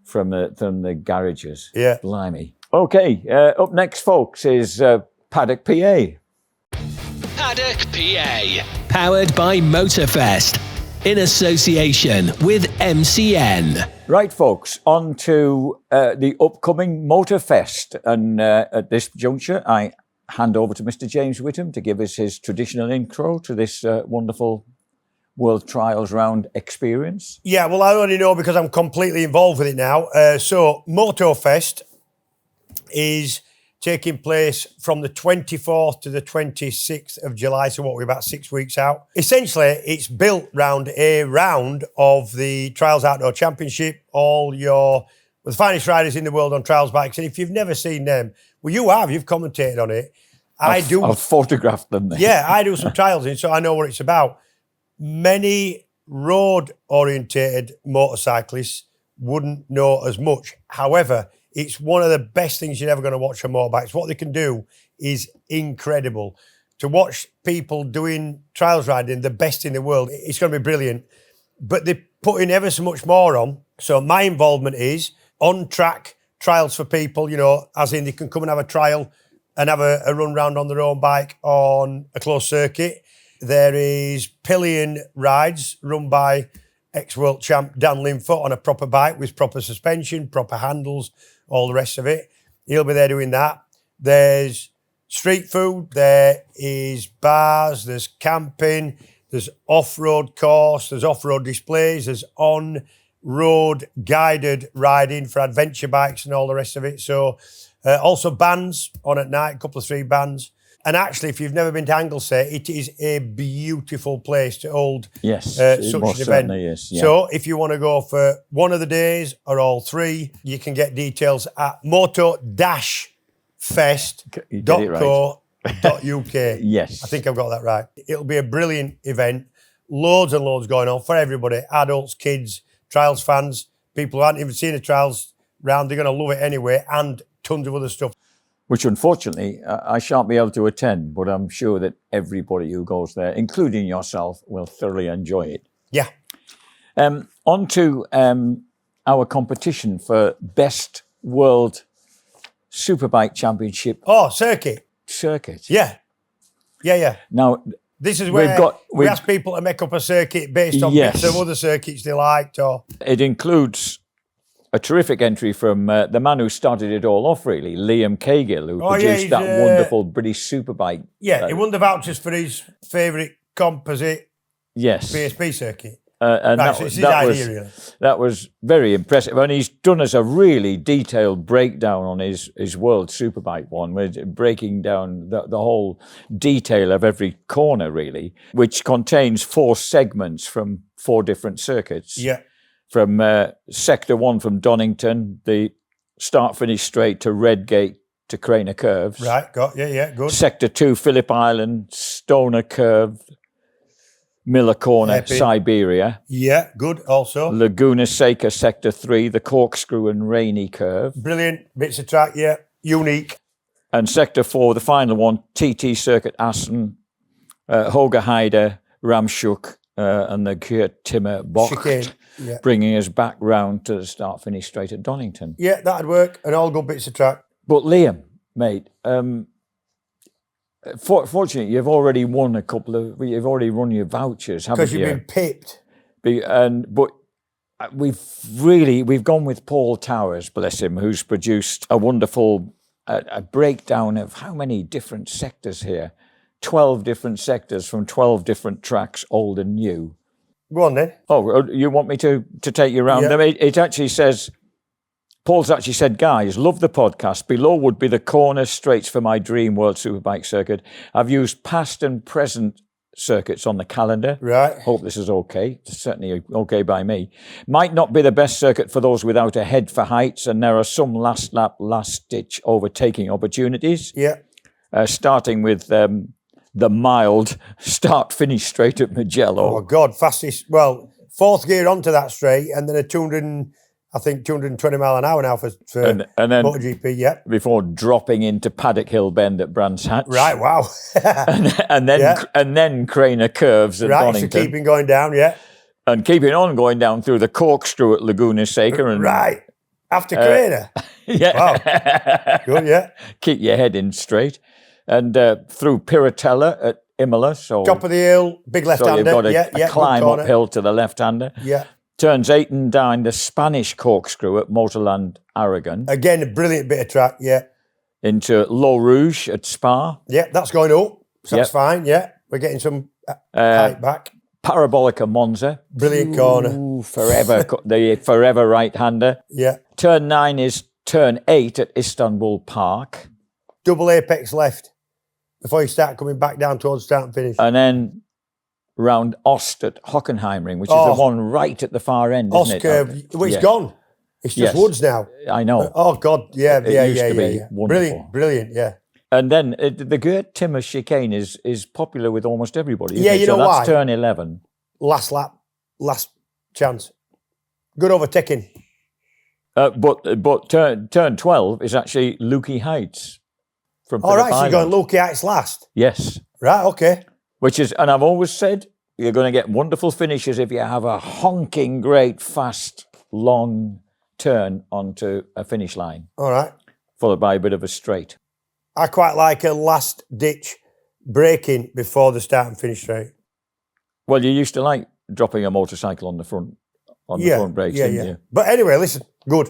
From the garages. Yeah. Blimey. Okay, up next, folks, is Paddock PA. Paddock PA. Powered by Motorfest. In association with MCN. Right, folks, on to the upcoming Motorfest. And at this juncture, I hand over to Mr. James Whittam to give us his traditional intro to this wonderful World Trials Round experience. Yeah, well, I already know because I'm completely involved with it now. So, Motorfest is taking place from the 24th to the 26th of July, so we're about 6 weeks out. Essentially, it's built round a round of the Trials Outdoor Championship, the finest riders in the world on trials bikes. And if you've never seen them, well, you've commentated on it. I've photographed them there. Yeah, I do some trials in, so I know what it's about. Many road-orientated motorcyclists wouldn't know as much. However, it's one of the best things you're ever going to watch on motorbikes. What they can do is incredible. To watch people doing trials riding, the best in the world, it's going to be brilliant. But they're putting ever so much more on. So my involvement is on-track trials for people, as in they can come and have a trial and have a run round on their own bike on a closed circuit. There is pillion rides run by ex-world champ Dan Linfoot on a proper bike with proper suspension, proper handles, all the rest of it. He'll be there doing that. There's street food, there is bars, there's camping, there's off-road course, there's off-road displays, there's on-road guided riding for adventure bikes and all the rest of it. So also bands on at night, a couple of 3 bands. And actually, if you've never been to Anglesey, it is a beautiful place to hold such an event. Is, yeah. So if you want to go for one of the days or all 3, you can get details at moto-fest.co.uk. Yes. I think I've got that right. It'll be a brilliant event. Loads and loads going on for everybody. Adults, kids, trials fans, people who haven't even seen a trials round, they're going to love it anyway, and tons of other stuff. Which, unfortunately, I shan't be able to attend, but I'm sure that everybody who goes there, including yourself, will thoroughly enjoy it. Yeah. On to our competition for Best World Superbike Championship. Oh, circuit. Yeah. Now, this is where we ask people to make up a circuit based on bits of other circuits they liked. It includes a terrific entry from the man who started it all off, really, Liam Cahill, who produced that wonderful British Superbike. Yeah, he won the vouchers for his favourite composite PSP circuit. And that was very impressive. And he's done us a really detailed breakdown on his World Superbike one, with breaking down the whole detail of every corner, really, which contains 4 segments from 4 different circuits. Yeah. From Sector 1 from Donington, the start-finish straight to Redgate to Craner Curves. Right, good. Sector 2, Phillip Island, Stoner Curve, Miller Corner, Siberia. Yeah, good also. Laguna Seca, Sector 3, the Corkscrew and Rainy Curve. Brilliant, bits of track, unique. And Sector 4, the final one, TT Circuit Assen, Hoga Heide, Ramschuk, and the Kurt Timmer Bocht. Bringing us back round to the start-finish straight at Donington. Yeah, that'd work, and all good bits of track. But Liam, mate, fortunately, you've already won you've already run your vouchers, haven't you? Because you've been pipped. But we've gone with Paul Towers, bless him, who's produced a wonderful a breakdown of how many different sectors here. 12 different sectors from 12 different tracks, old and new. Go on then. Oh, you want me to take you around them? It actually says Paul's actually said, guys, love the podcast. Below would be the corner straights for my dream World Superbike circuit. I've used past and present circuits on the calendar. Right. Hope this is okay. It's certainly okay by me. Might not be the best circuit for those without a head for heights, and there are some last lap, last ditch overtaking opportunities. Yeah. Starting with the mild start-finish straight at Mugello. Oh, God, fastest. Well, fourth gear onto that straight, and then a 220 mile an hour now for and then MotoGP, yeah. Before dropping into Paddock Hill Bend at Brands Hatch. Right, wow. and then Craner Curves at Donington. So keeping going down, yeah. And keeping on going down through the corkscrew at Laguna Seca. And, right, after Craner. Yeah. Wow. Good, yeah. Keep your head in straight. And through Piratella at Imola. So top of the hill, big left-hander. So you've got a climb uphill to the left-hander. Yeah. Turns 8 and 9, the Spanish corkscrew at Motorland Aragon. Again, a brilliant bit of track, yeah. Into L'Eau Rouge at Spa. Yeah, that's going up. So that's fine, yeah. We're getting some height back. Parabolica Monza. Brilliant corner. Forever, the forever right-hander. Yeah. Turn 9 is turn 8 at Istanbul Park. Double apex left before you start coming back down towards start and finish. And then round Ost at Hockenheimring, which is the one right at the far end, isn't it? Well, it's gone. It's just woods now. I know. Oh, God, yeah. It used to be wonderful. Brilliant, yeah. And then the Gert Timmer chicane is popular with almost everybody, isn't Yeah, it? you know so that's why? turn 11. Last lap, last chance. Good overtaking. But turn 12 is actually Lukey Heights. From All right, so you're Island. going Lukey Heights last. Yes. Right, okay. Which is, and I've always said, you're going to get wonderful finishes if you have a honking great, fast, long turn onto a finish line. All right. Followed by a bit of a straight. I quite like a last ditch braking before the start and finish straight. Well, you used to like dropping a motorcycle on the front brakes, didn't you? But anyway, listen, good.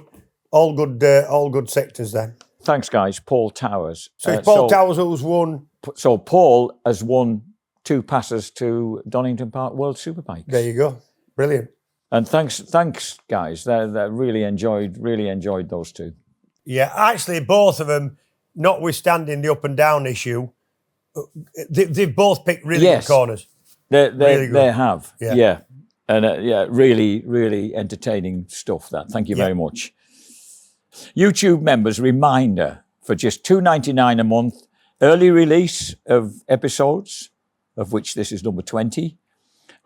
All good sectors then. Thanks, guys. Paul Towers. So it's Paul Towers who's won. So Paul has won 2 passes to Donington Park World Superbikes. There you go. Brilliant. And thanks, guys. They really enjoyed those 2. Yeah, actually, both of them, notwithstanding the up and down issue, they've both picked really good corners. They have. Yeah. Yeah. And really, really entertaining stuff. Thank you very much. YouTube members, reminder, for just $2.99 a month, early release of episodes, of which this is number 20,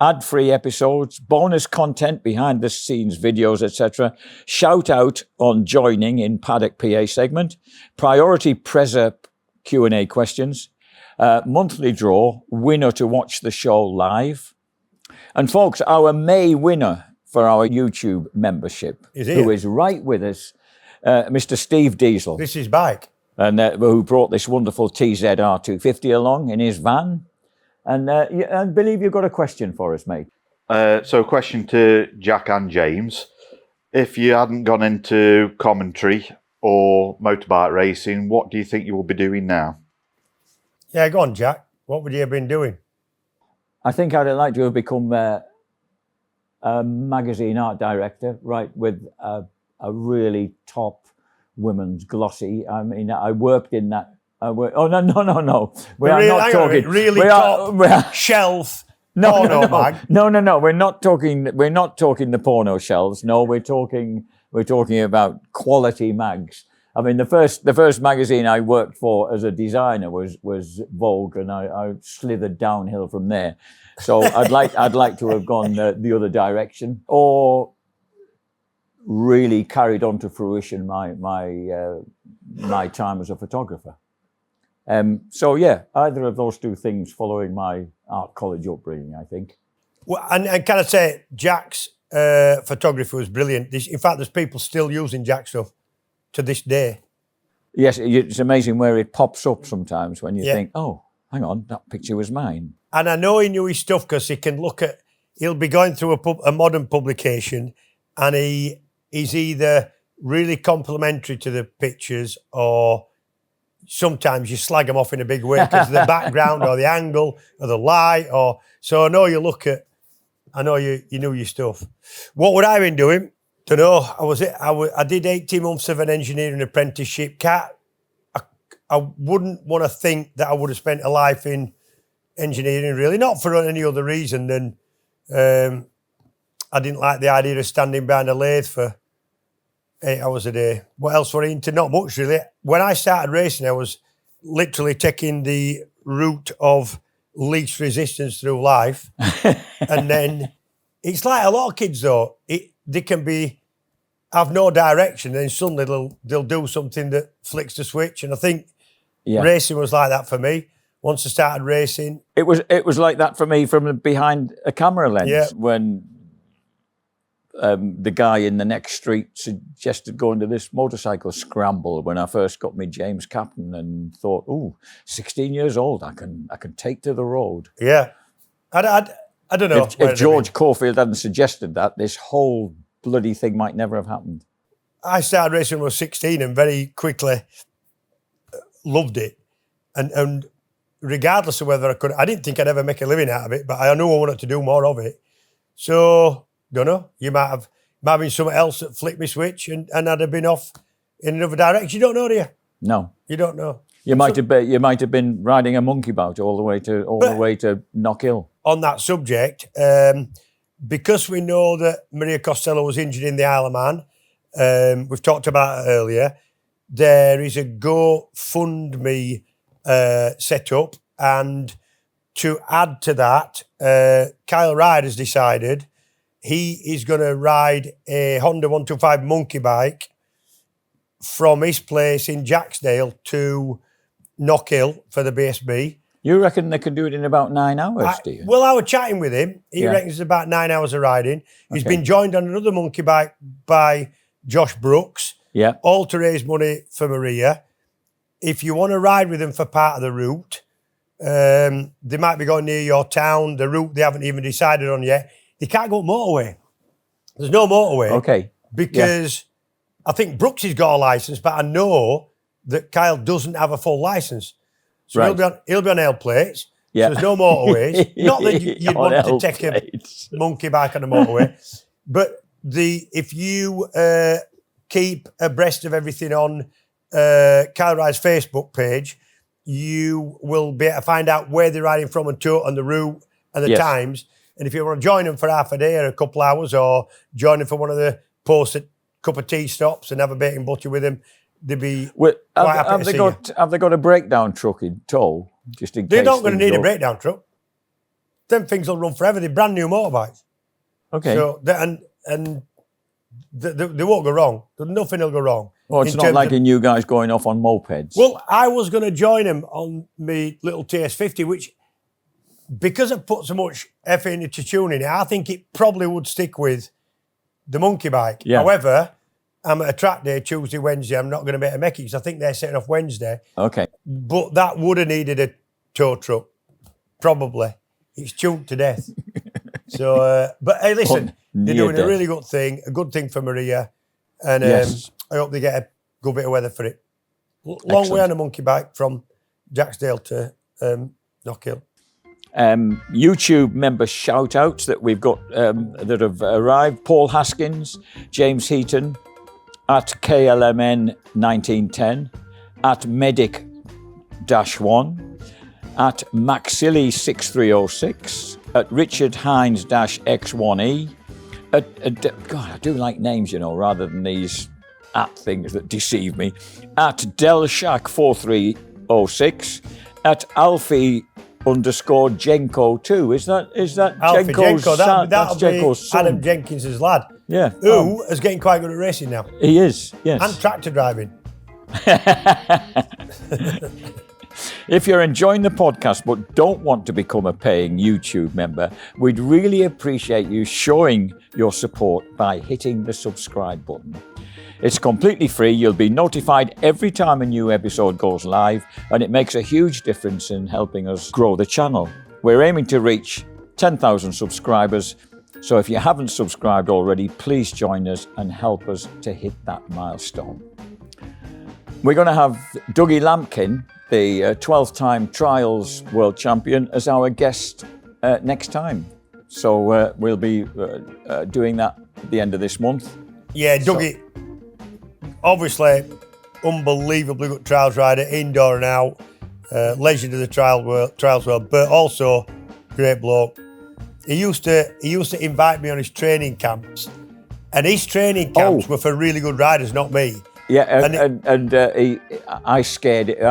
ad-free episodes, bonus content, behind-the-scenes videos, etc., shout out on joining in Paddock PA segment, priority Prezza Q&A questions, monthly draw, winner to watch the show live. And folks, our May winner for our YouTube membership, who is right with us, Mr. Steve Diesel. This is bike. And who brought this wonderful TZR 250 along in his van. And I believe you've got a question for us, mate. So a question to Jack and James. If you hadn't gone into commentary or motorbike racing, what do you think you will be doing now? Yeah, go on, Jack. What would you have been doing? I think I'd like to have become a magazine art director, right, with a really top women's glossy. I mean, I worked in that. No. We are not talking really top shelf. Porno mag. No. We're not talking the porno shelves. No, we're talking about quality mags. I mean, the first magazine I worked for as a designer was Vogue, and I slithered downhill from there. So I'd like to have gone the other direction, or really carried on to fruition my time as a photographer. So yeah, either of those 2 things following my art college upbringing, I think. Well, and can I say, Jack's photography was brilliant. In fact, there's people still using Jack stuff to this day. Yes, it's amazing where it pops up sometimes when you think, oh, hang on, that picture was mine. And I know he knew his stuff because he'll be going through a modern publication, and he's either really complimentary to the pictures, or sometimes you slag them off in a big way because of the background or the angle or the light. So I know you knew your stuff. What would I have been doing? Don't know. I did 18 months of an engineering apprenticeship. I wouldn't want to think that I would have spent a life in engineering, really. Not for any other reason than I didn't like the idea of standing behind a lathe for 8 hours a day. What else were I into? Not much, really. When I started racing, I was literally taking the route of least resistance through life. And then it's like a lot of kids, though. They can have no direction, and then suddenly they'll do something that flicks the switch. And I think racing was like that for me. Once I started racing, it was like that for me from behind a camera lens when the guy in the next street suggested going to this motorcycle scramble when I first got me James Captain, and thought, "Ooh, 16 years old, I can take to the road." Yeah, I don't know. If George Caulfield hadn't suggested that, this whole bloody thing might never have happened. I started racing when I was 16 and very quickly loved it. And regardless of whether I didn't think I'd ever make a living out of it, but I knew I wanted to do more of it. So, don't know, you might have been something else that flicked me switch and I'd have been off in another direction. You don't know, do you? No. You don't know. You might have been riding a monkey bout all the way to Knockhill. On that subject, because we know that Maria Costello was injured in the Isle of Man, we've talked about it earlier, there is a GoFundMe set up, and to add to that, Kyle Ryde has decided he is going to ride a Honda 125 monkey bike from his place in Jacksdale to Knockhill for the BSB. You reckon they could do it in about 9 hours, do you? Well, I was chatting with him. He reckons it's about 9 hours of riding. He's been joined on another monkey bike by Josh Brooks, all to raise money for Maria. If you want to ride with them for part of the route, they might be going near your town. The route they haven't even decided on yet. They can't go motorway. There's no motorway. Okay. Because I think Brooks has got a licence, but I know that Kyle doesn't have a full licence. So he'll be on L plates. So there's no motorways. Not that you'd want to take a monkey bike on a motorway. But if you keep abreast of everything on Kyle Ryde's Facebook page, you will be able to find out where they're riding from and to, and the route and the times. And if you want to join them for half a day or a couple hours, or join them for one of the post-it cup of tea stops and have a bacon butty with them, they'd be quite happy to see you. Have they got a breakdown truck in tow? Just in case they're not going to need a breakdown truck. Them things will run forever. They're brand new motorbikes. Okay. So they won't go wrong. Nothing will go wrong. Well, it's not like you guys going off on mopeds. Well, I was going to join him on my little TS50, which, because I've put so much effort into tuning it, I think it probably would stick with the monkey bike. Yeah. However, I'm at a track day Tuesday, Wednesday. I'm not going to be able to make it because I think they're setting off Wednesday. Okay. But that would have needed a tow truck, probably. It's tuned to death. So, but hey, listen, they're doing a really good thing, a good thing for Maria. And I hope they get a good bit of weather for it. Long way on a monkey bike from Jacksdale to Knockhill. YouTube member shout-outs that we've got that have arrived. Paul Haskins, James Heaton, at KLMN 1910, at Medic-1, at Maxilly 6306, at Richard Hines X1E, God, I do like names, rather than these at things that deceive me, at Delshack 4306, at Alfie _Jenko 2. Is that Alfie Jenko's son? That'll be Jenko's son. Adam Jenkins' lad. Yeah. Who is getting quite good at racing now. He is, yes. And tractor driving. If you're enjoying the podcast but don't want to become a paying YouTube member, we'd really appreciate you showing your support by hitting the subscribe button. It's completely free. You'll be notified every time a new episode goes live, and it makes a huge difference in helping us grow the channel. We're aiming to reach 10,000 subscribers, so if you haven't subscribed already, please join us and help us to hit that milestone. We're going to have Dougie Lampkin, the 12th time trials world champion, as our guest next time. So we'll be doing that at the end of this month. Yeah, Dougie, obviously, unbelievably good trials rider, indoor and out, legend of the trials world, but also great bloke. He used to invite me on his training camps, and his training camps were for really good riders, not me. Yeah, I scared it.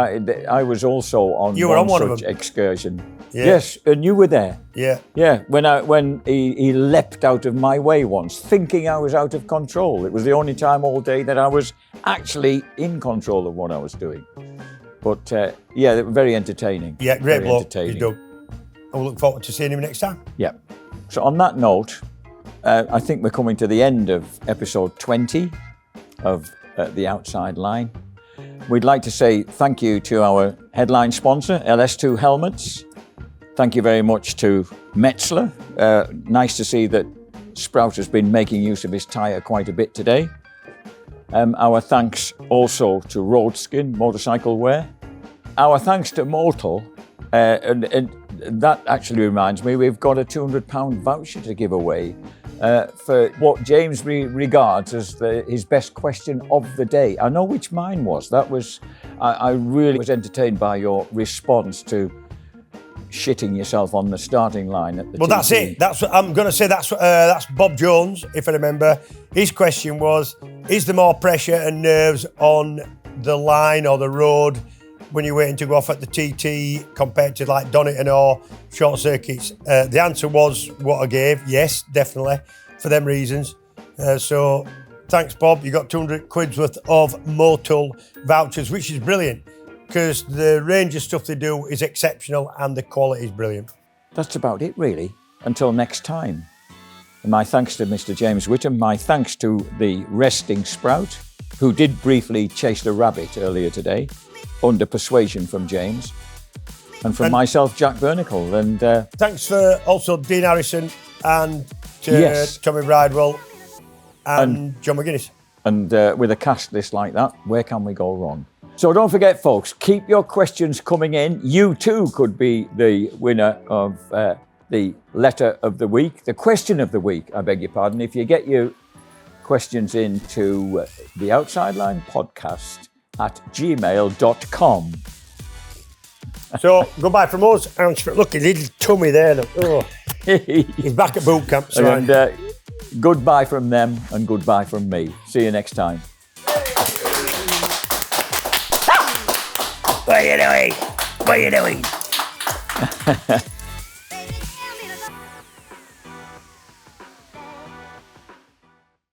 I was also on one such excursion. Yeah. Yes, and you were there. Yeah. Yeah, when he leapt out of my way once, thinking I was out of control. It was the only time all day that I was actually in control of what I was doing. But yeah, they were very entertaining. Yeah, great bloke. I look forward to seeing him next time. Yeah. So on that note, I think we're coming to the end of episode 20 of The Outside Line. We'd like to say thank you to our headline sponsor, LS2 Helmets. Thank you very much to Metzler. Nice to see that Sprout has been making use of his tyre quite a bit today. Our thanks also to Roadskin Motorcycle Wear. Our thanks to Motul. And that actually reminds me, we've got a £200 voucher to give away for what James regards as his best question of the day. I know which mine was. That was, I really was entertained by your response to shitting yourself on the starting line at the Well, that's it. That's what I'm going to say. That's Bob Jones, if I remember. His question was, is there more pressure and nerves on the line or the road when you're waiting to go off at the TT compared to like Donington or short circuits? The answer was what I gave. Yes, definitely, for them reasons. So thanks, Bob. You got 200 quid's worth of Motul vouchers, which is brilliant because the range of stuff they do is exceptional and the quality is brilliant. That's about it, really. Until next time. And my thanks to Mr. James Whittam. My thanks to the resting Sprout, who did briefly chase the rabbit earlier today, under persuasion from James, and from myself, Jack Burnicle. And thanks for also Dean Harrison and Tommy Bridewell and John McGuinness. And with a cast list like that, where can we go wrong? So don't forget, folks, keep your questions coming in. You too could be the winner of the letter of the week, the question of the week, I beg your pardon. If you get your questions into the Outside Line podcast at gmail.com. So goodbye from us. And look, his little tummy there. Look. Oh. He's back at boot camp. So and goodbye from them and goodbye from me. See you next time. What are you doing? What are you doing?